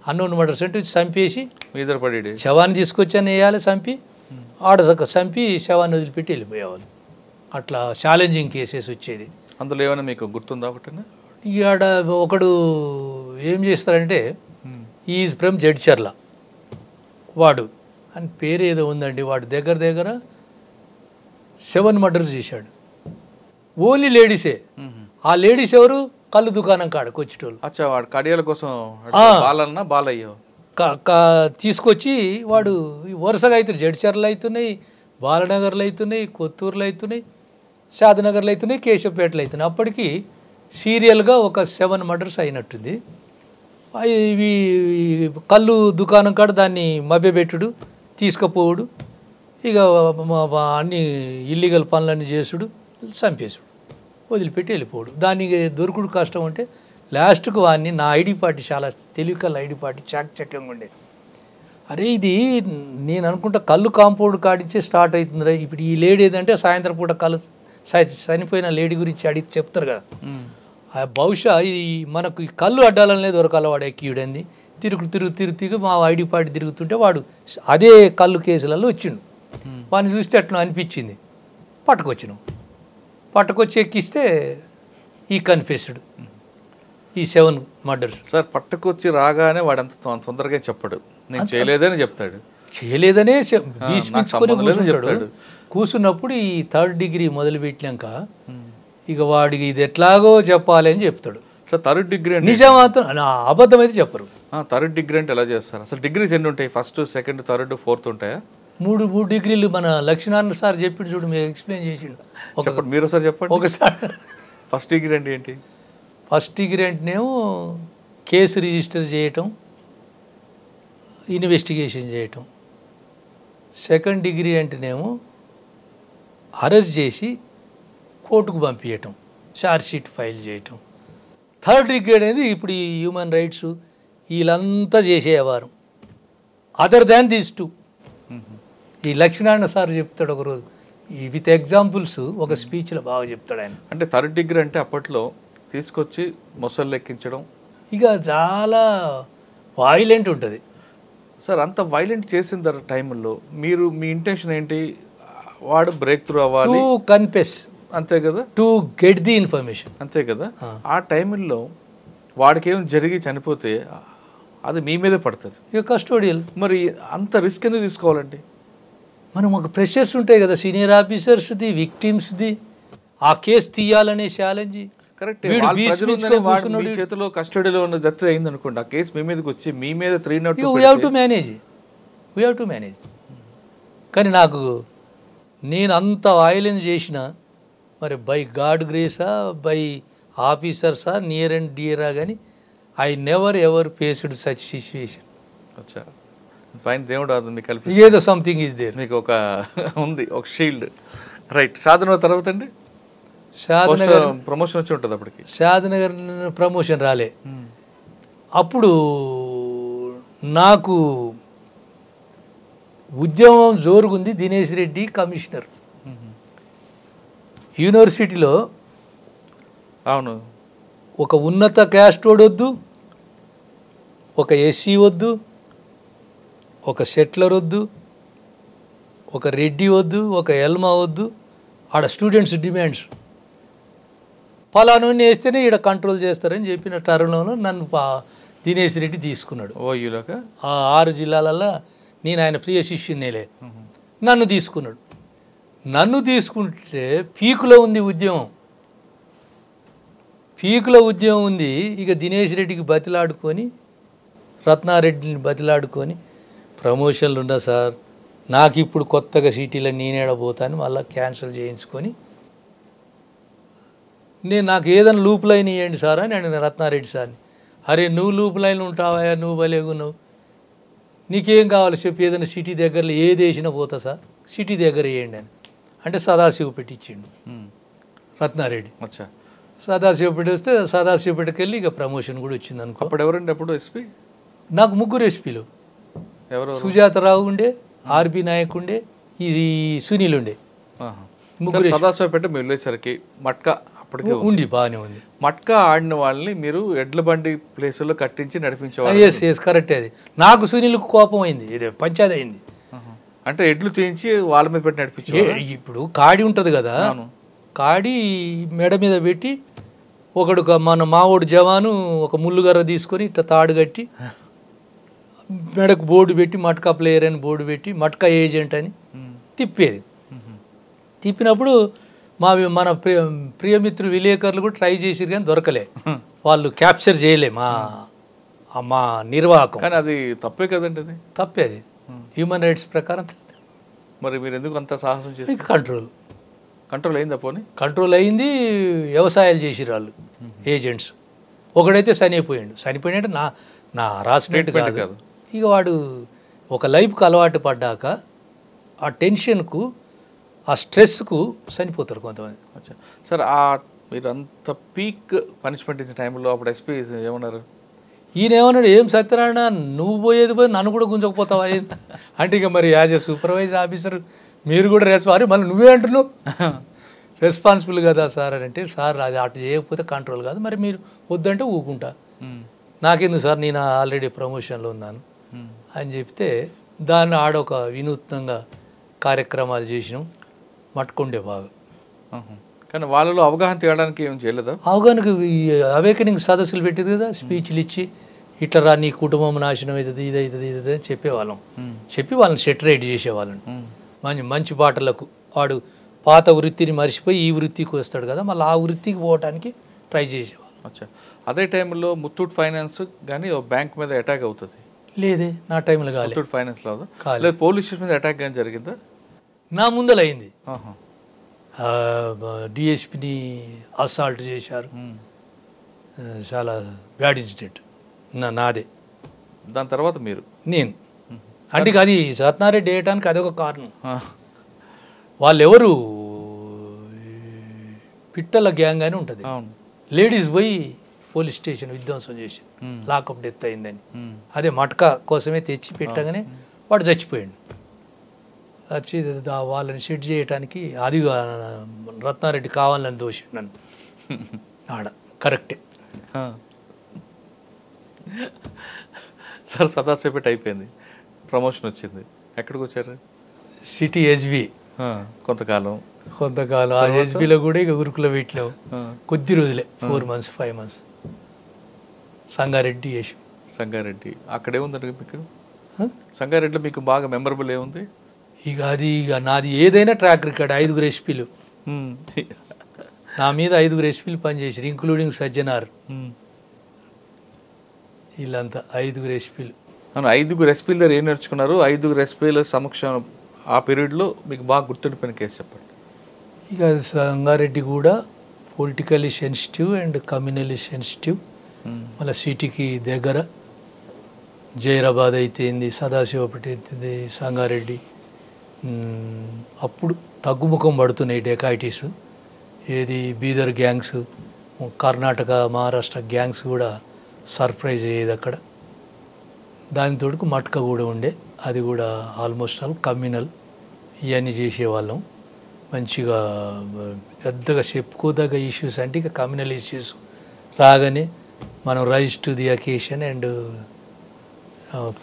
అన్నోన్ మర్డర్స్ అంటే చంపేసి మీద పడి శవాన్ని తీసుకొచ్చాను వేయాలి, చంపి చంపి శవాన్ని వదిలిపెట్టి వెళ్ళిపోయేవాళ్ళు. అట్లా ఛాలెంజింగ్ కేసెస్ వచ్చేది. అందులో ఏమైనా మీకు గుర్తుందా? ఒకటి ఇక్కడ ఒకడు ఏం చేస్తారంటే ఈజ్ ఫ్రమ్ జడ్చర్ల, వాడు అని పేరు ఏదో ఉందండి. వాడు దగ్గర 7 మర్డర్స్ చేశాడు. ఓన్లీ లేడీసే. ఆ లేడీస్ ఎవరు? కళ్ళు దుకాణం కాడకు వచ్చేటోళ్ళు. అచ్చా, వాడు కడియాల కోసం బాలయ్యో తీసుకొచ్చి వాడు వరుసగా అవుతున్నాయి. జడ్చర్లు అవుతున్నాయి, బాలనగర్లు అవుతున్నాయి, కొత్తూరులో అవుతున్నాయి, షాద్నగర్లో అవుతున్నాయి, కేశవపేటలు అవుతున్నాయి. అప్పటికి సీరియల్గా ఒక 7 మర్డర్స్ అయినట్టుంది. ఇవి కళ్ళు దుకాణం కాడ దాన్ని మభ్యపెట్టుడు, తీసుకుపోవుడు, ఇక అన్ని ఇల్లీగల్ పనులన్నీ చేసుడు, చంపేసుడు, వదిలిపెట్టి వెళ్ళిపోడు. దానికి దొరుకుడు కష్టం. అంటే లాస్ట్కు వాడిని నా ఐడి పార్టీ, చాలా తెలివికల్ ఐడి పార్టీ, చాకచక్యంగా ఉండేది. అరే ఇది నేను అనుకుంటా కళ్ళు కాంపౌండ్ కాడించే స్టార్ట్ అవుతుందిరా. ఇప్పుడు ఈ లేడీ ఏదంటే సాయంత్రం పూట కళ్ళు చనిపోయిన లేడీ గురించి అడిగి చెప్తారు కదా. బహుశా ఇది మనకు ఈ కళ్ళు అడ్డాలనే దొరకాల. వాడు ఎక్కియుడంది తిరుగు మా ఐడి పార్టీ తిరుగుతుంటే వాడు అదే కళ్ళు కేసులలో వచ్చిండు. వాడిని చూస్తే అట్లా అనిపించింది. పట్టుకొచ్చి ఎక్కిస్తే ఈ కన్ఫెస్డ్ ఈ 7 మర్డర్స్. సార్, పట్టుకొచ్చి రాగానే వాడు అంత తొందరగా చెప్పడు, నేను చేయలేదని చెప్తాడు. చేయలేదనే భీష్మించుకొని కూర్చుంటాడు. కూర్చున్నప్పుడు ఈ 3rd డిగ్రీ మొదలుపెట్టినాక ఇక వాడికి ఇది ఎట్లాగో చెప్పాలి అని చెప్తాడు. సార్, 3rd డిగ్రీ నిజం మాత్రం అబద్ధం అయితే చెప్పరు. 3rd డిగ్రీ అంటే ఎలా చేస్తారు? అసలు డిగ్రీస్ ఎన్ని ఉంటాయి? 1st, 2nd, 3rd, 4th ఉంటాయా? 3 డిగ్రీలు. మన లక్ష్మీనారాయణ సార్ చెప్పిండు చూడు, మీరు ఎక్స్ప్లెయిన్ చేసిండు. మీరు ఒకసారి చెప్పండి. ఒకసారి 1st డిగ్రీ అంటే ఏంటి? 1st డిగ్రీ అంటేనేమో కేసు రిజిస్టర్ చేయటం, ఇన్వెస్టిగేషన్ చేయటం. 2nd డిగ్రీ అంటేనేమో అరెస్ట్ చేసి కోర్టుకు పంపించటం, ఛార్జ్ షీట్ ఫైల్ చేయటం. థర్డ్ డిగ్రీ అనేది ఇప్పుడు ఈ హ్యూమన్ రైట్స్ వీళ్ళంతా చేసేవారు. Other than these two. ఈ లక్ష్మీనారాయణ సార్ చెప్తాడు ఒకరోజు ఈ విత్ ఎగ్జాంపుల్స్ ఒక స్పీచ్లో బాగా చెప్తాడు ఆయన. అంటే థర్డ్ డిగ్రీ అంటే అప్పట్లో తీసుకొచ్చి మొసళ్ళు ఎక్కించడం ఇక చాలా వైలెంట్ ఉంటుంది సార్. అంత వైలెంట్ చేసిన టైంలో మీరు మీ ఇంటెన్షన్ ఏంటి? వాడు బ్రేక్ త్రూ అవ్వాలి, టు కన్ఫెస్, అంతే కదా, టు గెట్ ది ఇన్ఫర్మేషన్, అంతే కదా. ఆ టైంలో వాడికి ఏం జరిగి చనిపోతే అది మీ మీదే పడుతుంది ఇక కస్టోడియల్. మరి అంత రిస్క్ ఎందుకు తీసుకోవాలండి? మనం ఒక ప్రెషర్స్ ఉంటాయి కదా సీనియర్ ఆఫీసర్స్ది, విక్టిమ్స్ది, ఆ కేసు తీయాలనే ఛాలెంజ్. కరెక్ట్. చేతిలో కస్టడీలో ఉన్న డెత్ అయింది అనుకోండి, ఆ కేసు మీ మీదకి వచ్చి మీ మీద 302 వీ హ్యావ్ టు మేనేజ్. కానీ నాకు నేను అంత వైలెన్స్ చేసిన మరి బై గాడ్ గ్రేసా, బై ఆఫీసర్సా, నియర్ అండ్ డియరా, కానీ I never ever faced such situation. అచ్చా, పైన దేవుడు అది మీకు కలిపి ఏదో సంథింగ్ ఈజ్ దేర్, మీకు ఒక ఉంది, ఒక షీల్డ్. రైట్. సాధన తర్వాత అండి షాద్నగర్ ప్రమోషన్ వచ్చి ఉంటుంది అప్పటికి. షాద్నగర్ ప్రమోషన్ రాలే. అప్పుడు నాకు ఉద్యమం జోరుగుంది. దినేష్ రెడ్డి కమిషనర్ యూనివర్సిటీలో. అవును. ఒక ఉన్నత క్యాస్ట్ వద్దు, ఒక ఎస్సీ వద్దు, ఒక సెటిలర్ వద్దు, ఒక రెడ్డి వద్దు, ఒక ఎల్మా వద్దు. ఆడ స్టూడెంట్స్ డిమాండ్స్ ఫలానా వేస్తేనే ఈడ కంట్రోల్ చేస్తారని చెప్పిన తరుణంలో నన్ను దినేష్ రెడ్డి తీసుకున్నాడు. ఆ 6 జిల్లాలలో నేను ఆయన ప్రియ శిష్యునేలే. నన్ను తీసుకున్నాడు. నన్ను తీసుకుంటే పీకులో ఉంది ఉద్యమం, పీకులో ఉద్యమం ఉంది. ఇక దినేష్ రెడ్డికి బతిలాడుకొని, రత్నారెడ్డిని బతిలాడుకొని, ప్రమోషన్లు ఉండా సార్, నాకు ఇప్పుడు కొత్తగా సిటీలో నేనేడబోతాను, మళ్ళీ క్యాన్సిల్ చేయించుకొని నాకు ఏదైనా లూప్ లైన్ ఇవ్వండి సార్ అని నేను రత్నారెడ్డి సార్ని. అరే నువ్వు లూప్ లైన్లు ఉంటావా, నువ్వు భలేగు, నువ్వు నీకేం కావాలి చెప్పి, ఏదైనా సిటీ దగ్గరలో ఏది వేసినా పోతా సార్, సిటీ దగ్గర వేయండి అని అంటే సదాశివ పెట్టించిండు రత్నారెడ్డి. సదాశివపేట వస్తే సదాశివపేటకి వెళ్ళి ఇక ప్రమోషన్ కూడా వచ్చింది అనుకో. అప్పుడు ఎవరండి అప్పుడు ఎస్పీ? నాకు 3 ఎస్పీలు. ఎవరు? సుజాతరావు ఉండే, ఆర్బి నాయక్ ఉండే, ఈ సునీల్ ఉండే. 3 సదాశివపేట మీరు వెళ్ళేసరికి మట్కా అప్పటికి ఉండి బాగానే ఉంది. మట్కా ఆడిన వాళ్ళని మీరు ఎడ్ల బండి ప్లేసుల్లో కట్టించి నడిపించేవాళ్ళు. ఎస్ కరెక్టే. అది నాకు సునీల్కు కోపం అయింది, ఇది పంచాయతీ అయింది. అంటే ఎడ్లు తీయించి వాళ్ళ మీద పెట్టి నడిపించేవాళ్ళు. ఇప్పుడు కాడి ఉంటుంది కదా, కాడి మెడ మీద పెట్టి ఒకడు మన మావోడు జవాను ఒక ముళ్ళుగర్ర తీసుకొని ఇట్లా తాడు కట్టి మెడకు బోర్డు పెట్టి మట్కా ప్లేయర్ అని బోర్డు పెట్టి మట్కా ఏజెంట్ అని తిప్పేది. తిప్పినప్పుడు మన ప్రియమిత్రులు విలేకరులు కూడా ట్రై చేసిరు కానీ దొరకలే, వాళ్ళు క్యాప్చర్ చేయలే మా నిర్వాహకం. కానీ అది తప్పే కదండి, అది తప్పే, అది హ్యూమన్ రైట్స్ ప్రకారం. మరి మీరు ఎందుకు అంత సాహసం చేసి? కంట్రోల్ అయిందా? పోనీ కంట్రోల్ అయింది. వ్యవసాయాలు చేసిరు వాళ్ళు ఏజెంట్స్. ఒకడైతే చనిపోయాడు నా హరాస్మెంట్ కాదు. ఇక వాడు ఒక లైఫ్కి అలవాటు పడ్డాక ఆ టెన్షన్కు, ఆ స్ట్రెస్కు చనిపోతారు కొంతమంది. సార్ మీరు అంత పీక్ పనిష్మెంట్ ఇచ్చిన టైంలో అప్పుడు ఎస్పీ ఏమన్నారు? ఈయన ఏమన్నాడు, ఏం సత్యనారాయణ నువ్వు పోయేది పోయి నన్ను కూడా గుంజకపోతావా అంటే, ఇక మరి యాజ్ ఎ సూపర్వైజ్ ఆఫీసర్ మీరు కూడా మళ్ళీ నువ్వే అంటున్నావు రెస్పాన్సిబుల్ కదా సార్ అని అంటే, సార్ అది అటు చేయకపోతే కంట్రోల్ కాదు, మరి మీరు వద్దంటే ఊకుంటా, నాకెందుకు సార్ నేను ఆల్రెడీ ప్రమోషన్లో ఉన్నాను అని చెప్తే దాన్ని ఆడొక వినూత్నంగా కార్యక్రమాలు చేసినాం. మట్టుకుండే బాగా. కానీ వాళ్ళలో అవగాహన తేయడానికి ఏం చేయలేదా? అవగాహనకు అవేకనింగ్ సదస్సులు పెట్టేది కదా, స్పీచ్లు ఇచ్చి ఇట్లా రా నీ కుటుంబం నాశనం అవుతుంది, ఇది అవుతుంది, ఇది అని చెప్పేవాళ్ళం. చెప్పి వాళ్ళని సెటరేట్ చేసేవాళ్ళని మంచి బాటలకు. వాడు పాత వృత్తిని మర్చిపోయి ఈ వృత్తికి వస్తాడు కదా, మళ్ళీ ఆ వృత్తికి పోవడానికి ట్రై చేసేవాళ్ళం. అచ్చా, అదే టైంలో ముత్తూట్ ఫైనాన్స్ కానీ బ్యాంక్ మీద అటాక్ అవుతుంది? లేదే, నా టైంలో కాలేదు. ముత్తూట్ ఫైనాన్స్ లేదు, పోలీస్ స్టేషన్ మీద అటాక్ కానీ జరిగిందా? నా ముందల అయింది. డిఎస్పిని అసాల్ట్ చేశారు, చాలా బ్యాడ్ ఇన్సిడెంట్ నాదే. దాని తర్వాత నేను అంటే అది రత్నారెడ్డి వేయటానికి అదొక కారణం. వాళ్ళెవరు పిట్టల గ్యాంగ్ అని ఉంటుంది, లేడీస్ పోయి పోలీస్ స్టేషన్ విధ్వంసం చేసి లాకప్ డెత్ అయిందని. అదే మటకా కోసమే తెచ్చి పెట్టగానే వాడు చచ్చిపోయాడు. వచ్చి వాళ్ళని సెట్ చేయడానికి అది రత్నారెడ్డి కావాలని దోషిండు నన్ను ఆడ. కరెక్టే సార్. సదాసేపట్ అయిపోయింది, ప్రమోషన్ వచ్చింది, ఎక్కడికి వచ్చారు? City SB. కొంతకాలం ఆ ఎస్బీలో కూడా ఇక ఉరుకులో పెట్టినాం కొద్ది రోజులే, 4 months 5 months. సంగారెడ్డి చేసి. సంగారెడ్డి అక్కడే ఉందండి మీకు? సంగారెడ్డిలో మీకు బాగా మెమరబుల్ ఏముంది? ఇక నాది ఏదైనా ట్రాక్ రికార్డ్. 5 ఎస్పీలు నా మీద 5 ఎస్పీలు పనిచేసారు, ఇంక్లూడింగ్ సజ్జనార్. వీళ్ళంతా 5 ఎస్పీలు. 5 ఎస్పీల దగ్గర ఏం నేర్చుకున్నారు? 5 ఎస్పీల సమక్షం ఆ పీరియడ్లో మీకు బాగా గుర్తుండిపోయిన కేసు చెప్పండి. ఇక సంగారెడ్డి కూడా politically sensitive and communally sensitive. మళ్ళీ సిటీకి దగ్గర జైరాబాద్ అయితేంది, సదాశివపేట అవుతుంది, సంగారెడ్డి. అప్పుడు తగ్గుముఖం పడుతున్నాయి డెకాయిటీస్. ఏది బీదర్ గ్యాంగ్స్, కర్ణాటక మహారాష్ట్ర గ్యాంగ్స్ కూడా సర్ప్రైజ్ అయ్యేది అక్కడ. దానితోడుకు మట్క కూడా ఉండే, అది కూడా ఆల్మోస్ట్ ఆల్ కమ్యూనల్. ఇవన్నీ చేసేవాళ్ళం మంచిగా. పెద్దగా చెప్పుకోదగ్గ ఇష్యూస్ అంటే ఇక కమ్యూనల్ ఇష్యూస్ రాగానే మనం rise to the occasion and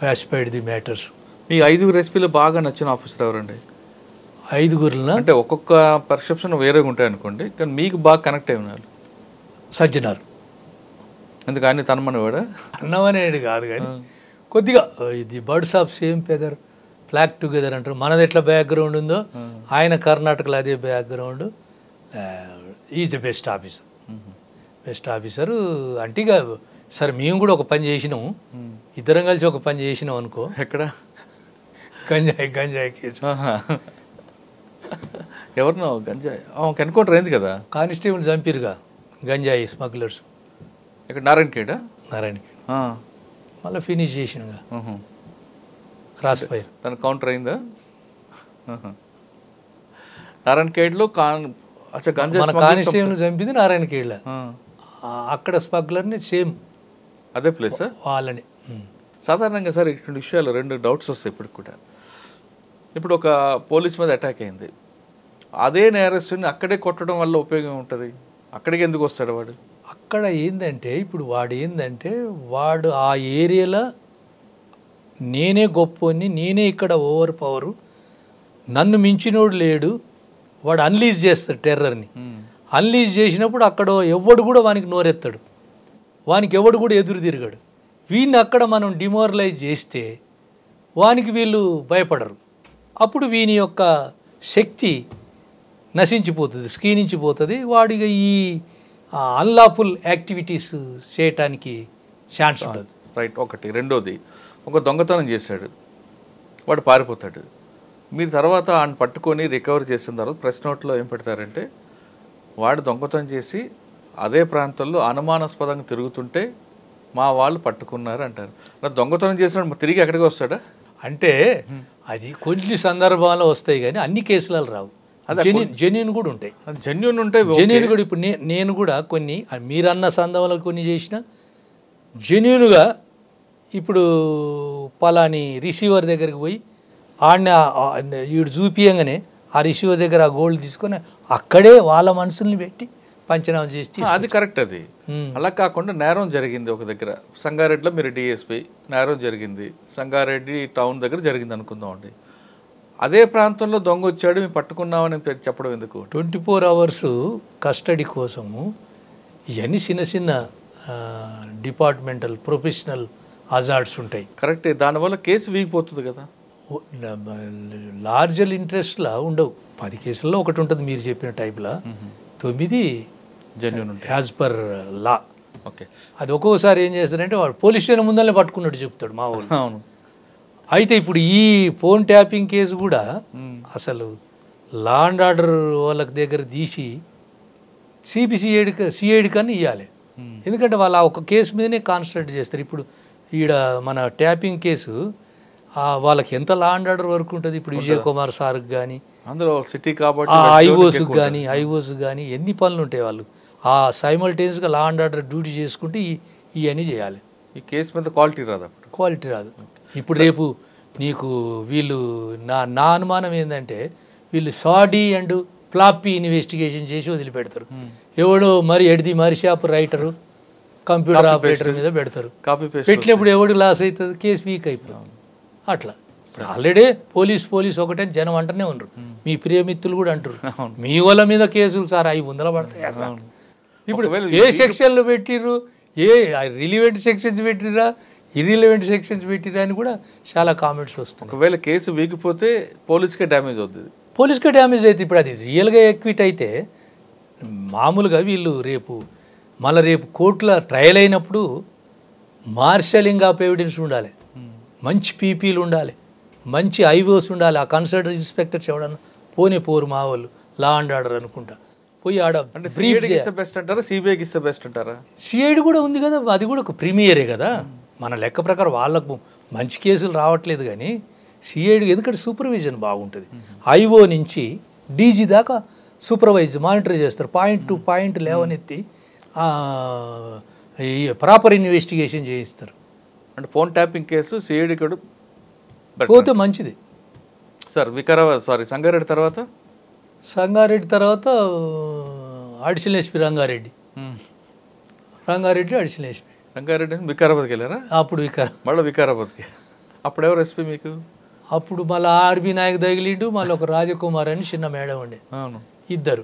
pacified the matters. ఈ 5 ఎస్పీలో బాగా నచ్చిన ఆఫీసర్ ఎవరండి? 5 అంటే ఒక్కొక్క పర్సెప్షన్ వేరేగా ఉంటాయి అనుకోండి, కానీ మీకు బాగా కనెక్ట్ అయి ఉన్నారు. సజ్జనార్. ఎందుకు ఆయన తనమనేవాడా? అన్నమనేది కాదు కానీ కొద్దిగా ఇది birds of same feather flock together అంటారు. మనది ఎట్లా బ్యాక్గ్రౌండ్ ఉందో ఆయన కర్ణాటకలో అదే background. Is the best officer. Best officer అంటే ఇక సరే మేము కూడా ఒక పని చేసినాము, ఇద్దరం కలిసి ఒక పని చేసినాం అనుకో. ఎక్కడ? గంజాయి కేసు. ఎవరినో గంజాయి ఎన్కౌంటర్ అయింది కదా, కానిస్టేబుల్ చంపిరుగా గంజాయి స్మగ్లర్స్. ఇక్కడ నారాయణఖేడా? నారాయణఖేడ్. మళ్ళీ ఫినిష్ చేసినగా క్రాస్ ఫైర్. తన కౌంటర్ అయిందా? నారాయణఖేడ్లో మన కానిస్టేబుల్ చంపింది నారాయణఖేడ్లో. అక్కడ స్మగ్లర్ని సేమ్ అదే ప్లేస్ వాళ్ళని. సాధారణంగా సార్ ఇటువంటి విషయాలు 2 డౌట్స్ వస్తాయి ఇప్పుడు కూడా. ఇప్పుడు ఒక పోలీస్ మీద అటాక్ అయింది, అదే నేరస్తుని అక్కడే కొట్టడం వల్ల ఉపయోగం ఉంటుంది? అక్కడికి ఎందుకు వస్తాడు వాడు? అక్కడ ఏంటంటే ఇప్పుడు వాడు ఆ ఏరియాలో నేనే గొప్పని, నేనే ఇక్కడ ఓవర్ పవరు, నన్ను మించినోడు లేడు, వాడు అన్లీజ్ చేస్తాడు టెర్రర్ని. అన్లీజ్ చేసినప్పుడు అక్కడ ఎవడు కూడా వానికి నోరెత్తాడు, వానికి ఎవడు కూడా ఎదురు తిరగడు. వీడిని అక్కడ మనం డిమోరలైజ్ చేస్తే వానికి వీళ్ళు భయపడరు. అప్పుడు వీని యొక్క శక్తి నశించిపోతుంది, క్షీణించిపోతుంది. వాడిగా ఈ అన్లాఫుల్ యాక్టివిటీస్ చేయటానికి ఛాన్స్ ఉండదు. రైట్. ఒకటి. రెండోది, ఒక దొంగతనం చేశాడు, వాడు పారిపోతాడు. మీరు తర్వాత ఆయన పట్టుకొని రికవర్ చేసిన తర్వాత ప్రెస్ నోట్లో ఏం పెడతారంటే, వాడు దొంగతనం చేసి అదే ప్రాంతంలో అనుమానాస్పదంగా తిరుగుతుంటే మా వాళ్ళు పట్టుకున్నారు అంటారు. దొంగతనం చేసినప్పుడు తిరిగి ఎక్కడికి వస్తాడా? అంటే అది కొన్ని సందర్భాల్లో వస్తాయి కానీ అన్ని కేసులలో రావు. జెన్యూన్ కూడా ఉంటాయి. జెన్యూన్ ఉంటాయి. జెన్యూన్ కూడా ఇప్పుడు నేను కూడా కొన్ని మీరన్న సందర్భంలో కొన్ని చేసిన జెన్యూన్గా ఇప్పుడు పలాని రిసీవర్ దగ్గరికి పోయి ఆడిని వీడు చూపియంగానే ఆ రిసీవర్ దగ్గర ఆ గోల్డ్ తీసుకొని అక్కడే వాళ్ళ మనుషుల్ని పెట్టి పంచనామా చేసి, అది కరెక్ట్. అది అలా కాకుండా నేరం జరిగింది ఒక దగ్గర, సంగారెడ్డిలో మీరు డిఎస్పీ, నేరం జరిగింది సంగారెడ్డి టౌన్ దగ్గర జరిగింది అనుకుందాం అండి. అదే ప్రాంతంలో దొంగ వచ్చాడు మేము పట్టుకున్నామని చెప్పడం ఎందుకు? 24 hours కస్టడీ కోసము ఇవన్నీ చిన్న చిన్న డిపార్ట్మెంటల్ ప్రొఫెషనల్ హజార్డ్స్ ఉంటాయి. కరెక్టే. దానివల్ల కేసు వీగిపోతుంది కదా. లార్జర్ ఇంట్రెస్ట్లా ఉండవు. 10 కేసుల్లో ఒకటి ఉంటుంది మీరు చెప్పిన టైప్లా, 9 జెన్యూన్ ఉంటాయి యాజ్ పర్ లా. ఓకే. అది ఒక్కోసారి ఏం చేస్తారంటే వాడు పోలీస్ స్టేషన్ ముందరనే పట్టుకున్నట్టు చెప్తాడు మా వాళ్ళు. అవును. అయితే ఇప్పుడు ఈ ఫోన్ ట్యాపింగ్ కేసు కూడా అసలు లా అండ్ ఆర్డర్ వాళ్ళకి దగ్గర తీసి సిఐడి కన్నా ఇవ్వాలి. ఎందుకంటే వాళ్ళు ఆ ఒక కేసు మీదనే కాన్సన్ట్రేట్ చేస్తారు. ఇప్పుడు ఈడ మన ట్యాపింగ్ కేసు వాళ్ళకి ఎంత లా అండ్ ఆర్డర్ వర్క్ ఉంటుంది. ఇప్పుడు విజయ్ కుమార్ సార్కి కానీ అందులో సిటీ కాబట్టి ఐఓస్ కానీ ఎన్ని పనులు ఉంటాయి. ఆ సైమల్టేనియస్గా లా అండ్ ఆర్డర్ డ్యూటీ చేసుకుంటే ఇవన్నీ చేయాలి. ఈ కేసు మీద క్వాలిటీ రాదు, అప్పుడు క్వాలిటీ రాదు. ఇప్పుడు రేపు నీకు వీళ్ళు నా అనుమానం ఏంటంటే వీళ్ళు షాడీ అండ్ ఫ్లాపీ ఇన్వెస్టిగేషన్ చేసి వదిలిపెడతారు. ఎవడో మరి ఎడిది మరి షాప్ రైటరు కంప్యూటర్ ఆపరేటర్ మీద పెడతారు. పెట్టినప్పుడు ఎవడు లాస్ అవుతుంది, కేసు వీక్ అయిపోతుంది. అట్లా ఇప్పుడు ఆల్రెడీ పోలీస్ ఒకటే జనం అంటూనే ఉన్నారు. మీ ప్రియమిత్రులు కూడా అంటారు మీ వాళ్ళ మీద కేసులు సార్ అవి ముందర పడతాయి. ఇప్పుడు ఏ సెక్షన్లు పెట్టిర్రు, ఏ రిలివెంట్ సెక్షన్స్ పెట్టిరా, ఇర్రిలివెంట్ సెక్షన్స్ పెట్టిరా అని కూడా చాలా కామెంట్స్ వస్తున్నాయి. ఒకవేళ కేసు వీగిపోతే పోలీస్కే డ్యామేజ్ అవుతుంది. పోలీస్కే డ్యామేజ్ అయితే ఇప్పుడు అది రియల్గా ఎక్విట్ అయితే మామూలుగా వీళ్ళు రేపు కోర్టులో ట్రయల్ అయినప్పుడు మార్షలింగ్ ఆఫ్ ఎవిడెన్స్ ఉండాలి, మంచి పీపీలు ఉండాలి, మంచి ఐఓస్ ఉండాలి. ఆ కన్సర్న్ ఇన్స్పెక్టర్స్ ఎవడన్నా పోరు మా వాళ్ళు లా అండ్ ఆర్డర్ అనుకుంటా పోయి ఆడ బెస్ట్ అంటారా, సిబిఐకి ఇస్తే బెస్ట్ అంటారా? సిఐడి కూడా ఉంది కదా, అది కూడా ఒక ప్రీమియరే కదా. మన లెక్క ప్రకారం వాళ్ళకు మంచి కేసులు రావట్లేదు కానీ సిఐడి ఎందుకంటే సూపర్విజన్ బాగుంటుంది. ఐఓ నుంచి డీజీ దాకా సూపర్వైజ్ మానిటర్ చేస్తారు, పాయింట్ టు పాయింట్ లేవనెత్తి ప్రాపర్ ఇన్వెస్టిగేషన్ చేయిస్తారు. అంటే ఫోన్ ట్యాపింగ్ కేసు సిఐడి కూడా పోతే మంచిది. సార్ సంగారెడ్డి తర్వాత additional SP Rangareddy additional SP Rangareddy వికారాబాద్కి వెళ్ళారా? అప్పుడు మళ్ళీ వికారాబాద్కి. అప్పుడు ఎవరు ఎస్పీ మీకు? అప్పుడు మళ్ళీ ఆర్బీ నాయక్ తగిలిండు, మళ్ళీ ఒక రాజకుమార్ అని చిన్న మేడం ఉండే. ఇద్దరు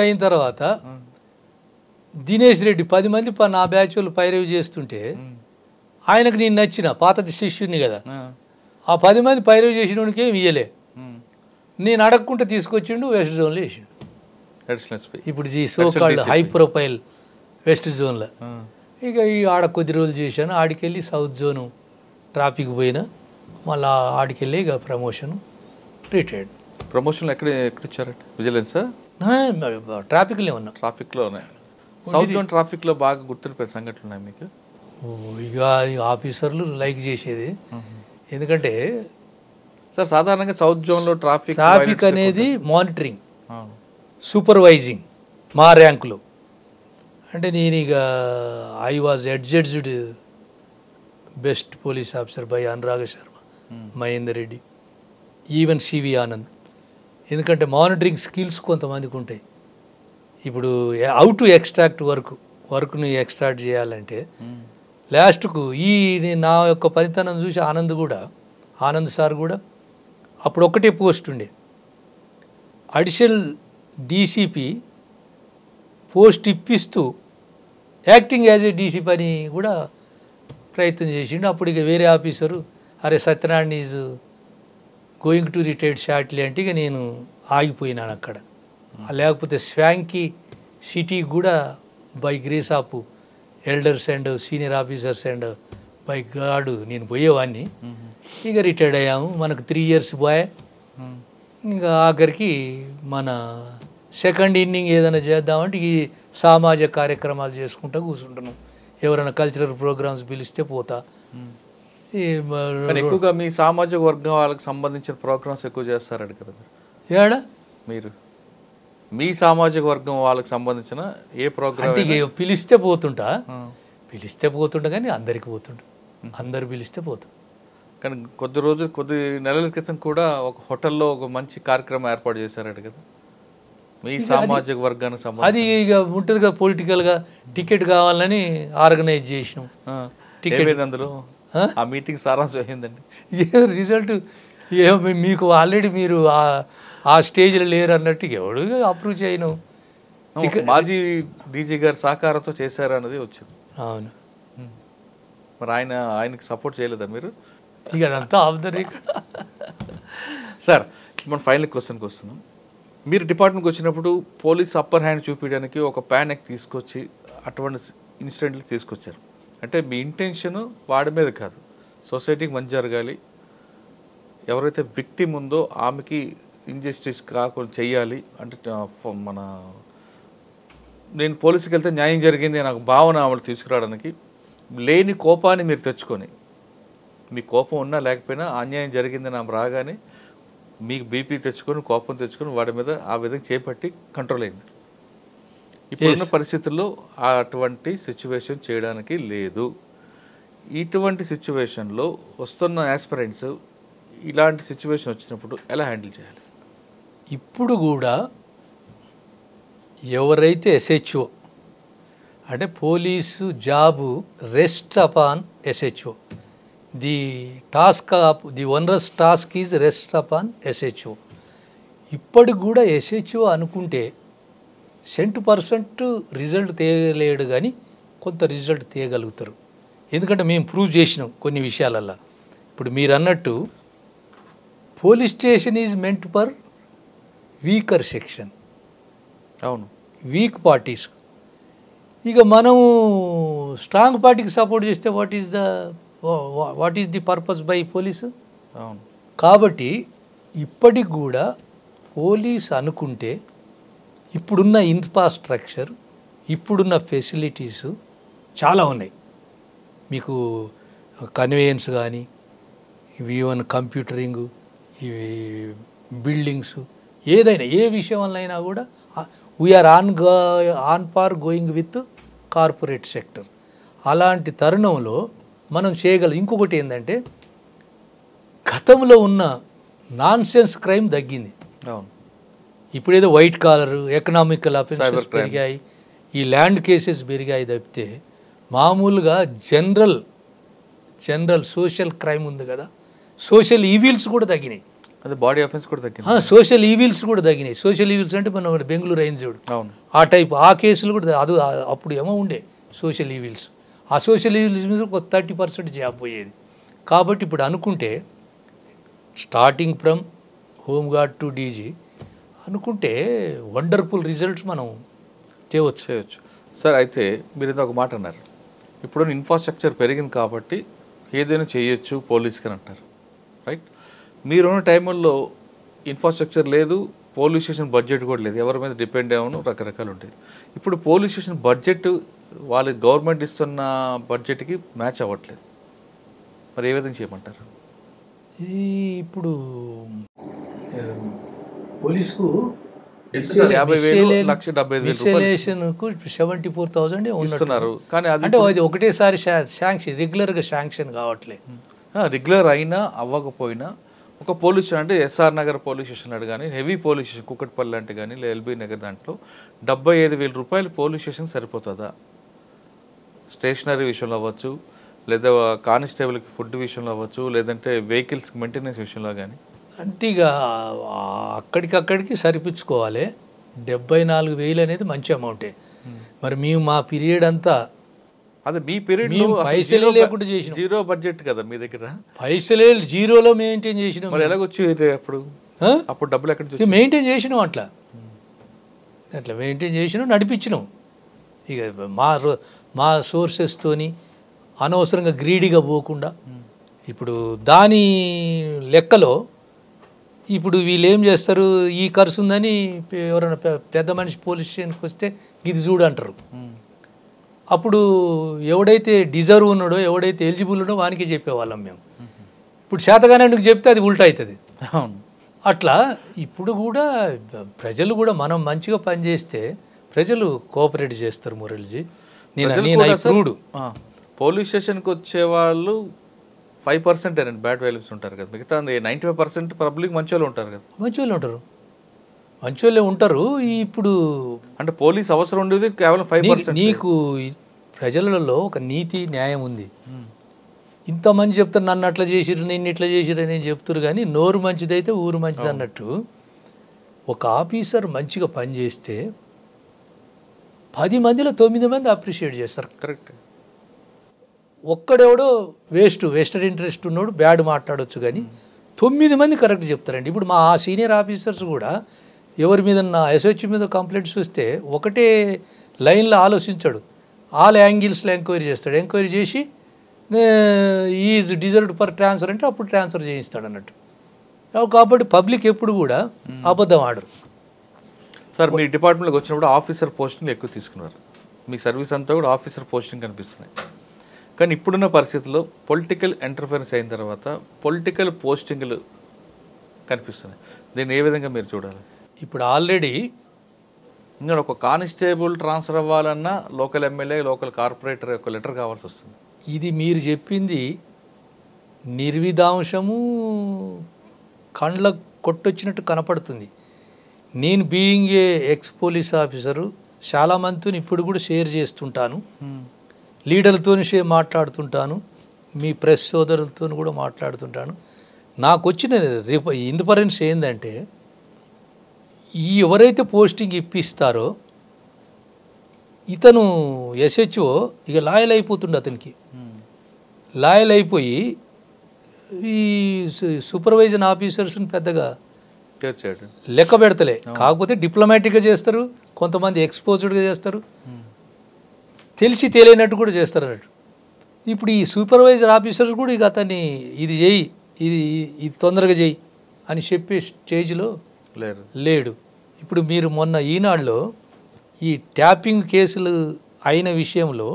అయిన తర్వాత దినేష్ రెడ్డి 10 మంది నా బ్యాచ్ వాళ్ళు పైరవి చేస్తుంటే ఆయనకు నేను నచ్చిన పాత శిష్యుని కదా, ఆ 10 మంది పైరవి చేసినోడికి ఏమి ఇయ్యలే, నేను అడగకుండా తీసుకొచ్చిండు, వెస్ట్ జోన్లో వేసిండు. ఇప్పుడు ఈ so called high profile west జోన్లో. ఇక ఆడ కొద్ది రోజులు చేశాను, ఆడికెళ్ళి సౌత్ జోను ట్రాఫిక్ పోయినా, మళ్ళీ ఆడికెళ్ళి ఇక ప్రమోషన్ రిటైర్డ్. ప్రమోషన్ ఎక్కడ ఇచ్చారంటే విజిలెన్సా? ట్రాఫిక్లో ఉన్నా. ట్రాఫిక్లో ఉన్నాయి. సౌత్ జోన్ ట్రాఫిక్లో బాగా గుర్తుండిపోయే సంఘటనలు ఉన్నాయి మీకు? ఇక ఆఫీసర్లు లైక్ చేసేది, ఎందుకంటే సార్ సాధారణంగా సౌత్ జోన్లో ట్రాఫిక్ అనేది మానిటరింగ్, సూపర్వైజింగ్ మా ర్యాంకులో. అంటే నేను ఇక I was adjudged best police officer by Anuraga Sharma, Mahender Reddy, even CV Anand. ఎందుకంటే మానిటరింగ్ స్కిల్స్ కొంతమందికి ఉంటాయి. ఇప్పుడు హౌ టు ఎక్స్ట్రాక్ట్ వర్క్ని ఎక్స్ట్రాక్ట్ చేయాలంటే లాస్ట్కు నా యొక్క పనితనం చూసి ఆనంద్ సార్ కూడా అప్పుడు ఒకటే పోస్ట్ ఉండే, అడిషనల్ డీసీపీ పోస్ట్ ఇప్పిస్తూ యాక్టింగ్ యాజ్ ఏ డీసీపీ అని కూడా ప్రయత్నం చేసిండు. అప్పుడు ఇక వేరే ఆఫీసరు అరే Satyanarayana is going to retired shortly అంటే ఇక నేను ఆగిపోయినాను అక్కడ. లేకపోతే స్వాంకీ సిటీ కూడా by grace of elders and senior officers and by God నేను పోయేవాడిని. ఇక రిటైర్డ్ అయ్యాము, మనకు 3 years బాయ్. ఇంకా ఆఖరికి మన సెకండ్ ఇన్నింగ్ ఏదైనా చేద్దామంటే ఈ సామాజిక కార్యక్రమాలు చేసుకుంటూ కూర్చుంటున్నాం. ఎవరైనా కల్చరల్ ప్రోగ్రామ్స్ పిలిస్తే పోతా. ఎక్కువగా మీ సామాజిక వర్గం వాళ్ళకి సంబంధించిన ప్రోగ్రామ్స్ ఎక్కువ చేస్తారంట కదా ఏడా? మీరు మీ సామాజిక వర్గం వాళ్ళకి సంబంధించిన ఏ ప్రోగ్రామ్ పిలిస్తే పోతుంటా కానీ అందరికి పోతుంటా, అందరు పిలిస్తే పోతా. కానీ కొద్ది నెలల క్రితం కూడా ఒక హోటల్లో ఒక మంచి కార్యక్రమం ఏర్పాటు చేశారట కదా మీ సామాజిక వర్గానికి సంబంధించి. అది ఇక ఉంటుంది కదా, పొలిటికల్గా టికెట్ కావాలని ఆర్గనైజ్ చేసినాం. టికెట్ అందులో ఆ మీటింగ్ సారాంశం అయిందండి. రిజల్ట్ మీకు ఆల్రెడీ మీరు ఆ స్టేజ్లో లేరు అన్నట్టు ఎవడు అప్రూవ్ చేయను. మాజీ డీజీ గారు సహకారంతో చేశారు అన్నది వచ్చింది. అవును, మరి ఆయనకి సపోర్ట్ చేయలేదా మీరు? ఇక అదంతా ఆఫ్ ద రికార్డ్. సార్ మనం ఫైనల్ క్వశ్చన్కి వస్తున్నాం. మీరు డిపార్ట్మెంట్కి వచ్చినప్పుడు పోలీస్ అప్పర్ హ్యాండ్ చూపించడానికి ఒక ప్యానిక్ తీసుకొచ్చి అటువంటి ఇన్సిడెంట్లు తీసుకొచ్చారు. అంటే మీ ఇంటెన్షన్ వాడి మీద కాదు, సొసైటీకి మంచి జరగాలి, ఎవరైతే విక్టిమ్ ఉందో ఆమెకి ఇంజస్టిస్ కాకుండా చెయ్యాలి అంటే నేను పోలీసుకి వెళ్తే న్యాయం జరిగింది నాకు భావన ఆమెను తీసుకురావడానికి లేని కోపాన్ని మీరు తెచ్చుకొని, మీ కోపం ఉన్నా లేకపోయినా అన్యాయం జరిగిందని ఆమె రాగానే మీకు బీపీ తెచ్చుకొని కోపం తెచ్చుకొని వాడి మీద ఆ విధంగా చేపట్టి కంట్రోల్ అయింది. ఇప్పుడున్న పరిస్థితుల్లో అటువంటి సిచ్యువేషన్ చేయడానికి లేదు. ఇటువంటి సిచ్యువేషన్లో వస్తున్న యాస్పిరెంట్స్ ఇలాంటి సిచ్యువేషన్ వచ్చినప్పుడు ఎలా హ్యాండిల్ చేయాలి? ఇప్పుడు కూడా ఎవరైతే ఎస్హెచ్ఓ అంటే police job rest upon SHO, the onerous task is rest upon SHO. ఇప్పటికి కూడా ఎస్హెచ్ఓ అనుకుంటే 100% రిజల్ట్ తేయలేడు, కానీ కొంత రిజల్ట్ తీయగలుగుతారు. ఎందుకంటే మేము ప్రూవ్ చేసినాం కొన్ని విషయాలల్లో. ఇప్పుడు మీరు అన్నట్టు police station is meant for weaker section, అవును, వీక్ పార్టీస్. ఇక మనము స్ట్రాంగ్ పార్టీకి సపోర్ట్ చేస్తే what is the purpose by police? అవును. కాబట్టి ఇప్పటికి కూడా పోలీస్ అనుకుంటే ఇప్పుడున్న ఇన్ఫ్రాస్ట్రక్చర్, ఇప్పుడున్న ఫెసిలిటీసు చాలా ఉన్నాయి. మీకు కన్వేయన్స్ కానీ, ఇవి ఈవెన్ కంప్యూటరింగ్, ఇవి బిల్డింగ్స్, ఏదైనా ఏ విషయం వల్లైనా కూడా we're on par going with corporate sector. అలాంటి తరుణంలో మనం చేయగలం. ఇంకొకటి ఏంటంటే గతంలో ఉన్న నాన్సెన్స్ క్రైమ్ తగ్గింది. అవును. ఇప్పుడేదో వైట్ కాలర్ ఎకనామికల్ అఫెన్సెస్ పెరిగాయి, ఈ ల్యాండ్ కేసెస్ పెరిగాయి తప్పితే మామూలుగా జనరల్ సోషల్ క్రైమ్ ఉంది కదా, సోషల్ ఈవిల్స్ కూడా తగ్గినాయి. అదే బాడీ అఫెన్స్ కూడా తగ్గింది. సోషల్ ఈవిల్స్ కూడా తగ్గినాయి. సోషల్ ఈవిల్స్ అంటే మనం బెంగళూరు అయింది చూడు, అవును, ఆ టైప్ ఆ కేసులు కూడా అది అప్పుడు ఏమో ఉండే సోషల్ ఈవిల్స్. ఆ సోషల్ ఈవిల్స్ మీద ఒక 30% జాబ్ పోయేది. కాబట్టి ఇప్పుడు అనుకుంటే starting from home guard to DG అనుకుంటే వండర్ఫుల్ రిజల్ట్స్ మనం చేయవచ్చు. సార్, అయితే మీరు ఇంత ఒక మాట అన్నారు, ఇప్పుడు ఇన్ఫ్రాస్ట్రక్చర్ పెరిగింది కాబట్టి ఏదైనా చేయొచ్చు పోలీస్కి అని అంటారు, రైట్? మీరున్న టైంలో ఇన్ఫ్రాస్ట్రక్చర్ లేదు, పోలీస్ స్టేషన్ బడ్జెట్ కూడా లేదు, ఎవరి మీద డిపెండ్ అవ్వను, రకరకాలు ఉంటాయి. ఇప్పుడు పోలీస్ స్టేషన్ బడ్జెట్ వాళ్ళ గవర్నమెంట్ ఇస్తున్న బడ్జెట్కి మ్యాచ్ అవ్వట్లేదు, మరి ఏ విధంగా చేయమంటారు? ఇప్పుడు పోలీసుకు 74,000 ఇస్తున్నారు, కానీ అంటే అది ఒకటేసారి శాంక్షన్, రెగ్యులర్గా శాంక్షన్ కావట్లేదు. రెగ్యులర్ అయినా అవ్వకపోయినా ఒక పోలీస్ స్టేషన్ అంటే ఎస్ఆర్ నగర్ పోలీస్ స్టేషన్ అటు కానీ, హెవీ పోలీస్ స్టేషన్ కుక్కట్పల్లి అంటే కానీ, ఎల్బీ నగర్ దాంట్లో 75,000 రూపాయలు పోలీస్ స్టేషన్ సరిపోతుందా? స్టేషనరీ విషయంలో అవ్వచ్చు, లేదా కానిస్టేబుల్కి ఫుడ్ విషయంలో అవ్వచ్చు, లేదంటే వెహికల్స్కి మెయింటెనెన్స్ విషయంలో కానీ. అంటే ఇక అక్కడికక్కడికి సరిపించుకోవాలి. 74,000 అనేది మంచి అమౌంటే. మరి మేము మా పీరియడ్ అంతా అదే మీ పీరియడ్ పైసలే లేకుండా చేసినాం. జీరో బడ్జెట్ కదా మీ దగ్గర, పైసలే జీరోలో మెయింటైన్ చేసినాం. మరి ఎలాగొచ్చి అప్పుడు డబ్బులు ఎక్కడ మెయింటైన్ చేసినాం, అట్లా మెయింటైన్ చేసినాం, నడిపించినాం. ఇక మా సోర్సెస్తోని అనవసరంగా గ్రీడీగా పోకుండా. ఇప్పుడు దాని లెక్కలో ఇప్పుడు వీళ్ళు ఏం చేస్తారు, ఈ ఖర్చు ఉందని ఎవరైనా పెద్ద మనిషి పోలీస్ స్టేషన్కి వస్తే ఇది చూడు అంటారు. అప్పుడు ఎవడైతే డిజర్వ్ ఉన్నాడో, ఎవడైతే ఎలిజిబుల్ ఉన్నాడో వానికి చెప్పేవాళ్ళం మేము. ఇప్పుడు శాతగానానికి చెప్తే అది ఉల్టా అవుతుంది. అట్లా ఇప్పుడు కూడా ప్రజలు కూడా మనం మంచిగా పనిచేస్తే ప్రజలు కోఆపరేట్ చేస్తారు. మురళిజీ, నేను పోలీస్ స్టేషన్కి వచ్చే వాళ్ళు 5% బ్యాడ్ వాల్యూస్ ఉంటారు కదా, మిగతా 95% పబ్లిక్ మంచి వాళ్ళు ఉంటారు కదా. మంచి వాళ్ళే ఉంటారు. ఇప్పుడు అంటే పోలీస్ అవసరం ఉండేది కేవలం 5%. నీకు ప్రజలలో ఒక నీతి న్యాయం ఉంది. ఇంతమంది చెప్తారు నన్ను అట్లా చేసిరు, నిన్ను ఇట్లా చేసిరు అని చెప్తారు, కానీ నోరు మంచిదైతే ఊరు మంచిది అన్నట్టు. ఒక ఆఫీసర్ మంచిగా పనిచేస్తే 10 మందిలో 9 మంది అప్రిషియేట్ చేస్తారు. కరెక్ట్. ఒక్కడెవడో వెస్టెడ్ ఇంట్రెస్ట్ ఉన్నాడు బ్యాడ్ మాట్లాడవచ్చు, కానీ 9 మంది కరెక్ట్ చెప్తారండి. ఇప్పుడు మా సీనియర్ ఆఫీసర్స్ కూడా ఎవరి మీద ఎస్హెచ్ మీద కంప్లైంట్స్ వస్తే ఒకటే లైన్లో ఆలోచించాడు, ఆల్ యాంగిల్స్లో ఎంక్వైరీ చేస్తాడు. ఎంక్వైరీ చేసి ఈజ్ డిజర్వ్డ్ ఫర్ ట్రాన్స్ఫర్ అంటే అప్పుడు ట్రాన్స్ఫర్ చేయిస్తాడు అన్నట్టు. కాబట్టి పబ్లిక్ ఎప్పుడు కూడా అబద్ధం ఆడరు. సార్, మీ డిపార్ట్మెంట్లోకి వచ్చినప్పుడు ఆఫీసర్ పోస్టింగ్ ఎక్కువ తీసుకున్నారు, మీ సర్వీస్ అంతా కూడా ఆఫీసర్ పోస్టింగ్ కనిపిస్తున్నాయి. కానీ ఇప్పుడున్న పరిస్థితుల్లో పొలిటికల్ ఇంటర్ఫరెన్స్ అయిన తర్వాత పొలిటికల్ పోస్టింగ్లు కనిపిస్తున్నాయి. దీన్ని ఏ విధంగా మీరు చూడాలి? ఇప్పుడు ఆల్రెడీ ఇంకా ఒక కానిస్టేబుల్ ట్రాన్స్ఫర్ అవ్వాలన్నా లోకల్ ఎమ్మెల్యే లోకల్ కార్పొరేటర్ యొక్క లెటర్ కావాల్సి వస్తుంది. ఇది మీరు చెప్పింది నిర్విధాంశము కండ్ల కొట్టొచ్చినట్టు కనపడుతుంది. నేను being a ex police officer చాలామందితో ఇప్పుడు కూడా షేర్ చేస్తుంటాను, లీడర్లతో మాట్లాడుతుంటాను, మీ ప్రెస్ సోదరులతో కూడా మాట్లాడుతుంటాను. నాకు వచ్చిన ఇన్ఫరెన్స్ ఏంటంటే ఈ ఎవరైతే పోస్టింగ్ ఇప్పిస్తారో ఇతను ఎస్హెచ్ఓ ఇక లాయల్ అయిపోతుండే, అతనికి లాయల్ అయిపోయి ఈ సూపర్వైజన్ ఆఫీసర్స్ని పెద్దగా లెక్క పెడతలే. కాకపోతే డిప్లొమాటిక్గా చేస్తారు, కొంతమంది ఎక్స్పోజ్డ్గా చేస్తారు, తెలిసి తెలియనట్టు కూడా చేస్తారు అన్నట్టు. ఇప్పుడు ఈ సూపర్వైజర్ ఆఫీసర్స్ కూడా ఇక అతన్ని ఇది చేయి, ఇది తొందరగా చేయి అని చెప్పే స్టేజ్లో లేడు. ఇప్పుడు మీరు మొన్న ఈనాడులో ఈ ట్యాపింగ్ కేసులు అయిన విషయంలో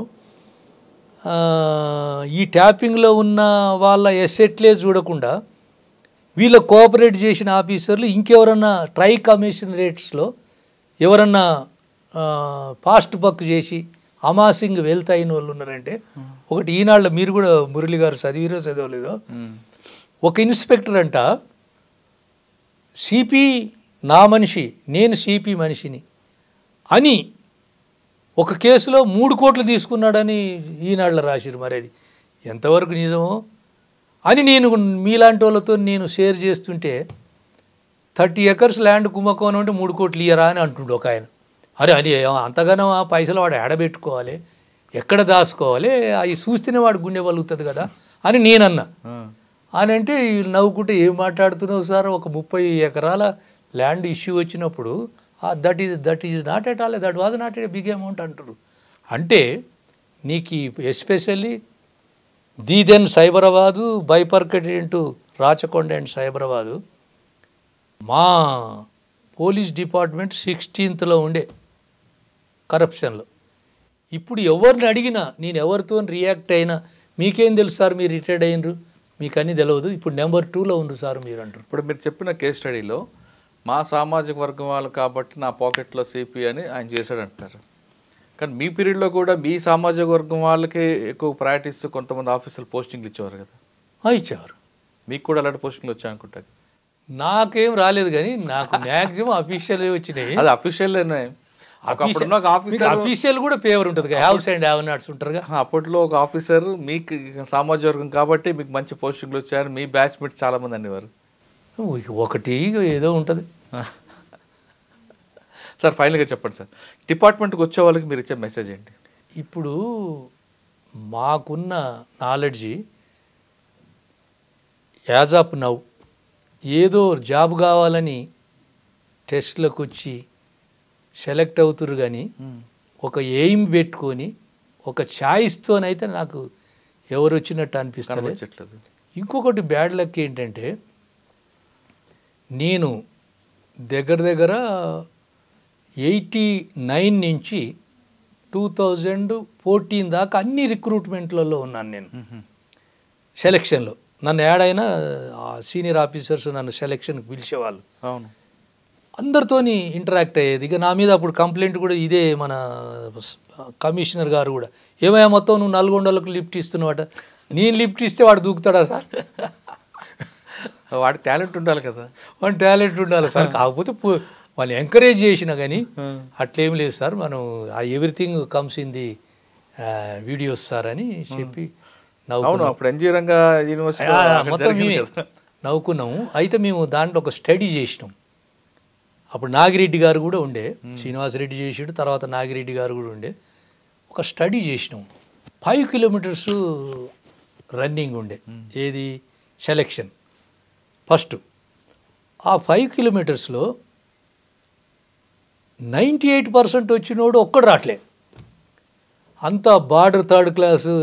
ఈ ట్యాపింగ్లో ఉన్న వాళ్ళ ఎసెట్లే చూడకుండా వీళ్ళ కోఆపరేట్ చేసిన ఆఫీసర్లు ఇంకెవరన్నా ట్రై కమిషనరేట్స్లో ఎవరన్నా ఫాస్ట్ బక్ చేసి అమాసింగ్ వెల్త్ అయిన వాళ్ళు ఉన్నారంటే, ఒకటి ఈనాడులో మీరు కూడా మురళి గారు చదవలేదో, ఒక ఇన్స్పెక్టర్ అంట సిపి నా మనిషి, నేను సిపి మనిషిని అని ఒక కేసులో 3 కోట్లు తీసుకున్నాడని ఈనాడులో రాసిరు. మరి అది ఎంతవరకు నిజమో అని నేను మీలాంటి వాళ్ళతో నేను షేర్ చేస్తుంటే 30 ఎకర్స్ ల్యాండ్ కుంభకోణం అంటే 3 కోట్లు ఇయ్యరా అని అంటుండు ఒక ఆయన. అరే అది అంతగానో ఆ పైసలు వాడు ఎడబెట్టుకోవాలి, ఎక్కడ దాచుకోవాలి, అవి చూస్తేనే వాడు గుండె వలుగుతుంది కదా అని నేనన్నా. అని అంటే వీళ్ళు నవ్వుకుంటే ఏం మాట్లాడుతున్నావు సార్, ఒక 30 ఎకరాల ల్యాండ్ ఇష్యూ వచ్చినప్పుడు that is not at all, that was not a big amount అంటారు. అంటే నీకు especially then Cyberabad bifurcated into Rachakonda and Cyberabad మా పోలీస్ డిపార్ట్మెంట్ 16th ఉండే కరప్షన్లో. ఇప్పుడు ఎవరిని అడిగినా, నేను ఎవరితో రియాక్ట్ అయినా మీకేం తెలుసు సార్, మీరు రిటైర్డ్ అయినరు, మీకు అన్నీ తెలియదు, ఇప్పుడు నెంబర్ 2లో ఉండరు సార్ మీరు అంటారు. ఇప్పుడు మీరు చెప్పిన కేస్ స్టడీలో మా సామాజిక వర్గం వాళ్ళు కాబట్టి నా పాకెట్లో సిపి అని ఆయన చేశాడు అంటారు. కానీ మీ పీరియడ్లో కూడా మీ సామాజిక వర్గం వాళ్ళకి ఎక్కువ ప్రయారిటీ ఇస్తూ కొంతమంది ఆఫీసర్లు పోస్టింగ్లు ఇచ్చేవారు కదా? ఇచ్చేవారు. మీకు కూడా అలాంటి పోస్టింగ్లు వచ్చాయి అనుకుంటారు? నాకేం రాలేదు, కానీ నాకు మ్యాక్సిమం అఫీషియల్ వచ్చినాయి. అది అఫీషియల్ అఫీషియల్ కూడా పేవర్ ఉంటుంది, హ్యావ్స్ అండ్ హ్యావ్ నాట్స్ ఉంటారుగా. అప్పట్లో ఒక ఆఫీసర్ మీకు సామాజిక వర్గం కాబట్టి మీకు మంచి పోస్టింగ్లు వచ్చాయని మీ బ్యాచ్మేట్స్ చాలా మంది అనేవారు. ఒకటి ఏదో ఉంటుంది సార్. ఫైనల్గా చెప్పండి సార్, డిపార్ట్మెంట్కి వచ్చే వాళ్ళకి మీరు ఇచ్చే మెసేజ్ ఏంటి? ఇప్పుడు మాకున్న నాలెడ్జి యాజ్ ఆఫ్ నౌ ఏదో జాబ్ కావాలని టెస్ట్లకు వచ్చి సెలెక్ట్ అవుతురు, కానీ ఒక ఎయిమ్ పెట్టుకొని ఒక ఛాయిస్తోనైతే నాకు ఎవరు వచ్చినట్టు అనిపిస్తుంది. ఇంకొకటి బ్యాడ్ లక్ ఏంటంటే, నేను దగ్గర 89 నుంచి 2014 దాకా అన్ని రిక్రూట్మెంట్లలో ఉన్నాను నేను. సెలెక్షన్లో నన్ను యాడ్ సీనియర్ ఆఫీసర్స్ నన్ను సెలెక్షన్కి పిలిచేవాళ్ళు. అవును, అందరితోని ఇంటరాక్ట్ అయ్యేది. ఇక నా మీద అప్పుడు కంప్లైంట్ కూడా ఇదే, మన కమిషనర్ గారు కూడా, ఏమయ్యా మొత్తం నువ్వు నల్గొండలకు లిఫ్ట్ ఇస్తున్నావట. నేను లిఫ్ట్ ఇస్తే వాడు దూకుతాడా సార్? వాడికి టాలెంట్ ఉండాలి కదా. వాడి టాలెంట్ ఉండాలి సార్. కాకపోతే వాళ్ళు ఎంకరేజ్ చేసినా కానీ అట్లేం లేదు సార్, మనం everything comes in the videos sir అని చెప్పి మొత్తం మేమే నవ్వుకున్నాము. అయితే మేము దాంట్లో ఒక స్టడీ చేసినాం. అప్పుడు నాగిరెడ్డి గారు కూడా ఉండే, శ్రీనివాసరెడ్డి చేసాడు, తర్వాత నాగిరెడ్డి గారు కూడా ఉండే. ఒక స్టడీ చేసినాం. 5 కిలోమీటర్స్ రన్నింగ్ ఉండే, ఏది సెలెక్షన్ ఫస్ట్. ఆ 5 కిలోమీటర్స్లో 98% వచ్చినోడు ఒక్కడు రావట్లే. అంతా border 3rd class,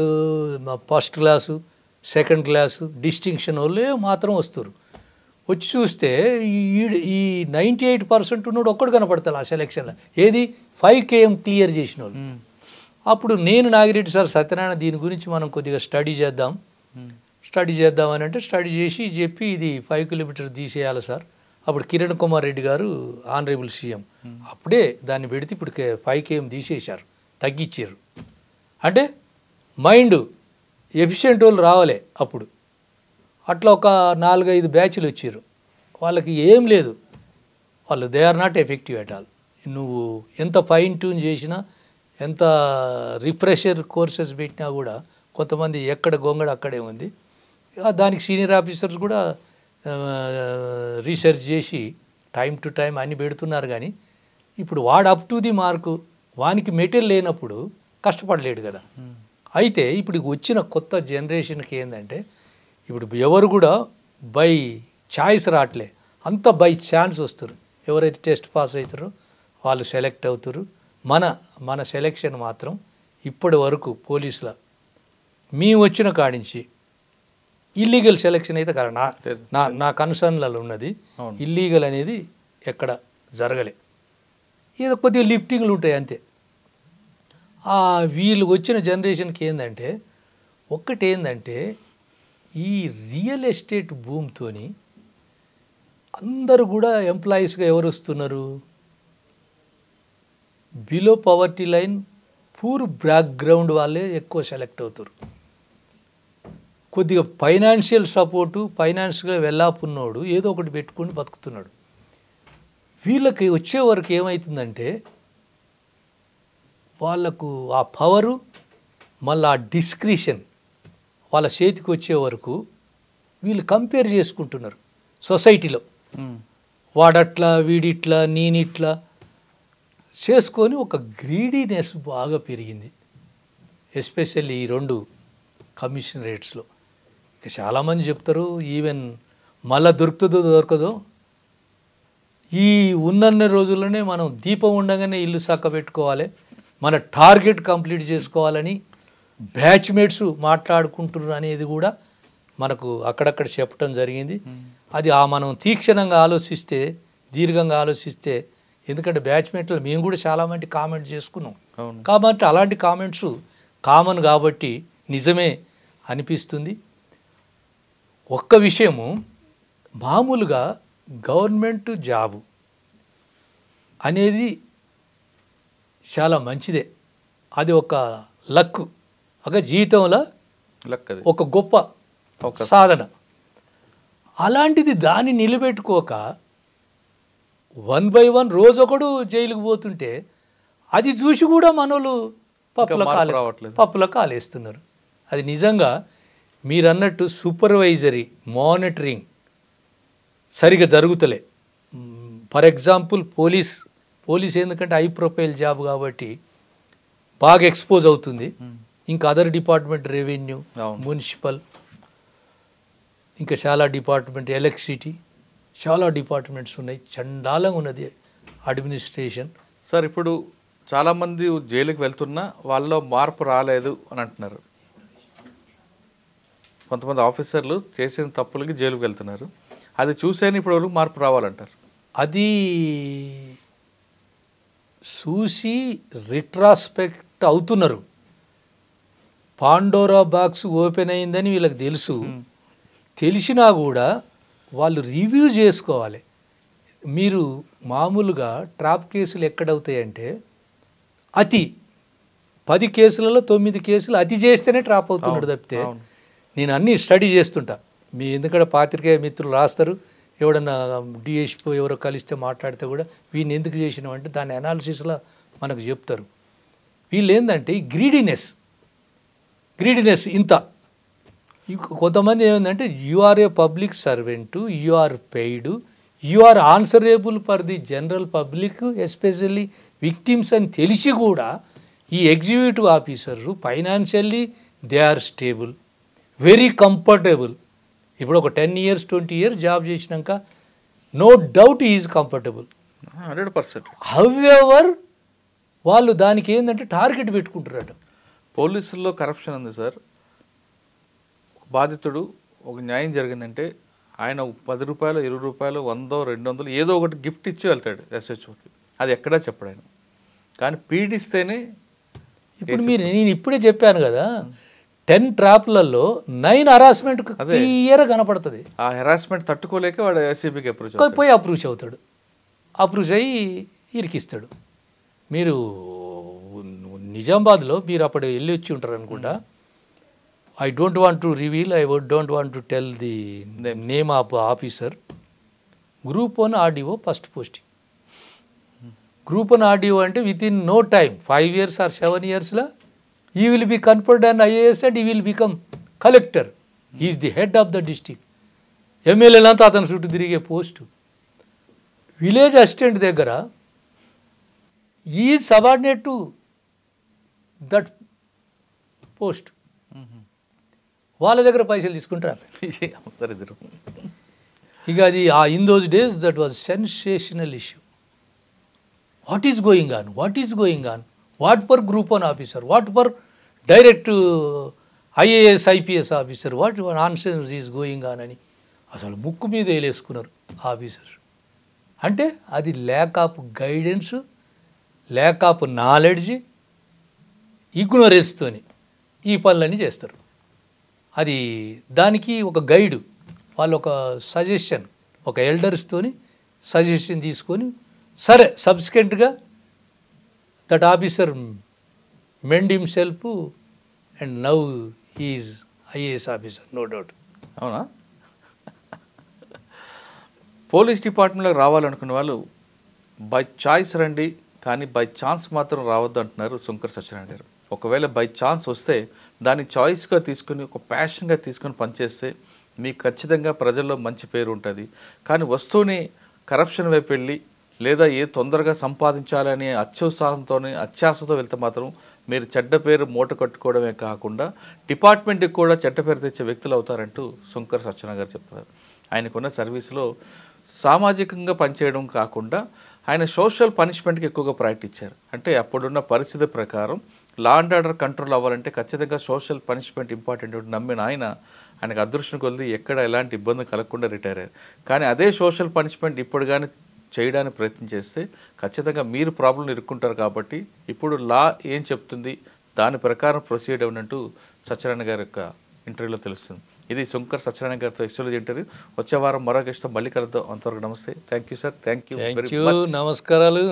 1st class, 2nd class distinction వాళ్ళే మాత్రం వస్తారు. వచ్చి చూస్తే ఈ 98% ఉన్నోడు ఒక్కడు కనపడతాడు ఆ సెలెక్షన్లో, ఏది 5 km క్లియర్ చేసిన వాళ్ళు. అప్పుడు నేను నాగిరెడ్డి సార్, సత్యనారాయణ దీని గురించి మనం కొద్దిగా స్టడీ చేద్దామని అంటే స్టడీ చేసి చెప్పి ఇది 5 కిలోమీటర్ తీసేయాలి సార్ అప్పుడు కిరణ్ కుమార్ రెడ్డి గారు ఆనరేబుల్ సీఎం అప్పుడే దాన్ని పెడితే ఇప్పుడు 5 km తీసేశారు, తగ్గించారు. అంటే మైండ్ ఎఫిషియెంట్ వాళ్ళు రావాలి. అప్పుడు అట్లా ఒక 4-5 బ్యాచ్లు వచ్చారు. వాళ్ళకి ఏం లేదు, వాళ్ళు they are not effective at all. నువ్వు ఎంత ఫైన్ ట్యూన్ చేసినా, ఎంత రిఫ్రెషర్ కోర్సెస్ పెట్టినా కూడా కొంతమంది ఎక్కడ గొంగడ అక్కడే ఉంది. దానికి సీనియర్ ఆఫీసర్స్ కూడా రీసెర్చ్ చేసి టైం టు టైం అన్ని పెడుతున్నారు. కానీ ఇప్పుడు వాడు అప్ టు ది మార్కు, వానికి మెటీరియల్ లేనప్పుడు కష్టపడలేడు కదా. అయితే ఇప్పుడు వచ్చిన కొత్త జనరేషన్కి ఏంటంటే ఇప్పుడు ఎవరు కూడా బై ఛాయిస్ రావట్లే, అంత బై ఛాన్స్ వస్తారు. ఎవరైతే టెస్ట్ పాస్ అవుతారో వాళ్ళు సెలెక్ట్ అవుతారు. మన సెలెక్షన్ మాత్రం ఇప్పటి వరకు పోలీసుల మేము వచ్చిన కాడించి ఇల్లీగల్ సెలెక్షన్ అయితే కదా నా కన్సర్న్లలో ఉన్నది. ఇల్లీగల్ అనేది ఎక్కడ జరగలే, ఏదో కొద్దిగా లిఫ్టింగ్లు ఉంటాయి అంతే. వీళ్ళు వచ్చిన జనరేషన్కి ఏంటంటే ఒక్కటేందంటే ఈ రియల్ ఎస్టేట్ భూమితోని అందరూ కూడా ఎంప్లాయీస్గా ఎవరు వస్తున్నారు, below poverty line poor background వాళ్ళే ఎక్కువ సెలెక్ట్ అవుతారు. కొద్దిగా ఫైనాన్షియల్ సపోర్టు, ఫైనాన్షియల్గా వెళ్ళాపున్నోడు ఏదో ఒకటి పెట్టుకొని బతుకుతున్నాడు. వీళ్ళకి వచ్చే వరకు ఏమవుతుందంటే వాళ్ళకు ఆ పవరు మళ్ళీ ఆ డిస్క్రిషన్ వాళ్ళ చేతికి వచ్చే వరకు వీళ్ళు కంపేర్ చేసుకుంటున్నారు సొసైటీలో. వాడట్లా, వీడిట్లా, నేనిట్లా చేసుకొని ఒక గ్రీడీనెస్ బాగా పెరిగింది, ఎస్పెషల్లీ ఈ 2 కమిషనరేట్స్లో. ఇక చాలామంది చెప్తారు ఈవెన్ మళ్ళా దొరుకుతుందో దొరకదో, ఈ ఉన్నన్ని రోజుల్లోనే మనం దీపం ఉండగానే ఇల్లు చక్క పెట్టుకోవాలి, మన టార్గెట్ కంప్లీట్ చేసుకోవాలని బ్యాచ్మేట్స్ మాట్లాడుకుంటున్నారు అనేది కూడా మనకు అక్కడక్కడ చెప్పడం జరిగింది. అది మనం తీక్షణంగా ఆలోచిస్తే, దీర్ఘంగా ఆలోచిస్తే, ఎందుకంటే బ్యాచ్మేట్లు మేము కూడా చాలామంది కామెంట్ చేసుకున్నాం కాబట్టి అలాంటి కామెంట్స్ కామన్ కాబట్టి నిజమే అనిపిస్తుంది. ఒక్క విషయము, మామూలుగా గవర్నమెంట్ జాబు అనేది చాలా మంచిదే, అది ఒక లక్, ఒక జీవితంలో ఒక గొప్ప సాధన. అలాంటిది దాన్ని నిలబెట్టుకోక 1 by 1 రోజొకడు జైలుకు పోతుంటే అది చూసి కూడా మనోళ్ళు పప్పుల కాలేస్తున్నారు. అది నిజంగా మీరు అన్నట్టు సూపర్వైజరీ మానిటరింగ్ సరిగా జరుగుతలే. ఫర్ ఎగ్జాంపుల్ పోలీస్ ఎందుకంటే హై ప్రొఫైల్ జాబ్ కాబట్టి బాగా ఎక్స్పోజ్ అవుతుంది. ఇంకా అదర్ డిపార్ట్మెంట్, రెవెన్యూ, మున్సిపల్, ఇంకా చాలా డిపార్ట్మెంట్, ఎలక్ట్రిసిటీ, చాలా డిపార్ట్మెంట్స్ ఉన్నాయి. చండాలంగా ఉన్నది అడ్మినిస్ట్రేషన్. సార్ ఇప్పుడు చాలామంది జైలుకి వెళ్తున్నా వాళ్ళలో మార్పు రాలేదు అని అంటున్నారు. కొంతమంది ఆఫీసర్లు చేసిన తప్పులకి జైలుకి వెళ్తున్నారు, అది చూసేని ఇప్పుడు వాళ్ళు మార్పు రావాలంటారు. అది చూసి రిట్రాస్పెక్ట్ అవుతున్నారు. పాండోరా బాక్స్ ఓపెన్ అయిందని వీళ్ళకి తెలుసు, తెలిసినా కూడా వాళ్ళు రివ్యూ చేసుకోవాలి. మీరు మామూలుగా ట్రాప్ కేసులు ఎక్కడవుతాయంటే 10 కేసులలో 9 కేసులు అతి చేస్తేనే ట్రాప్ అవుతున్నాడు తప్పితే. నేను అన్నీ స్టడీ చేస్తుంటా, మీ ఎందుకంటే పాత్రికేయ మిత్రులు రాస్తారు, ఎవడన్నా డిఎస్పీ ఎవరో కలిస్తే మాట్లాడితే కూడా వీడిని ఎందుకు చేసినామంటే దాని అనాలిసిస్లో మనకు చెప్తారు. వీళ్ళు ఏంటంటే ఈ గ్రీడీనెస్ ఇంత. కొంతమంది ఏమైందంటే you are a public servant, you are paid, you are answerable for the general public especially victims అని తెలిసి కూడా ఈ ఎగ్జిక్యూటివ్ ఆఫీసర్లు financially they are stable, very comfortable. ఇప్పుడు ఒక 10 years 20 years జాబ్ చేసినాక no doubt is comfortable 100%. However వాళ్ళు దానికి ఏంటంటే టార్గెట్ పెట్టుకుంటారట. పోలీసుల్లో కరప్షన్ ఉంది సార్. బాధితుడు ఒక న్యాయం జరిగిందంటే ఆయన 10 రూపాయలు, 20 రూపాయలు, 100, 200 ఏదో ఒకటి గిఫ్ట్ ఇచ్చి వెళ్తాడు ఎస్హెచ్ఓకి. అది ఎక్కడా చెప్పడు ఆయన. కానీ పీడిస్తేనే ఇప్పుడు నేను ఇప్పుడే చెప్పాను కదా, 10 ట్రాప్లలో 9 హరాస్మెంట్ క్లియర్ కనపడుతుంది. ఆ హెరాస్మెంట్ తట్టుకోలేక వాడు ఏసీబీకి అప్రోచ్ పోయి అప్రోచ్ అవుతాడు, అప్రోచ్ అయ్యి ఇరికిస్తాడు. మీరు నిజామాబాద్లో మీరు అప్పుడు వెళ్ళి వచ్చి ఉంటారు అనుకుంటా. I don't want to reveal, I don't want to tell the name of officer. Group 1 RDO first posting. Group 1 RDO అంటే within no time 5 years or 7 yearsలో he will be conferred an IAS and he will become collector. He is the head of the district. ఎమ్మెల్యేలంతా అతను చుట్టూ తిరిగే post. Village assistant దగ్గర ఈ subordinate to that post. వాళ్ళ దగ్గర పైసలు తీసుకుంటారు. ఇక అది in those days that was sensational issue. What is going on, what is going on, what for group 1 officer, what for direct IAS IPS officer, what nonsense is going on అని అసలు ముక్కు మీద వేలేసుకున్నారు ఆఫీసర్స్. అంటే అది lack of guidance, lack of knowledge, ఇగ్నోరెన్స్తోని ఈ పనులన్నీ చేస్తారు. అది దానికి ఒక గైడు, వాళ్ళు ఒక సజెషన్, ఒక ఎల్డర్స్తోని సజెషన్ తీసుకొని సరే సబ్సిక్వెంట్గా that officer mend himself and now is IAS officer, no doubt. అవునా? పోలీస్ డిపార్ట్మెంట్లోకి రావాలనుకున్న వాళ్ళు బై చాయిస్ రండి, కానీ బై ఛాన్స్ మాత్రం రావద్దు అంటున్నారు సుంకర సత్యనారాయణ గారు. ఒకవేళ బై ఛాన్స్ వస్తే దాన్ని చాయిస్గా తీసుకుని ఒక ప్యాషన్గా తీసుకొని పనిచేస్తే మీకు ఖచ్చితంగా ప్రజల్లో మంచి పేరు ఉంటుంది. కానీ వస్తూనే కరప్షన్ వైపు వెళ్ళి లేదా ఏ తొందరగా సంపాదించాలనే అత్యుత్సాహంతో అత్యాశతో వెళ్తే మాత్రం మీరు చెడ్డ పేరు మూట కట్టుకోవడమే కాకుండా డిపార్ట్మెంట్కి కూడా చెడ్డ పేరు తెచ్చే వ్యక్తులు అవుతారంటూ సుంకర సత్యనారాయణ గారు చెప్తున్నారు. ఆయనకున్న సర్వీస్లో సామాజికంగా పనిచేయడం కాకుండా ఆయన సోషల్ పనిష్మెంట్కి ఎక్కువగా ప్రయారిటీ ఇచ్చారు. అంటే అప్పుడున్న పరిస్థితి ప్రకారం లా అండ్ ఆర్డర్ కంట్రోల్ అవ్వాలంటే ఖచ్చితంగా సోషల్ పనిష్మెంట్ ఇంపార్టెంట్ నమ్మిన ఆయనకు అదృష్టం కొద్ది ఎక్కడ ఎలాంటి ఇబ్బంది కలగకుండా రిటైర్ అయ్యారు. కానీ అదే సోషల్ పనిష్మెంట్ ఇప్పుడు కానీ చేయడానికి ప్రయత్నం చేస్తే ఖచ్చితంగా మీరు ప్రాబ్లం ఇరుక్కుంటారు. కాబట్టి ఇప్పుడు లా ఏం చెప్తుంది దాని ప్రకారం ప్రొసీడ్ అవ్వనంటూ సత్యనారాయణ గారి యొక్క ఇంటర్వ్యూలో తెలుస్తుంది. ఇది సుంకర సత్యనారాయణ గారితో ఎక్స్క్లూజివ్ ఇంటర్వ్యూ. వచ్చే వారం మరో గెస్ట్తో మళ్ళీ కలుద్దాం. అంతవరకు నమస్తే. Thank you sir. Thank you. నమస్కారాలు.